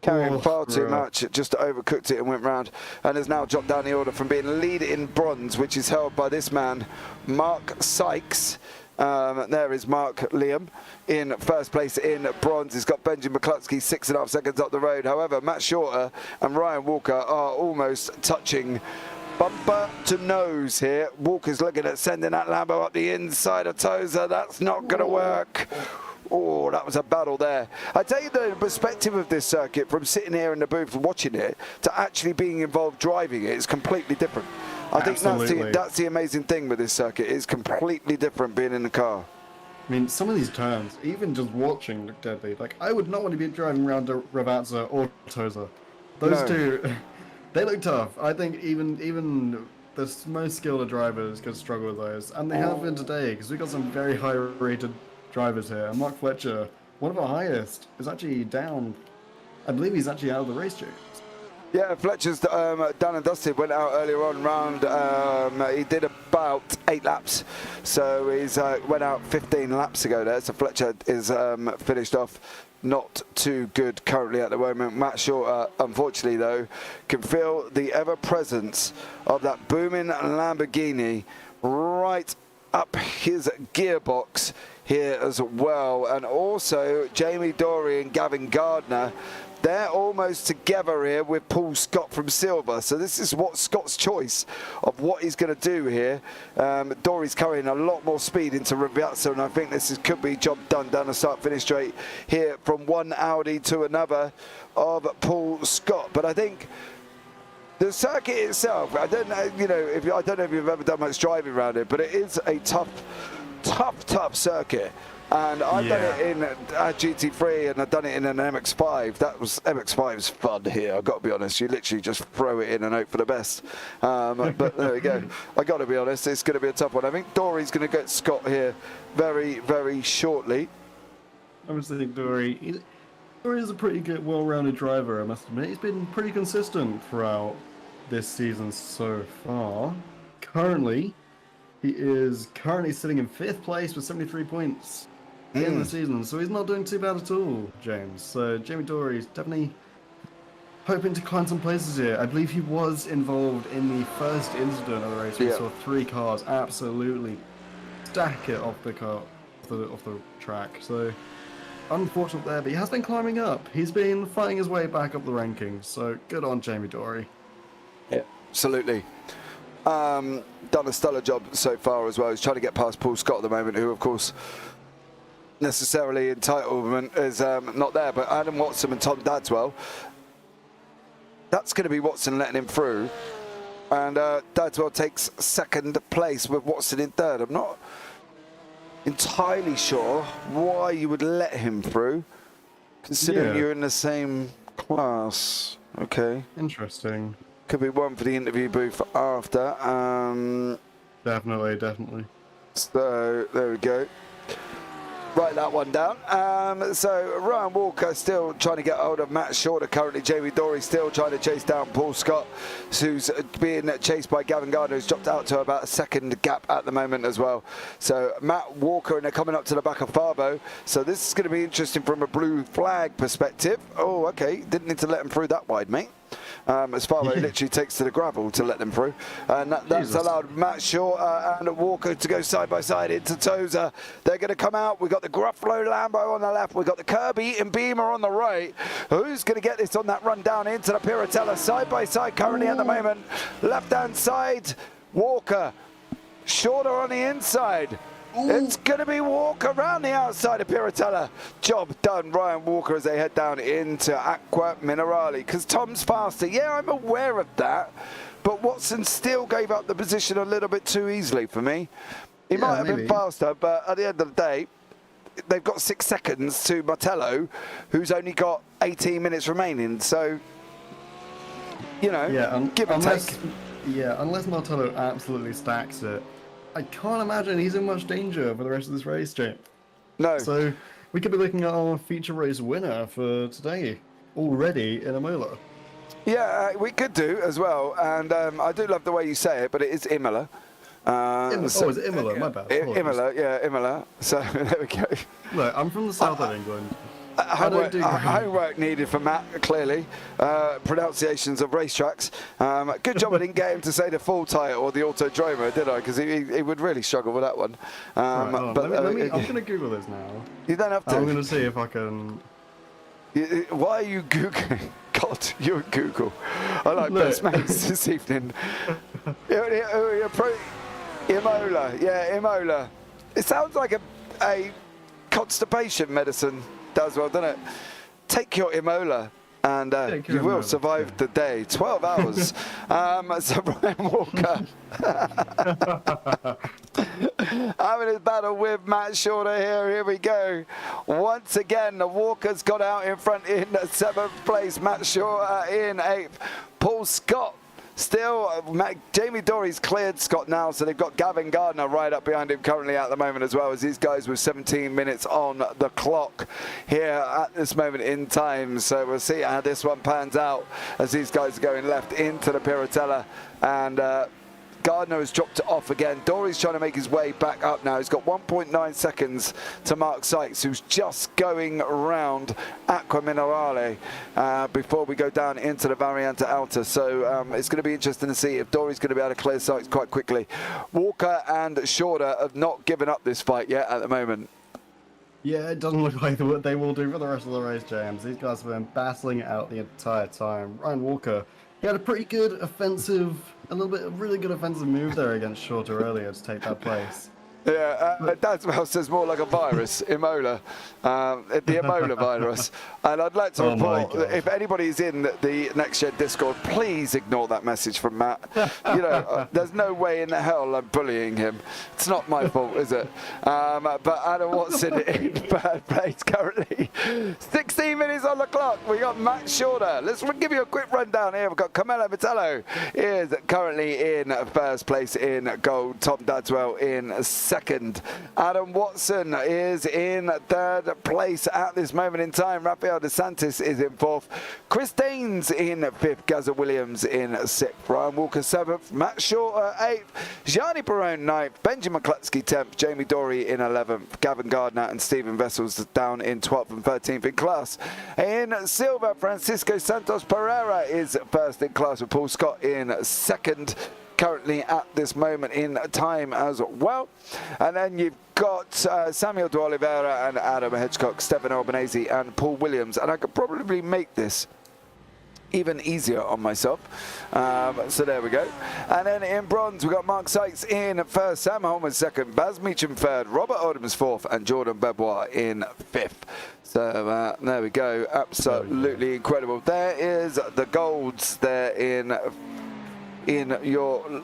[SPEAKER 1] Carrying far too much, it just overcooked it and went round, and has now dropped down the order from being lead in bronze, which is held by this man, Mark Sykes, There is Mark Liam in first place in bronze. He's got Benjamin McCluskey 6.5 seconds up the road. However, Matt Shorter and Ryan Walker are almost touching bumper to nose here. Walker's looking at sending that Lambo up the inside of Tozer. That's not going to work. Oh, that was a battle there. I tell you the perspective of this circuit from sitting here in the booth watching it to actually being involved driving it is completely different. I think that's the amazing thing with this circuit. It's completely different being in the car.
[SPEAKER 2] I mean, some of these turns, even just watching, look deadly. Like, I would not want to be driving around Ravazza or Tozer. Those two, they look tough. I think even the most skilled drivers could struggle with those. And they have been today, because we've got some very high-rated drivers here. And Mark Fletcher, one of our highest, is actually down. I believe he's actually out of the race, James.
[SPEAKER 1] Yeah, Fletcher's done and dusted. Went out earlier on round. He did about 8 laps, so he's went out 15 laps ago there. So Fletcher is finished off not too good currently at the moment. Matt Shorter, unfortunately though, can feel the ever presence of that booming Lamborghini right up his gearbox here as well. And also Jamie Dorey and Gavin Gardner, they're almost together here with Paul Scott from Silver. So this is what Scott's choice of what he's going to do here. Dorey's carrying a lot more speed into Ravazza, and I think this could be job done down the start-finish straight here from one Audi to another of Paul Scott. But I think the circuit itself, I don't know, I don't know if you've ever done much driving around it, but it is a tough circuit. And I've done it in a GT3 and I've done it in an MX-5. MX-5's fun here, I've got to be honest. You literally just throw it in and hope for the best. But there we go. I've got to be honest, it's going to be a tough one. I think Dorey's going to get Scott here very, very shortly.
[SPEAKER 2] I was thinking Dorey is a pretty good, well-rounded driver, I must admit. He's been pretty consistent throughout this season so far. Currently, he is sitting in 5th place with 73 points in the season, so he's not doing too bad at all, James. So Jamie Dorey is definitely hoping to climb some places here. I believe he was involved in the first incident of the race. We saw 3 cars absolutely stack it off the track. So unfortunate there, but he has been climbing up. He's been fighting his way back up the rankings. So good on Jamie Dorey.
[SPEAKER 1] Yeah, absolutely. Done a stellar job so far as well. He's trying to get past Paul Scott at the moment, who of course necessarily entitlement is not there, but Adam Watson and Tom Dadswell, that's going to be Watson letting him through, and Dadswell takes 2nd place with Watson in 3rd. I'm not entirely sure why you would let him through, considering you're in the same class. Okay,
[SPEAKER 2] interesting.
[SPEAKER 1] Could be one for the interview booth after.
[SPEAKER 2] Definitely.
[SPEAKER 1] So there we go. Write that one down. So Ryan Walker still trying to get hold of Matt Shorter currently. Jamie Dorey still trying to chase down Paul Scott, who's being chased by Gavin Gardner, who's dropped out to about a 2nd gap at the moment as well. So Matt Walker, and they're coming up to the back of Fabo. So this is going to be interesting from a blue flag perspective. Oh, okay. Didn't need to let him through that wide, mate. As Fabo literally takes to the gravel to let them through. And that's allowed Matt Shorter and Walker to go side by side into Tozer. They're going to come out. We've got the Gruffalo Lambo on the left. We've got the Kirby and Beamer on the right. Who's going to get this on that run down into the Piratella? Side by side currently at the moment. Left-hand side, Walker. Shorter on the inside. It's going to be Walker around the outside of Piratella. Job done, Ryan Walker, as they head down into Acqua Minerale. Because Tom's faster. Yeah, I'm aware of that. But Watson still gave up the position a little bit too easily for me. He might have been faster, but at the end of the day, they've got 6 seconds to Martello, who's only got 18 minutes remaining. So, give and take.
[SPEAKER 2] Yeah, unless Martello absolutely stacks it, I can't imagine he's in much danger for the rest of this race, James.
[SPEAKER 1] No.
[SPEAKER 2] So we could be looking at our feature race winner for today already in Imola.
[SPEAKER 1] Yeah, we could do as well. And I do love the way you say it, but it is Imola.
[SPEAKER 2] Is it Imola? My bad.
[SPEAKER 1] Imola, yeah, Imola. So there we go.
[SPEAKER 2] Look, I'm from the south of England.
[SPEAKER 1] Homework needed for Matt, clearly. Pronunciations of racetracks. Good job I didn't get him to say the full title or the Autodromo, did I? Because he would really struggle with that one.
[SPEAKER 2] I'm going to Google this now.
[SPEAKER 1] You don't have to.
[SPEAKER 2] I'm going to see if I can...
[SPEAKER 1] Why are you Googling? God, you're Google. I like best mates this evening. Imola, yeah, Imola. It sounds like a constipation medicine. Does well, doesn't it? Take your Imola and you will survive the day. 12 hours. So Brian Walker having his battle with Matt Shorter here. Here we go. Once again, the Walker's got out in front in 7th place. Matt Shorter in 8th. Paul Scott still, Jamie Dory's cleared Scott now, so they've got Gavin Gardner right up behind him currently at the moment as well, as these guys with 17 minutes on the clock here at this moment in time. So we'll see how this one pans out as these guys are going left into the Piratella, and Gardner has dropped it off again. Dory's trying to make his way back up now. He's got 1.9 seconds to Mark Sykes, who's just going around Aqua Minerale before we go down into the Variante Alta. So it's going to be interesting to see if Dory's going to be able to clear Sykes quite quickly. Walker and Shorter have not given up this fight yet at the moment.
[SPEAKER 2] Yeah, it doesn't look like what they will do for the rest of the race, James. These guys have been battling it out the entire time. Ryan Walker, he had a pretty good offensive, a really good offensive move there against Shorter earlier to take that place.
[SPEAKER 1] Yeah, that says more like a virus, Imola, the Imola virus. And I'd like to report that if anybody's in the Nxtgen Discord, please ignore that message from Matt. You know, there's no way in the hell I'm bullying him. It's not my fault, is it? But Adam Watson in third place currently. 16 minutes on the clock. We got Matt Shorter. Let's give you a quick rundown here. We've got Carmelo Vitello is currently in first place in gold. Tom Dadswell in second. Adam Watson is in third place at this moment in time. Rafael DeSantis is in fourth. Chris Daines in fifth. Gazza Williams in sixth. Ryan Walker seventh. Matt Shorter eighth. Gianni Perone ninth. Benjamin McCluskey 10th. Jamie Dory in 11th. Gavin Gardner and Stephen Vessels down in 12th and 13th in class. In silver, Francisco Santos Pereira is first in class with Paul Scott in second, currently at this moment in time as well. And then you've got Samuel de Oliveira and Adam Hedgecock, Stefan Albanese and Paul Williams. And I could probably make this even easier on myself. So there we go. And then in bronze, we've got Mark Sykes in first, Sam Holman second, Baz Meacham third, Robert Odoms fourth, and Jordan Bebois in fifth. So there we go. Absolutely incredible. There is the golds there in your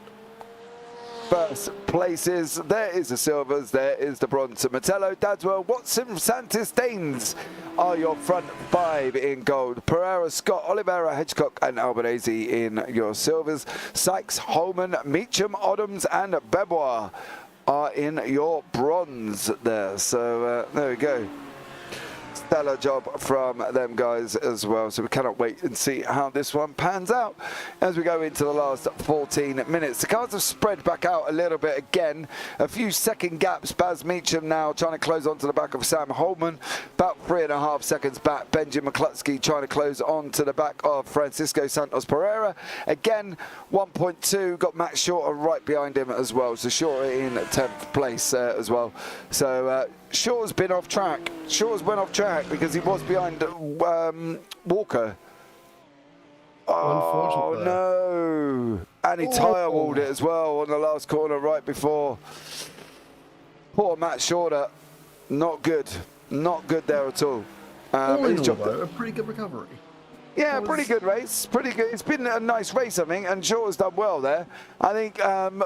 [SPEAKER 1] first places. There is the silvers, there is the bronze. Metello, Dadswell, Watson, Santis, Daines are your front five in gold. Pereira, Scott, Oliveira, Hedgecock and Albanese in your silvers. Sykes, Holman, Meacham, Odoms and Bebois are in your bronze there. So there we go. Stellar job from them guys as well. So we cannot wait and see how this one pans out as we go into the last 14 minutes. The cars have spread back out a little bit again. A few second gaps. Baz Meacham now trying to close onto the back of Sam Holman. About 3.5 seconds back. Benjamin McCluskey trying to close onto the back of Francisco Santos Pereira. Again, 1.2. Got Matt Shorter right behind him as well. So Shorter in 10th place as well. So Shorter's been off track. Shorter's went off track because he was behind Walker. Oh no! And he tyre walled it as well on the last corner right before. Poor Matt Shorter. Not good. Not good there at all.
[SPEAKER 2] He's dropped a pretty good recovery.
[SPEAKER 1] Yeah, pretty good race. Pretty good. It's been a nice race, I think, and Shorter's done well there. I think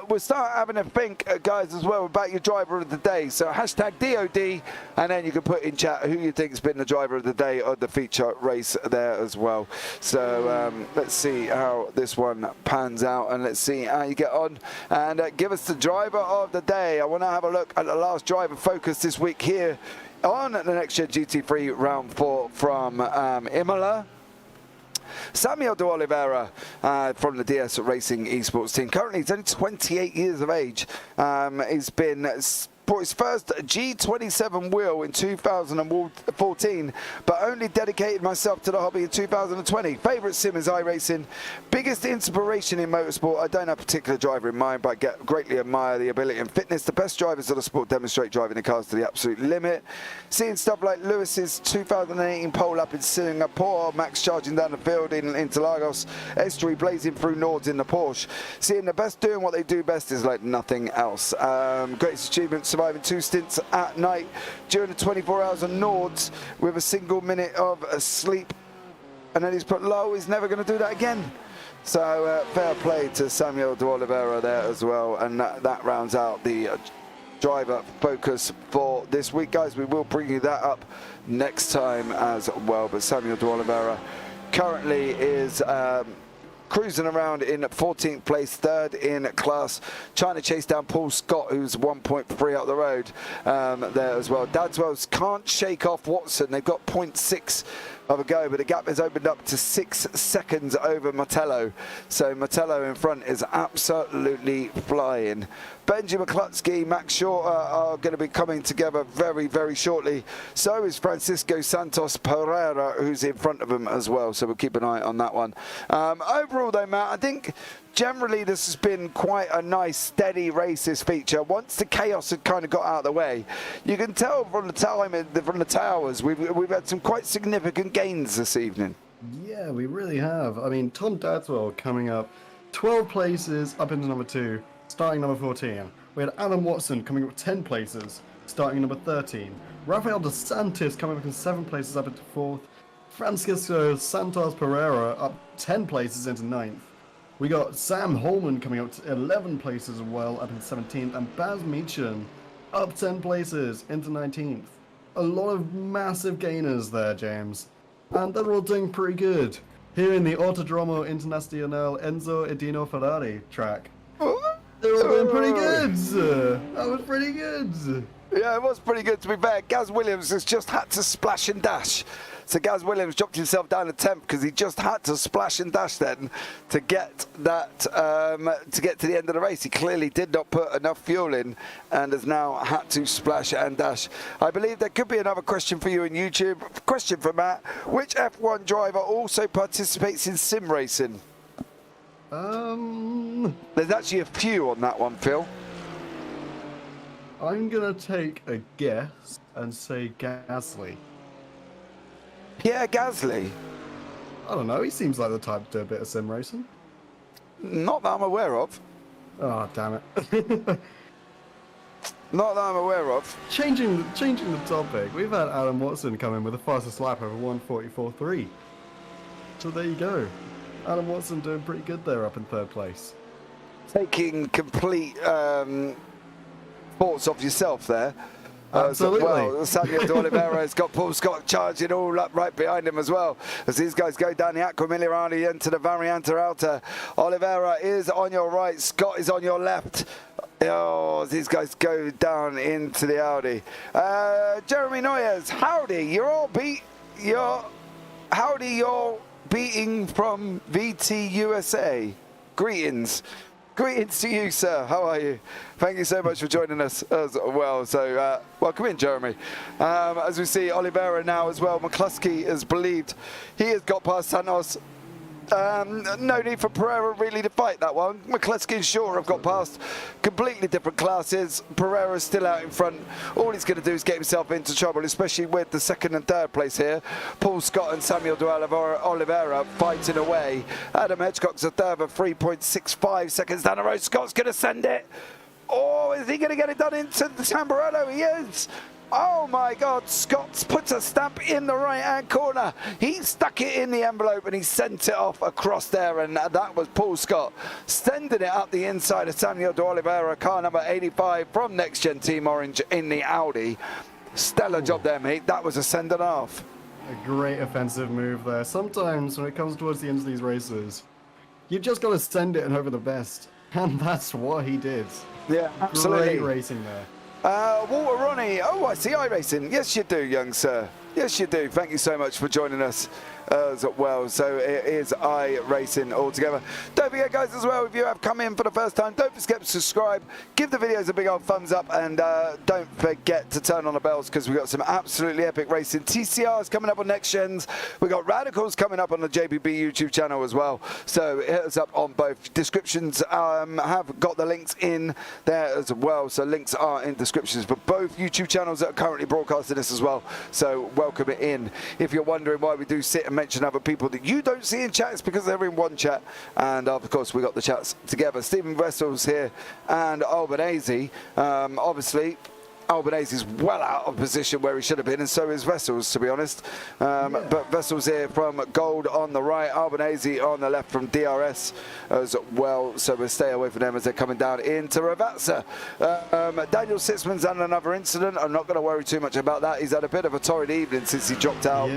[SPEAKER 1] we'll start having a think, guys, as well about your driver of the day. So hashtag DOD, and then you can put in chat who you think's been the driver of the day of the feature race there as well. So let's see how this one pans out, and let's see how you get on. And give us the driver of the day. I want to have a look at the last driver focus this week here on the Nxtgen GT3 round 4 from Imola. Samuel de Oliveira from the DS Racing Esports team. Currently, he's only 28 years of age. He's been brought his first G27 wheel in 2014, but only dedicated myself to the hobby in 2020. Favourite sim is iRacing. Biggest inspiration in motorsport, I don't have a particular driver in mind, but I greatly admire the ability and fitness. The best drivers of the sport demonstrate driving the cars to the absolute limit. Seeing stuff like Lewis's 2018 pole up in Singapore, Max charging down the field in Interlagos, Estuary blazing through Nords in the Porsche. Seeing the best doing what they do best is like nothing else. Greatest achievement, surviving 2 stints at night during the 24 hours on Nords with a single minute of sleep, and then he's put low. He's never going to do that again. So fair play to Samuel de Oliveira there as well, and that rounds out the driver focus for this week, guys. We will bring you that up next time as well, but Samuel de Oliveira currently is cruising around in 14th place, 3rd in class, trying to chase down Paul Scott, who's 1.3 up the road there as well. Dadswells can't shake off Watson. They've got 0.6 of a go, but the gap has opened up to 6 seconds over Martello. So Martello in front is absolutely flying. Benji McCluskey, Max Shorter are going to be coming together very, very shortly. So is Francisco Santos Pereira, who's in front of them as well. So we'll keep an eye on that one. Overall, though, Matt, I think generally this has been quite a nice, steady race, this feature. Once the chaos had kind of got out of the way, you can tell from the time, from the towers, we've had some quite significant gains this evening.
[SPEAKER 2] Yeah, we really have. I mean, Tom Dadswell coming up 12 places up into number 2. Starting number 14. We had Adam Watson coming up 10 places, starting number 13. Rafael dos Santos coming up in 7 places up into 4th. Francisco Santos Pereira up 10 places into 9th. We got Sam Holman coming up to 11 places as well, up into 17th. And Baz Meechan up 10 places into 19th. A lot of massive gainers there, James. And they're all doing pretty good. Here in the Autodromo Internacional Enzo Edino Ferrari track. They were doing pretty good. That was pretty good.
[SPEAKER 1] Yeah, it was pretty good, to be fair. Gaz Williams has just had to splash and dash. So Gaz Williams dropped himself down to 10th because he just had to splash and dash then to get that to get to the end of the race. He clearly did not put enough fuel in and has now had to splash and dash. I believe there could be another question for you in YouTube. Question for Matt: which F1 driver also participates in sim racing? There's actually a few on that one, Phil.
[SPEAKER 2] I'm gonna take a guess and say Gasly.
[SPEAKER 1] Yeah, Gasly.
[SPEAKER 2] I don't know, he seems like the type to do a bit of sim racing.
[SPEAKER 1] Not that I'm aware of.
[SPEAKER 2] Oh, damn it.
[SPEAKER 1] Not that I'm aware of.
[SPEAKER 2] Changing the topic, we've had Adam Watson come in with the fastest lap over 1:44.3. So there you go. Adam Watson doing pretty good there up in 3rd place.
[SPEAKER 1] Taking complete thoughts of yourself there.
[SPEAKER 2] Absolutely.
[SPEAKER 1] Well, Samuel de Oliveira has got Paul Scott charging all up right behind him as well. As these guys go down the Aquamiliani into the Variante Alta. Oliveira is on your right, Scott is on your left. Oh, these guys go down into the Audi. Jeremy Noyes, howdy, you're beating from VT USA. Greetings. Greetings to you, sir. How are you? Thank you so much for joining us as well. So, welcome in, Jeremy. As we see, Oliveira now as well. McCluskey has believed he has got past Santos. No need for Pereira really to fight that one. McCluskey and Shaw have got past. Completely different classes. Pereira's still out in front. All he's going to do is get himself into trouble, especially with the 2nd and 3rd place here. Paul Scott and Samuel de Oliveira fighting away. Adam Hedgecock's a third of 3.65 seconds down the road. Scott's going to send it. Oh, is he going to get it done into the Tamburello? He is. Oh my God, Scott puts a stamp in the right-hand corner. He stuck it in the envelope and he sent it off across there, and that was Paul Scott sending it up the inside of Samuel de Oliveira, car number 85 from Nxtgen Team Orange in the Audi. Stellar job there, mate. That was a send and half.
[SPEAKER 2] A great offensive move there. Sometimes when it comes towards the end of these races, you just got to send it and hope for the best. And that's what he did.
[SPEAKER 1] Yeah, absolutely.
[SPEAKER 2] Great racing there.
[SPEAKER 1] Walter Ronnie, oh, I see iRacing. Yes, you do, young sir. Yes, you do. Thank you so much for joining us as well. So it is iRacing altogether. Don't forget, guys, as well, if you have come in for the first time, don't forget to subscribe, give the videos a big old thumbs up, and don't forget to turn on the bells, because we've got some absolutely epic racing TCRs coming up on Nxtgens. We've got Radicals coming up on the JPB YouTube channel as well. So hit us up on both. Descriptions have got the links in there as well. So links are in descriptions for both YouTube channels that are currently broadcasting this as well. So welcome it in. If you're wondering why we do sit and mention other people that you don't see in chat, it's because they're in one chat, and of course we got the chats together. Stephen Vessel's here and Albanese. Obviously Albanese's well out of position where he should have been, and so is Vessels, to be honest. But Vessels here from Gold on the right, Albanese on the left from DRS as well, so we'll stay away from them as they're coming down into Ravazza. Daniel Sitzman's had another incident. I'm not going to worry too much about that. He's had a bit of a torrid evening since he dropped out,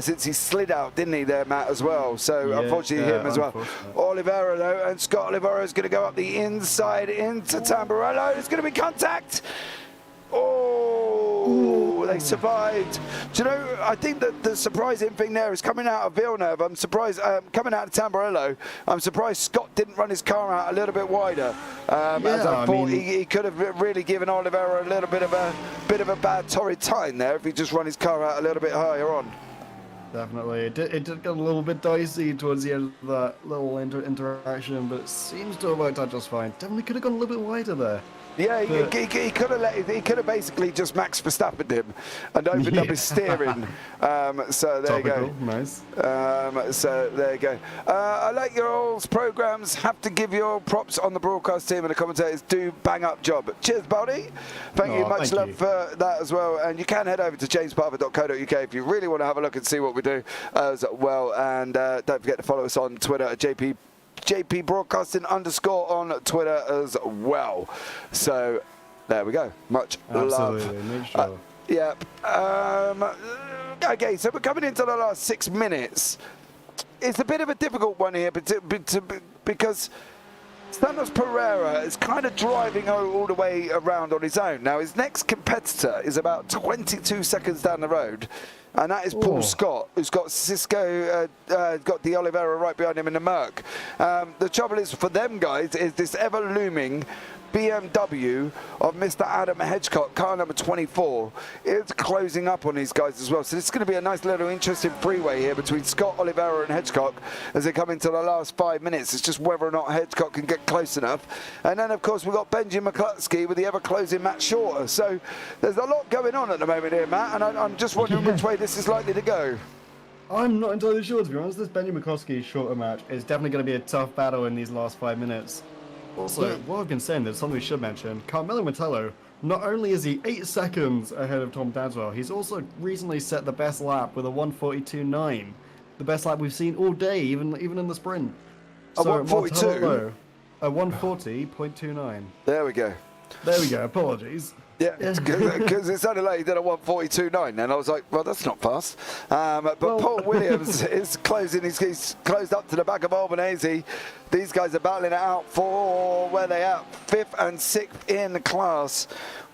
[SPEAKER 1] since he slid out, didn't he there, Matt, as well? So unfortunately him as well. Oliveira though, and Scott Oliveira is going to go up the inside into Tamburello. There's going to be contact. Oh, they survived. Do you know, I think that the surprising thing there is coming out of Villeneuve. I'm surprised, coming out of Tamburello, I'm surprised Scott didn't run his car out a little bit wider. As I thought, he could have really given Oliveira a little bit of a bad torrid time there if he just run his car out a little bit higher on.
[SPEAKER 2] Definitely. It did get a little bit dicey towards the end of that little interaction, but it seems to have worked out just fine. Definitely could have gone a little bit wider there.
[SPEAKER 1] Yeah, he could have basically just Max Verstappen him and opened up his steering. So there
[SPEAKER 2] Topical.
[SPEAKER 1] you go.
[SPEAKER 2] Nice.
[SPEAKER 1] So there you go. I like your all's programs. Have to give your props on the broadcast team and the commentators. Do bang up job. Cheers, buddy. Thank you. Much love for that as well. And you can head over to jamesparfitt.co.uk if you really want to have a look and see what we do as well. And don't forget to follow us on Twitter at JPBroadcasting _ on Twitter as well. So there we go. Much love.
[SPEAKER 2] Sure.
[SPEAKER 1] Okay, so we're coming into the last 6 minutes. It's a bit of a difficult one here, because Santos Pereira is kind of driving all the way around on his own. Now, his next competitor is about 22 seconds down the road, and that is Paul Scott, who's got Cisco, got the Oliveira right behind him in the Merc. The trouble is for them guys is this ever-looming BMW of Mr. Adam Hedgecock, car number 24, is closing up on these guys as well. So this is going to be a nice little interesting freeway here between Scott, Oliveira and Hedgecock as they come into the last 5 minutes. It's just whether or not Hedgecock can get close enough. And then, of course, we've got Benji McCluskey with the ever-closing Matt Shorter. So there's a lot going on at the moment here, Matt, and I'm just wondering which way this is likely to go.
[SPEAKER 2] I'm not entirely sure, to be honest. This Benji McCluskey Shorter match is definitely going to be a tough battle in these last 5 minutes. Also, what I've been saying, there's something we should mention. Carmelo Metello, not only is he 8 seconds ahead of Tom Danswell, he's also recently set the best lap with a 1:42.9. The best lap we've seen all day, even in the sprint.
[SPEAKER 1] A 1:42?
[SPEAKER 2] A 1:40.29.
[SPEAKER 1] There we go.
[SPEAKER 2] There we go, apologies.
[SPEAKER 1] Yeah, because it sounded like he did a 1:42.9 then. I was like, well, that's not fast. But Paul Williams is closing. He's closed up to the back of Albanese. These guys are battling it out for where they at, 5th and 6th in the class.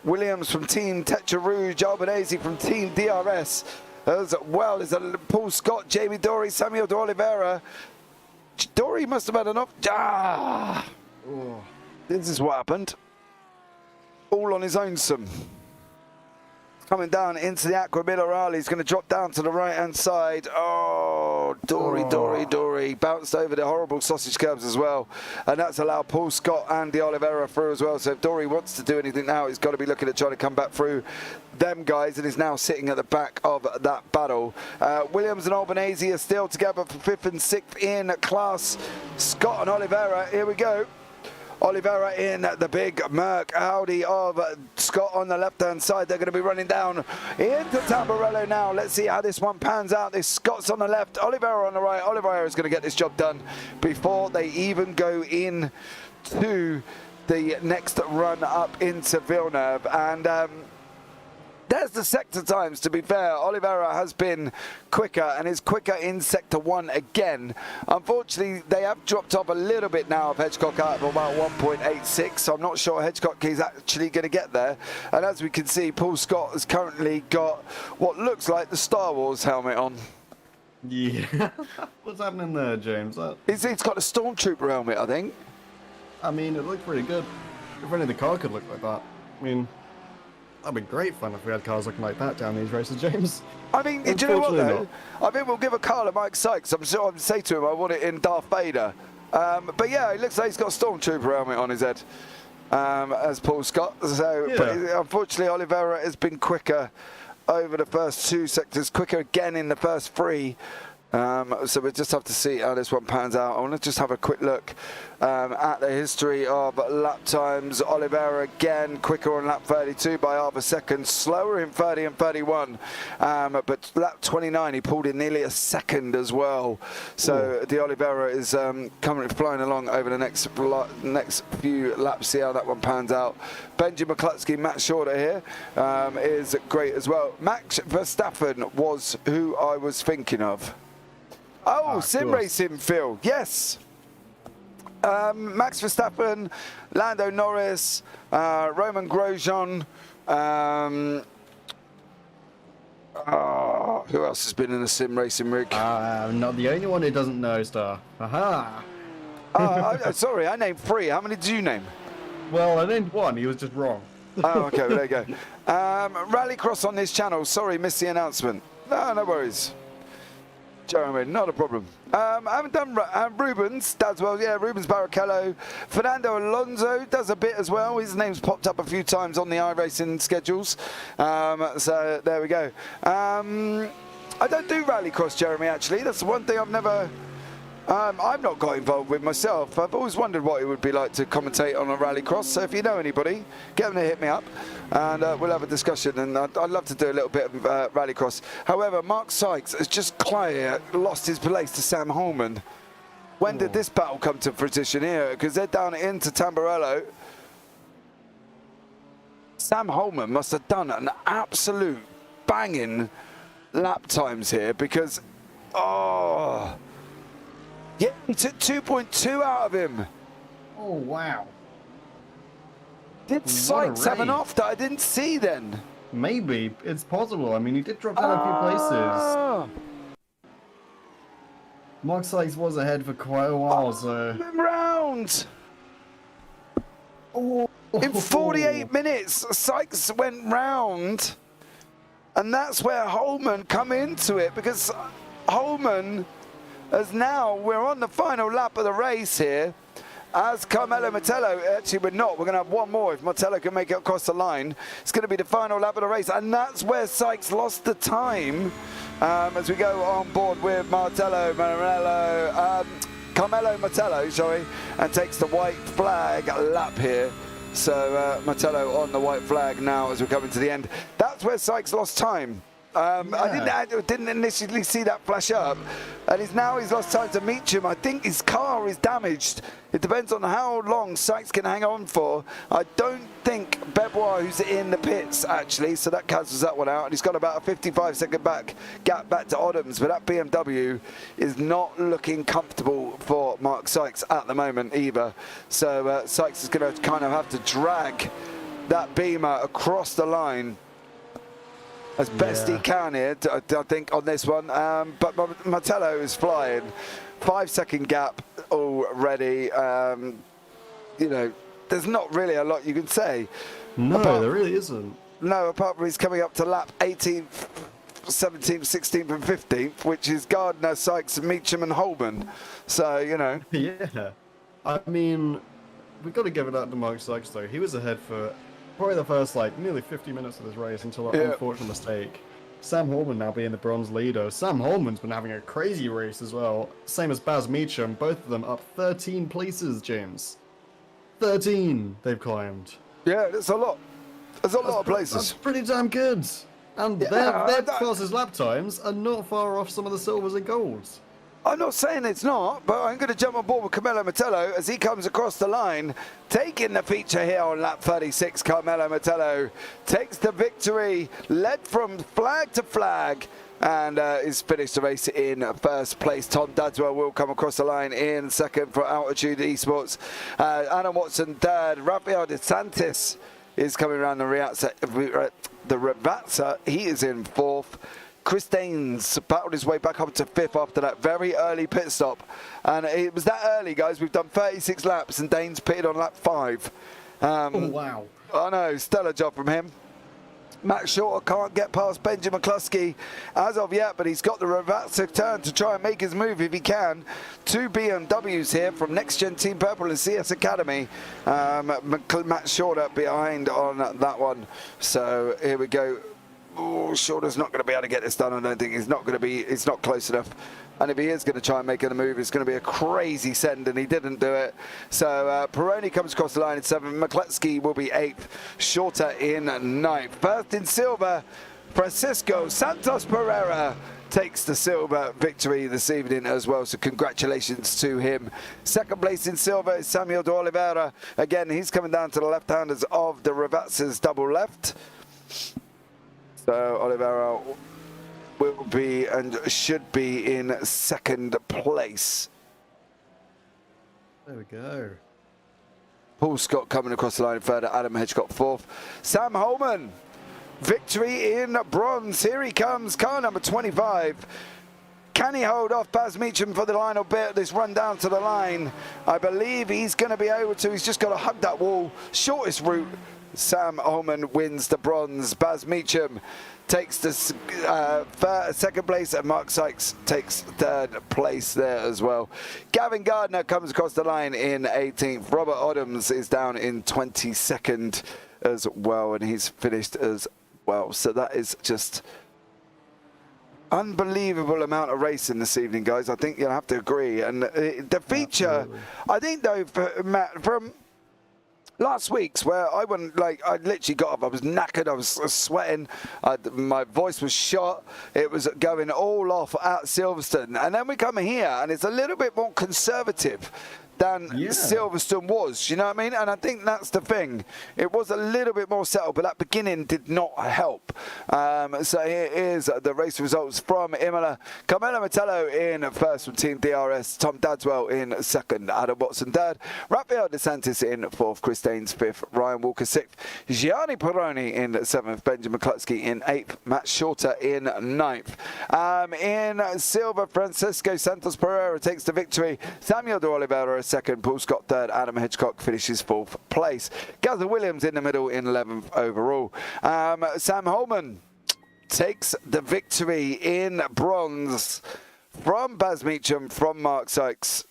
[SPEAKER 1] Williams from Team Tetra Rouge, Albanese from Team DRS, as well as Paul Scott, Jamie Dory, Samuel de Oliveira. Dory must have had enough. This is what happened. All on his own, coming down into the Aqua Minerale. He's going to drop down to the right hand side. Oh, Dory bounced over the horrible sausage curbs as well, and that's allowed Paul Scott and the Oliveira through as well. So if Dory wants to do anything now, he's got to be looking at trying to come back through them guys, and is now sitting at the back of that battle. Williams and Albanese are still together for 5th and 6th in class. Scott and Oliveira, here we go. Oliveira in the big Merc Audi of Scott on the left-hand side. They're going to be running down into Tamburello now. Let's see how this one pans out. This Scott's on the left, Oliveira on the right. Oliveira is going to get this job done before they even go in to the next run up into Villeneuve. And There's the sector times, to be fair. Oliveira has been quicker and is quicker in sector 1 again. Unfortunately, they have dropped off a little bit now of Hedgecock out of about 1.86, so I'm not sure Hedgecock is actually going to get there. And as we can see, Paul Scott has currently got what looks like the Star Wars helmet on.
[SPEAKER 2] Yeah. What's happening there, James?
[SPEAKER 1] It's got a Stormtrooper helmet, I think.
[SPEAKER 2] I mean, it looked pretty good. If only the car could look like that. I mean, that'd be great fun if we had cars looking like that down these races, James.
[SPEAKER 1] I mean, do you know what, though? I think we'll give a car to Mike Sykes. I'm sure I'd say to him, I want it in Darth Vader. But yeah, it looks like he's got a Stormtrooper helmet on his head, as Paul Scott. So, yeah. But unfortunately, Oliveira has been quicker over the first 2 sectors, quicker again in the first 3. So we'll just have to see how this one pans out. I want to just have a quick look at the history of lap times. Oliveira again quicker on lap 32 by half a second, slower in 30 and 31. But lap 29 he pulled in nearly a second as well. So the Oliveira is currently flying along over the next few laps. See how that one pans out. Benji McCluskey, Matt Shorter here is great as well. Max Verstappen was who I was thinking of. Oh, sim racing, Phil. Yes. Max Verstappen, Lando Norris, Roman Grosjean. Who else has been in a sim racing rig?
[SPEAKER 2] I'm not the only one who doesn't know, Star. Aha.
[SPEAKER 1] Sorry, I named 3. How many did you name?
[SPEAKER 2] Well, I named 1. He was just wrong.
[SPEAKER 1] Oh, okay. Well, there you go. Rallycross on this channel. Sorry, missed the announcement. No worries. Jeremy, not a problem. I haven't done Rubens, does well. Yeah, Rubens Barrichello. Fernando Alonso does a bit as well. His name's popped up a few times on the iRacing schedules. So there we go. I don't do rallycross, Jeremy, actually. That's the one thing I've never... I've not got involved with myself. I've always wondered what it would be like to commentate on a rallycross. So if you know anybody, get them to hit me up, and we'll have a discussion. And I'd love to do a little bit of rallycross. However, Mark Sykes has just lost his place to Sam Holman. When did this battle come to fruition here? Because they're down into Tamburello. Sam Holman must have done an absolute banging lap times here because, yeah, he took 2.2 out of him.
[SPEAKER 2] Oh, wow.
[SPEAKER 1] Did Sykes have an off that I didn't see then?
[SPEAKER 2] Maybe. It's possible. I mean, he did drop down a few places. Mark Sykes was ahead for quite a while, so...
[SPEAKER 1] Round! In 48 minutes, Sykes went round. And that's where Holman come into it, because Holman... As now we're on the final lap of the race here, as Carmelo Martello, actually we're not, we're going to have one more if Martello can make it across the line. It's going to be the final lap of the race, and that's where Sykes lost the time as we go on board with Carmelo Martello, sorry, and takes the white flag lap here. So Martello on the white flag now as we're coming to the end. That's where Sykes lost time. I didn't initially see that flash up, and he's lost time to Meacham. I think his car is damaged. It depends on how long Sykes can hang on for. I don't think Bebois, who's in the pits actually, so that cancels that one out, and he's got about a 55-second gap back to Oddams, but that BMW is not looking comfortable for Mark Sykes at the moment either. So Sykes is going to kind of have to drag that Beamer across the line as best he can here, I think, on this one. But Martello is flying. 5-second gap already. You know, there's not really a lot you can say.
[SPEAKER 2] No, there really isn't.
[SPEAKER 1] No, apart from he's coming up to lap 18th, 17th, 16th and 15th, which is Gardner, Sykes, Meacham and Holman. So, you know.
[SPEAKER 2] Yeah. I mean, we've got to give it up to Mark Sykes, though. He was ahead for... probably the first, nearly 50 minutes of this race until that unfortunate mistake. Sam Holman now being the bronze leader. Sam Holman's been having a crazy race as well. Same as Baz Meacham, both of them up 13 places, James. 13 they've climbed.
[SPEAKER 1] Yeah, that's a lot. There's a lot of places.
[SPEAKER 2] That's pretty damn good. And their classes lap times are not far off some of the silvers and golds.
[SPEAKER 1] I'm not saying it's not, but I'm going to jump on board with Carmelo Mettello as he comes across the line, taking the feature here on lap 36. Carmelo Mettello takes the victory, led from flag to flag, and is finished the race in first place. Tom Dadswell will come across the line in second for Altitude Esports. Adam Watson third. Rafael DeSantis is coming around the Ravazza. He is in fourth. Chris Danes battled his way back up to fifth after that very early pit stop. And it was that early, guys. We've done 36 laps and Danes pitted on lap 5.
[SPEAKER 2] Oh, wow.
[SPEAKER 1] I know, stellar job from him. Matt Shorter can't get past Benjamin McCluskey as of yet, but he's got the Ravazza turn to try and make his move if he can. 2 BMWs here from Nxtgen Team Purple and CS Academy. Matt Shorter behind on that one. So here we go. Oh, Shorter's not going to be able to get this done. I don't think he's not going to be. It's not close enough. And if he is going to try and make a move, it's going to be a crazy send, and he didn't do it. So Peroni comes across the line in 7th. McCluskey will be 8th. Shorter in 9th. First in silver, Francisco Santos Pereira takes the silver victory this evening as well, so congratulations to him. Second place in silver is Samuel de Oliveira. Again, he's coming down to the left-handers of the Ravazza's double left. So Oliveira will be and should be in second place.
[SPEAKER 2] There we go.
[SPEAKER 1] Paul Scott coming across the line further. Adam Hedgecock fourth. Sam Holman, victory in bronze. Here he comes, car number 25. Can he hold off Baz Meacham for the line or bit this run down to the line? I believe he's going to be able to. He's just got to hug that wall. Shortest route. Sam Holman wins the bronze. Baz Meacham takes the second place, and Mark Sykes takes third place there as well. Gavin Gardner comes across the line in 18th. Robert Oddams is down in 22nd as well, and he's finished as well. So that is just unbelievable amount of racing this evening, guys. I think you'll have to agree. And the feature, absolutely. I think though, for Matt, from last week's, where I went, like, I literally got up, I was knackered, I was sweating, my voice was shot, it was going all off at Silverstone, and then we come here and it's a little bit more conservative than Silverstone was, you know what I mean? And I think that's the thing. It was a little bit more settled, but that beginning did not help. So here is the race results from Imola. Carmelo Mettello in first from Team DRS. Tom Dadswell in second. Adam Watson third. Rafael DeSantis in fourth. Chris Danes fifth. Ryan Walker sixth. Gianni Peroni in seventh. Benjamin McCluskey in eighth. Matt Shorter in ninth. In silver, Francisco Santos Pereira takes the victory. Samuel de Oliveira second, Paul Scott third, Adam Hedgecock finishes fourth place. Gazza Williams in the middle in 11th overall. Sam Holman takes the victory in bronze from Baz Meacham, from Mark Sykes.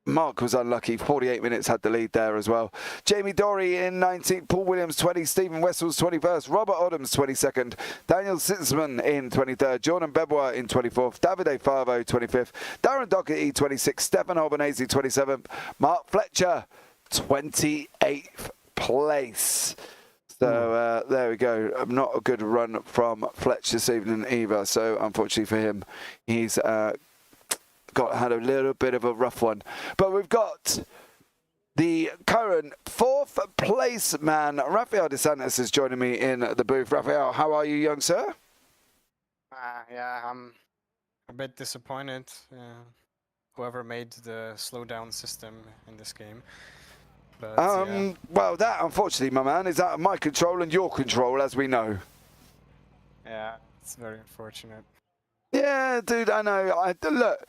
[SPEAKER 1] Mark was unlucky, 48 minutes had the lead there as well. Jamie Dorey in 19th, Paul Williams 20, Stephen Wessels 21st, Robert Oddams 22nd, Daniel Sitzman in 23rd, Jordan Bebois in 24th, Davide Favo 25th, Darren Doherty 26th, Stefan Albanese 27th, Mark Fletcher 28th place. So there we go. Not a good run from Fletcher this evening either. So unfortunately for him, he's had a little bit of a rough one. But we've got the current fourth place man, Rafael DeSantis, is joining me in the booth. Rafael, how are you, young sir?
[SPEAKER 3] Yeah, I'm a bit disappointed. Whoever made the slowdown system in this game. But,
[SPEAKER 1] well, that, unfortunately, my man, is out of my control and your control, as we know.
[SPEAKER 3] Yeah, it's very unfortunate.
[SPEAKER 1] Yeah, dude, I know. Look,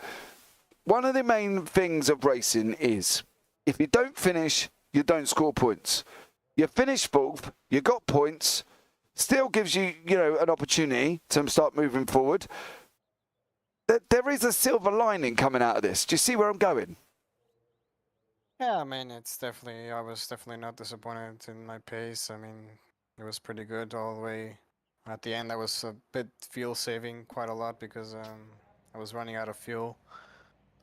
[SPEAKER 1] one of the main things of racing is if you don't finish, you don't score points. You finish fourth, you got points, still gives you, an opportunity to start moving forward. There is a silver lining coming out of this. Do you see where I'm going?
[SPEAKER 3] Yeah, I mean, I was definitely not disappointed in my pace. I mean, it was pretty good all the way. At the end, I was a bit fuel saving quite a lot because I was running out of fuel.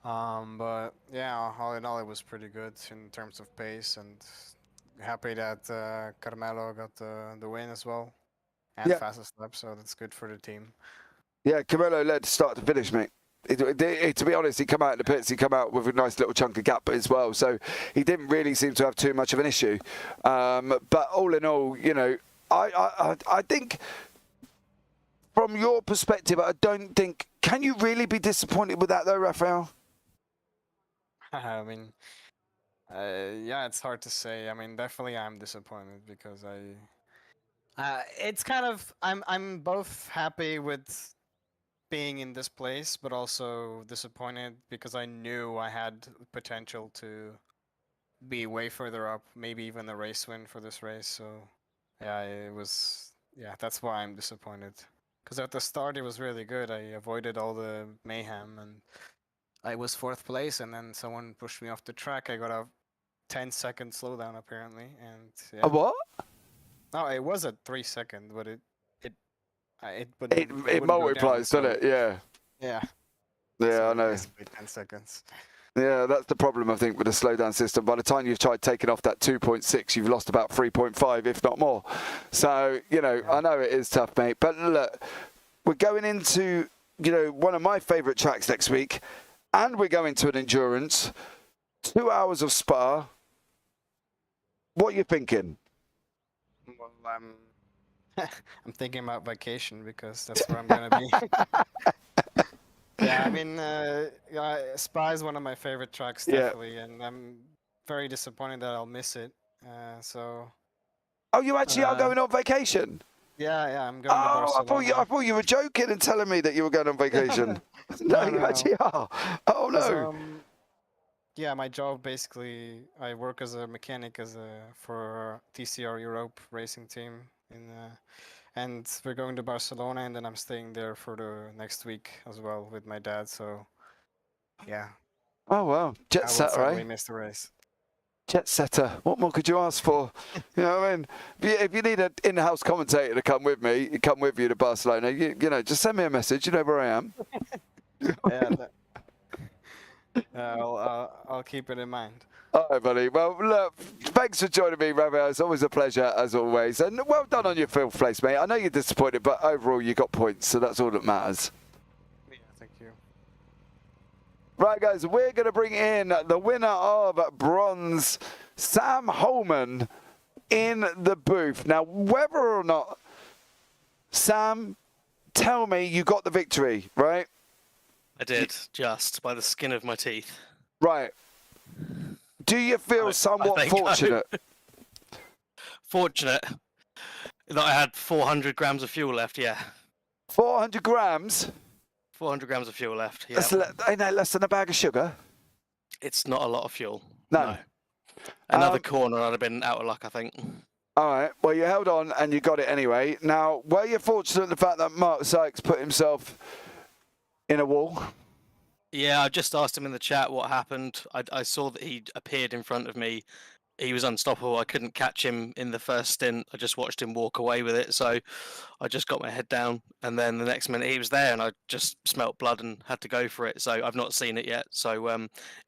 [SPEAKER 3] But yeah, all in all, it was pretty good in terms of pace, and happy that Carmelo got the win as well, and fastest lap, so that's good for the team.
[SPEAKER 1] Yeah, Carmelo led start to finish, mate. To be honest, he come out in the pits. He come out with a nice little chunk of gap as well. So he didn't really seem to have too much of an issue. But all in all, you know, I think from your perspective, I don't think. Can you really be disappointed with that though, Raphael?
[SPEAKER 3] I mean, yeah, it's hard to say. I mean, definitely I'm disappointed because it's kind of I'm both happy with being in this place, but also disappointed because I knew I had potential to be way further up, maybe even a race win for this race. So yeah, that's why I'm disappointed. Because at the start it was really good. I avoided all the mayhem and I was 4th place, and then someone pushed me off the track. I got a 10-second slowdown apparently, and yeah.
[SPEAKER 1] A what?
[SPEAKER 3] No, it was a 3-second, but it
[SPEAKER 1] multiplies, doesn't it? Yeah.
[SPEAKER 3] Yeah.
[SPEAKER 1] Yeah,
[SPEAKER 3] So
[SPEAKER 1] I know.
[SPEAKER 3] basically 10 seconds.
[SPEAKER 1] Yeah, that's the problem, I think, with the slowdown system. By the time you've tried taking off that 2.6, you've lost about 3.5, if not more. So, you know, I know it is tough, mate. But look, we're going into, you know, one of my favourite tracks next week, and we're going to an endurance, 2 hours of Spa. What are you thinking?
[SPEAKER 3] Well, I'm thinking about vacation because that's where I'm gonna be. Yeah, I mean, yeah, Spa is one of my favorite tracks, definitely, and I'm very disappointed that I'll miss it. So.
[SPEAKER 1] Oh, you actually are going on vacation?
[SPEAKER 3] Yeah, I'm going to Barcelona.
[SPEAKER 1] I thought you were joking and telling me that you were going on vacation. No, you actually are. Oh no.
[SPEAKER 3] Yeah, my job basically, I work as a mechanic for TCR Europe racing team and we're going to Barcelona, and then I'm staying there for the next week as well with my dad. So, yeah.
[SPEAKER 1] Oh wow, jet setter, right?
[SPEAKER 3] We missed the race.
[SPEAKER 1] Jet setter. What more could you ask for? You know what I mean? If you need an in-house commentator to come with me, come with you to Barcelona. You know, just send me a message. You know where I am.
[SPEAKER 3] Yeah. I'll keep it in mind.
[SPEAKER 1] All right, buddy. Well, look, thanks for joining me, Raphael. It's always a pleasure, as always. And well done on your 5th place, mate. I know you're disappointed, but overall you got points, so that's all that matters.
[SPEAKER 3] Yeah, thank you.
[SPEAKER 1] Right, guys, we're going to bring in the winner of bronze, Sam Holman, in the booth. Now, whether or not, Sam, tell me you got the victory, right?
[SPEAKER 4] I did, just by the skin of my teeth.
[SPEAKER 1] Right. Do you feel somewhat fortunate?
[SPEAKER 4] Fortunate that I had 400 grams of fuel left, yeah.
[SPEAKER 1] 400 grams?
[SPEAKER 4] 400 grams of fuel left, yeah.
[SPEAKER 1] Ain't that less than a bag of sugar?
[SPEAKER 4] It's not a lot of fuel.
[SPEAKER 1] No.
[SPEAKER 4] Another corner, I'd have been out of luck, I think.
[SPEAKER 1] All right. Well, you held on and you got it anyway. Now, were you fortunate in the fact that Mark Sykes put himself in a wall?
[SPEAKER 4] Yeah, I just asked him in the chat what happened. I saw that he appeared in front of me. He was unstoppable. I couldn't catch him in the first stint. I just watched him walk away with it. So I just got my head down. And then the next minute he was there and I just smelt blood and had to go for it. So I've not seen it yet. So,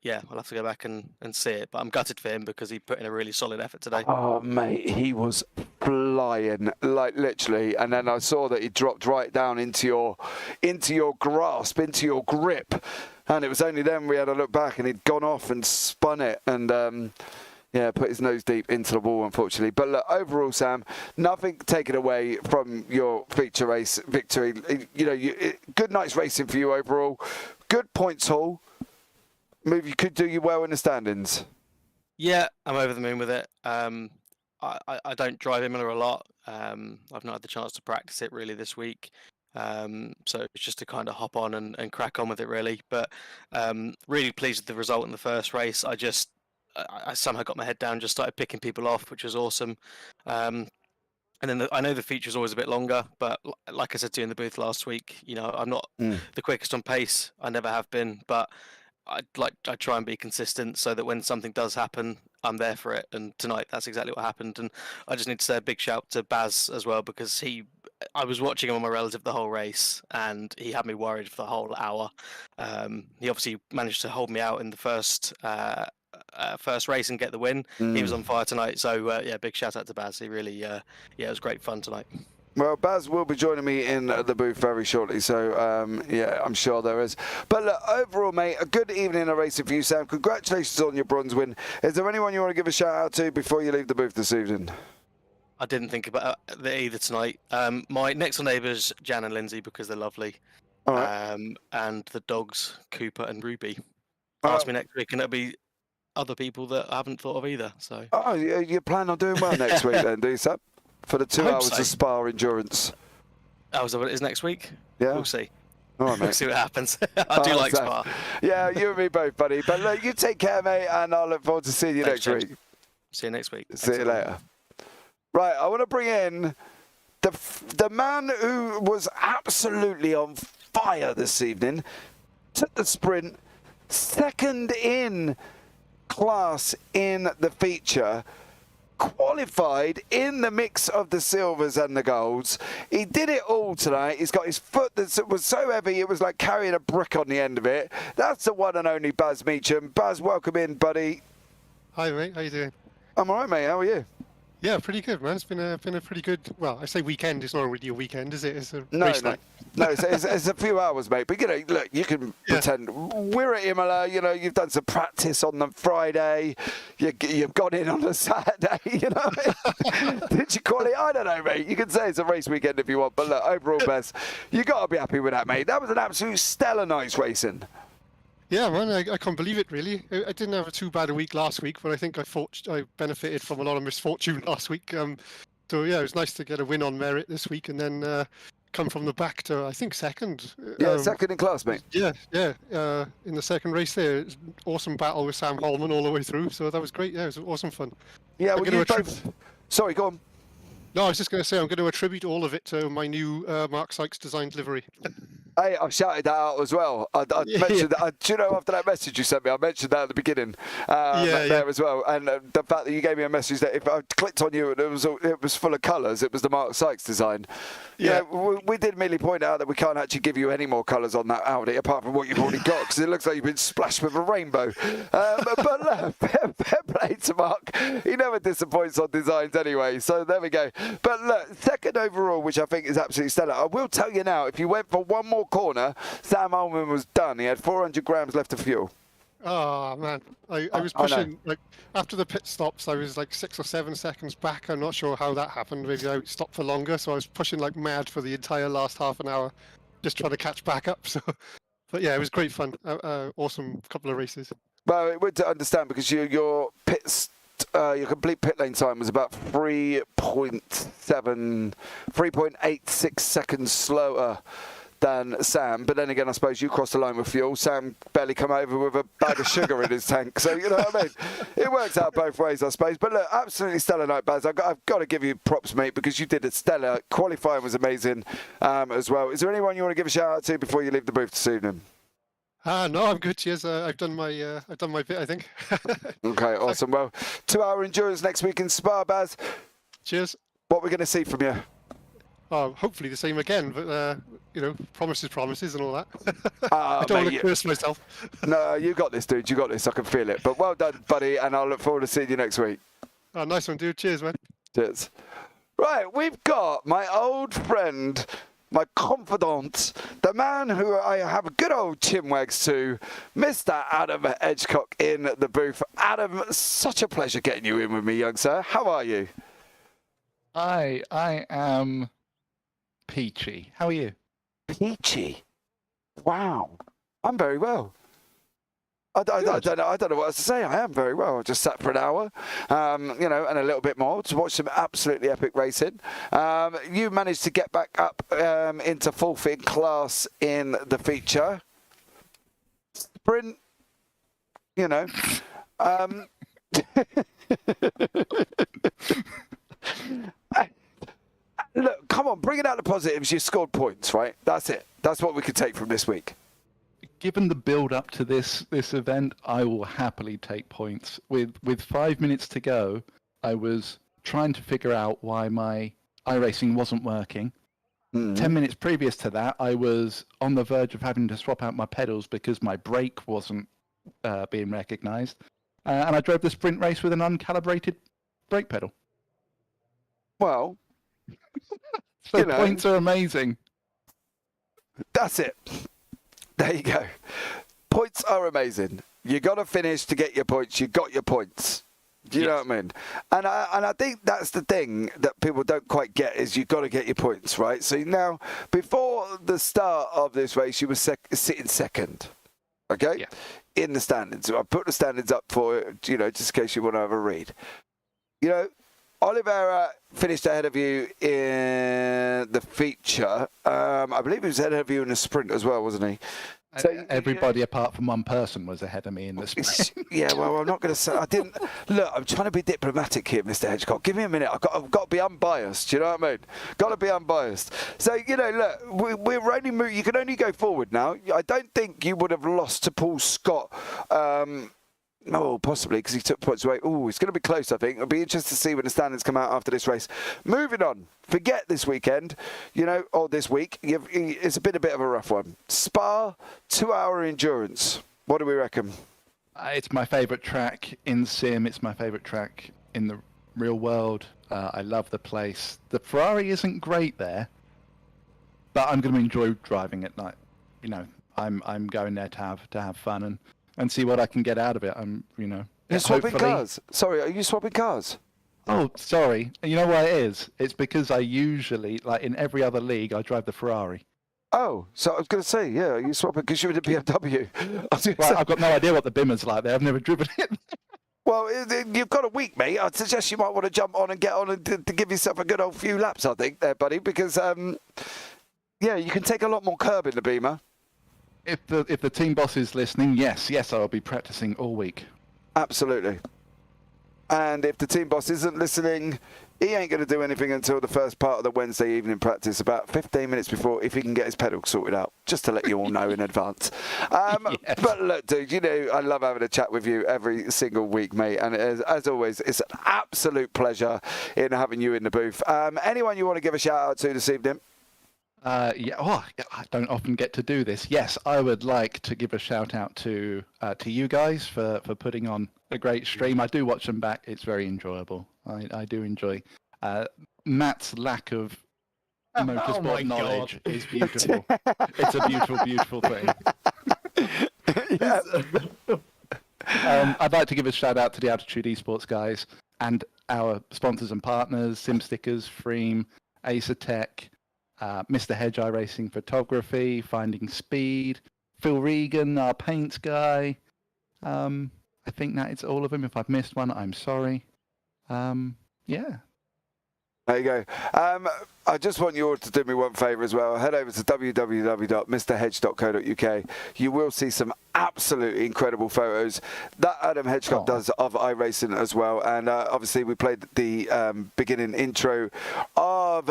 [SPEAKER 4] yeah, I'll have to go back and see it. But I'm gutted for him because he put in a really solid effort today.
[SPEAKER 1] Oh, mate, he was flying, like literally. And then I saw that he dropped right down into your grasp, into your grip. And it was only then we had a look back and he'd gone off and spun it and, yeah, put his nose deep into the wall, unfortunately. But look, overall, Sam, nothing taken away from your feature race victory. You know, good night's racing for you overall. Good points haul. Move, you could do you well in the standings.
[SPEAKER 4] Yeah, I'm over the moon with it. I don't drive Imola a lot. I've not had the chance to practice it really this week. So it's just to kind of hop on and crack on with it really. But really pleased with the result in the first race. I somehow got my head down, just started picking people off, which was awesome. And then I know the feature's always a bit longer, but like I said to you in the booth last week, you know, I'm not the quickest on pace. I never have been, but I try and be consistent so that when something does happen, I'm there for it. And tonight, that's exactly what happened. And I just need to say a big shout to Baz as well, because I was watching him on my relative the whole race, and he had me worried for the whole hour. He obviously managed to hold me out in the first race and get the win. He was on fire tonight, so yeah, big shout out to Baz. He really, yeah, it was great fun tonight.
[SPEAKER 1] Well, Baz will be joining me in the booth very shortly, so yeah, I'm sure there is. But look, overall, mate, a good evening of racing for you, Sam. Congratulations on your bronze win. Is there anyone you want to give a shout out to before you leave the booth this evening?
[SPEAKER 4] I didn't think about it either tonight. My next door neighbours, Jan and Lindsay, because they're lovely.
[SPEAKER 1] All right.
[SPEAKER 4] And the dogs, Cooper and Ruby. Ask me next week, and it'll be other people that I haven't thought of either. So.
[SPEAKER 1] Oh, you plan on doing well next week then, do you, Sam? For the 2 hours
[SPEAKER 4] so.
[SPEAKER 1] of spa endurance.
[SPEAKER 4] Oh, is that what it is next week?
[SPEAKER 1] Yeah.
[SPEAKER 4] We'll see.
[SPEAKER 1] All right, mate.
[SPEAKER 4] We'll see what happens. I do like
[SPEAKER 1] Sam.
[SPEAKER 4] spa.
[SPEAKER 1] Yeah, you and me both, buddy. But look, you take care, mate, and I'll look forward to seeing you
[SPEAKER 4] Thanks,
[SPEAKER 1] next
[SPEAKER 4] James.
[SPEAKER 1] week.
[SPEAKER 4] See you next week.
[SPEAKER 1] See you later. Right, I want to bring in the man who was absolutely on fire this evening, took the sprint, second in class in the feature, qualified in the mix of the silvers and the golds. He did it all tonight. He's got his foot that was so heavy it was like carrying a brick on the end of it. That's the one and only Baz Meacham. Baz, welcome in, buddy.
[SPEAKER 5] Hi mate, how you doing?
[SPEAKER 1] I'm all right, mate. How are you?
[SPEAKER 5] Yeah, pretty good, man. It's been a pretty good. Well, I say weekend. It's not really a weekend, is it? It's a
[SPEAKER 1] No,
[SPEAKER 5] race
[SPEAKER 1] no.
[SPEAKER 5] night.
[SPEAKER 1] No, it's a few hours, mate. But, you know, look, you can pretend. We're at Imola, you know, you've done some practice on the Friday. You've gone in on the Saturday, you know. Did you call it? I don't know, mate. You can say it's a race weekend if you want. But, look, overall best. You got to be happy with that, mate. That was an absolute stellar night's racing.
[SPEAKER 5] Yeah, man, I can't believe it, really. I didn't have too bad a week last week, but I think I benefited from a lot of misfortune last week. So, yeah, it was nice to get a win on merit this week and then come from the back to, I think, second.
[SPEAKER 1] Yeah, second in class, mate.
[SPEAKER 5] Yeah. In the second race there, it was an awesome battle with Sam Holman all the way through. So that was great. Yeah, it was awesome fun.
[SPEAKER 1] Yeah, well, you both... Sorry, go on.
[SPEAKER 5] No, I was just going to say, I'm going to attribute all of it to my new Mark Sykes designed livery.
[SPEAKER 1] Hey, I shouted that out as well. I mentioned that. Do you know, after that message you sent me, I mentioned that at the beginning there as well. And the fact that you gave me a message that if I clicked on you and it was full of colours, it was the Mark Sykes design. Yeah, we did merely point out that we can't actually give you any more colours on that Audi apart from what you've already got, because it looks like you've been splashed with a rainbow. But fair play to Mark. He never disappoints on designs anyway. So there we go. But look, second overall, which I think is absolutely stellar. I will tell you now, if you went for one more corner, Sam Ullman was done. He had 400 grams left of fuel.
[SPEAKER 5] Oh man, I was pushing like after the pit stops. I was like 6 or 7 seconds back. I'm not sure how that happened. Maybe I stopped for longer, so I was pushing like mad for the entire last half an hour, just trying to catch back up. So, but yeah, it was great fun. Awesome couple of races.
[SPEAKER 1] Well, it would to understand because your complete pit lane time was about 3.86 seconds slower than Sam, but then again, I suppose you crossed the line with fuel. Sam barely come over with a bag of sugar in his tank, so you know what I mean. It works out both ways, I suppose. But look, absolutely stellar night, Baz. I've got to give you props, mate, because you did a stellar. Qualifying was amazing as well. Is there anyone you want to give a shout out to before you leave the booth this evening?
[SPEAKER 5] No, I'm good. Cheers. I've done my bit, I think.
[SPEAKER 1] Okay, awesome. Well, 2 hour endurance next week in Spa, Baz.
[SPEAKER 5] Cheers.
[SPEAKER 1] What we're going to see from you?
[SPEAKER 5] Hopefully the same again, but you know, promises and all that. I don't want to curse myself.
[SPEAKER 1] No, you got this, dude. You got this. I can feel it. But well done, buddy, and I'll look forward to seeing you next week.
[SPEAKER 5] Oh, nice one, dude. Cheers, man.
[SPEAKER 1] Cheers. Right, we've got my old friend, my confidant, the man who I have good old chinwags to, Mr. Adam Edgecock in the booth. Adam, such a pleasure getting you in with me, young sir. How are you?
[SPEAKER 6] I am peachy. How are you?
[SPEAKER 1] Peachy. Wow. I'm very well. I don't know what else to say. I am very well. I just sat for an hour, you know, and a little bit more to watch some absolutely epic racing. You managed to get back up into full fit class in the feature. Sprint, you know. Look, come on, bring it out the positives. You scored points, right? That's it. That's what we could take from this week.
[SPEAKER 6] Given the build up to this event, I will happily take points. With 5 minutes to go, I was trying to figure out why my iRacing wasn't working. 10 minutes previous to that, I was on the verge of having to swap out my pedals because my brake wasn't being recognised. And I drove the sprint race with an uncalibrated brake pedal.
[SPEAKER 1] Well,
[SPEAKER 6] So
[SPEAKER 1] You know.
[SPEAKER 6] points are amazing.
[SPEAKER 1] That's it. There you go. Points are amazing. You got to finish to get your points. You got your points. Do you know what I mean? And I think that's the thing that people don't quite get is you've got to get your points, right? So now, before the start of this race, you were sitting second, okay?
[SPEAKER 6] Yeah.
[SPEAKER 1] In the standings. I put the standings up for you, just in case you want to have a read. Oliveira finished ahead of you in the feature. I believe he was ahead of you in the sprint as well, wasn't he? So,
[SPEAKER 6] Everybody apart from one person was ahead of me in the sprint.
[SPEAKER 1] Yeah, well, I'm not going to say. I didn't. Look, I'm trying to be diplomatic here, Mr. Hedgecock. Give me a minute. I've got to be unbiased. You know what I mean? Got to be unbiased. So, look, we're only. You can only go forward now. I don't think you would have lost to Paul Scott. Oh, possibly, because he took points away. Oh, it's going to be close, I think. It'll be interesting to see when the standings come out after this race. Moving on. Forget this weekend, or this week. It's been a bit of a rough one. Spa, 2-hour endurance. What do we reckon?
[SPEAKER 6] It's my favourite track in Sim. It's my favourite track in the real world. I love the place. The Ferrari isn't great there, but I'm going to enjoy driving it. I'm going there to have fun and see what I can get out of it.
[SPEAKER 1] You're swapping cars. Sorry, are you swapping cars?
[SPEAKER 6] Oh, sorry. You know why it is? It's because I usually, in every other league, I drive the Ferrari.
[SPEAKER 1] Oh, so I was going to say, yeah, you swapping because you were the BMW.
[SPEAKER 6] Right, I've got no idea what the Bimmer's like there. I've never driven it.
[SPEAKER 1] Well, you've got a week, mate. I'd suggest you might want to jump on and get on and to give yourself a good old few laps, I think, there, buddy, because, you can take a lot more curb in the Beamer.
[SPEAKER 6] If the team boss is listening, yes, I'll be practicing all week.
[SPEAKER 1] Absolutely. And if the team boss isn't listening, he ain't going to do anything until the first part of the Wednesday evening practice, about 15 minutes before, if he can get his pedal sorted out, just to let you all know in advance.
[SPEAKER 6] Yes.
[SPEAKER 1] But look, dude, I love having a chat with you every single week, mate. And as always, it's an absolute pleasure in having you in the booth. Anyone you want to give a shout out to this evening?
[SPEAKER 6] I don't often get to do this. Yes, I would like to give a shout out to you guys for putting on a great stream. I do watch them back. It's very enjoyable. I do enjoy. Matt's lack of motorsport knowledge is beautiful. It's a beautiful, beautiful thing. I'd like to give a shout out to the Altitude Esports guys and our sponsors and partners, SimStickers, Freem, Acertech, Mr. Hedge iRacing Photography, Finding Speed, Phil Regan, our paints guy. I think that it's all of them. If I've missed one, I'm sorry. Yeah.
[SPEAKER 1] There you go. I just want you all to do me one favour as well. Head over to www.mrhedge.co.uk. You will see some absolutely incredible photos that Adam Hedgecock does of iRacing as well. And obviously we played the beginning intro of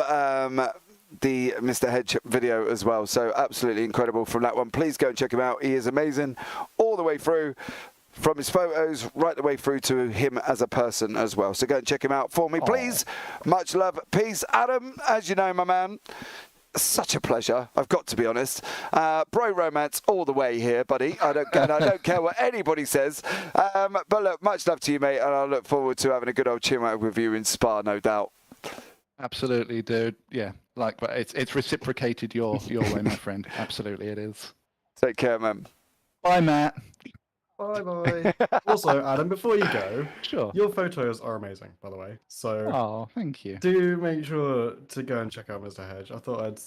[SPEAKER 1] the Mr. Hedge video as well. So absolutely incredible from that one. Please go and check him out. He is amazing all the way through. From his photos right the way through to him as a person as well. So go and check him out for me, please. Much love. Peace. Adam, as you know, my man, such a pleasure. I've got to be honest. Bro romance all the way here, buddy. I don't care what anybody says. But look, much love to you, mate. And I look forward to having a good old chin out with you in Spa, no doubt.
[SPEAKER 6] Absolutely, dude. Yeah, it's reciprocated your way, my friend. Absolutely, it is.
[SPEAKER 1] Take care, man.
[SPEAKER 6] Bye, Matt.
[SPEAKER 2] Bye. Also, Adam, before you go,
[SPEAKER 6] Sure.
[SPEAKER 2] your photos are amazing, by the way. So
[SPEAKER 6] Oh, thank you.
[SPEAKER 2] do make sure to go and check out Mr. Hedge. I thought I'd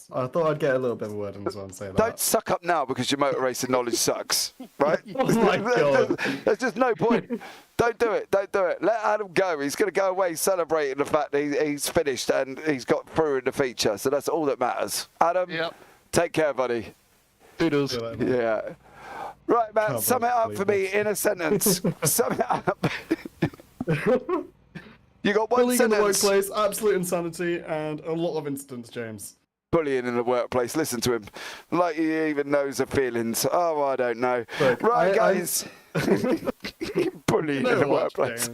[SPEAKER 2] get a little bit of a word in as well and say that.
[SPEAKER 1] Don't suck up now because your motor racing knowledge sucks, right?
[SPEAKER 2] Oh my God.
[SPEAKER 1] There's just no point. Don't do it. Don't do it. Let Adam go. He's going to go away celebrating the fact that he's finished and he's got through in the feature. So that's all that matters. Adam, take care, buddy.
[SPEAKER 6] Doodles.
[SPEAKER 1] Yeah. Right, man,
[SPEAKER 2] Can't
[SPEAKER 1] sum it up for me
[SPEAKER 2] believe
[SPEAKER 1] in a sentence. Sum it up. You got one
[SPEAKER 2] Bullying in the
[SPEAKER 1] sentence.
[SPEAKER 2] workplace, absolute insanity, and a lot of incidents, James.
[SPEAKER 1] Bullying in the workplace. Listen to him. Like he even knows the feelings. Oh, I don't know.
[SPEAKER 2] Look,
[SPEAKER 1] Right, guys. Bullying in the workplace.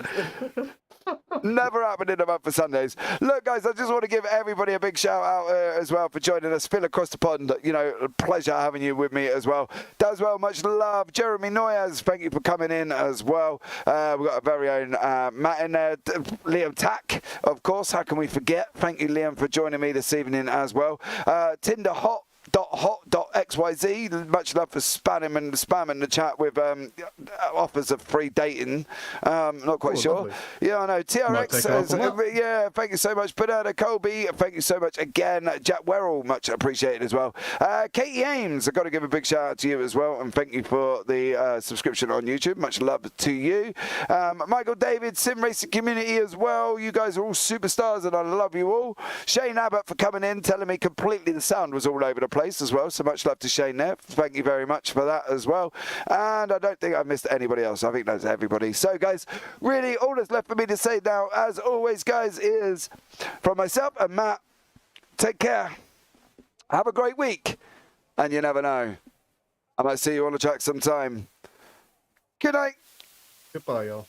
[SPEAKER 1] Never happened in a month for Sundays. Look, guys, I just want to give everybody a big shout out as well for joining us. Phil across the pond, you know, a pleasure having you with me as well. Does well, much love. Jeremy Noyes, thank you for coming in as well. We've got our very own Matt in there. Liam Tack, of course, how can we forget? Thank you, Liam, for joining me this evening as well. Tinder hot.xyz, much love for spamming the chat with offers of free dating. Not quite sure.
[SPEAKER 2] Lovely.
[SPEAKER 1] Yeah, I know. TRX says, yeah, thank you so much. Bernardo Colby, thank you so much again. Jack Werrell, much appreciated as well. Katie Ames, I've got to give a big shout out to you as well, and thank you for the subscription on YouTube. Much love to you. Michael David, Sim Racing Community as well. You guys are all superstars, and I love you all. Shane Abbott for coming in, telling me completely the sound was all over the place as well, so much love to Shane there. Thank you very much for that as well. And I don't think I missed anybody else. I think that's everybody. So guys, really all that's left for me to say now, as always guys, is from myself and Matt, take care, have a great week, and you never know, I might see you on the track sometime. Good night.
[SPEAKER 2] Goodbye, y'all.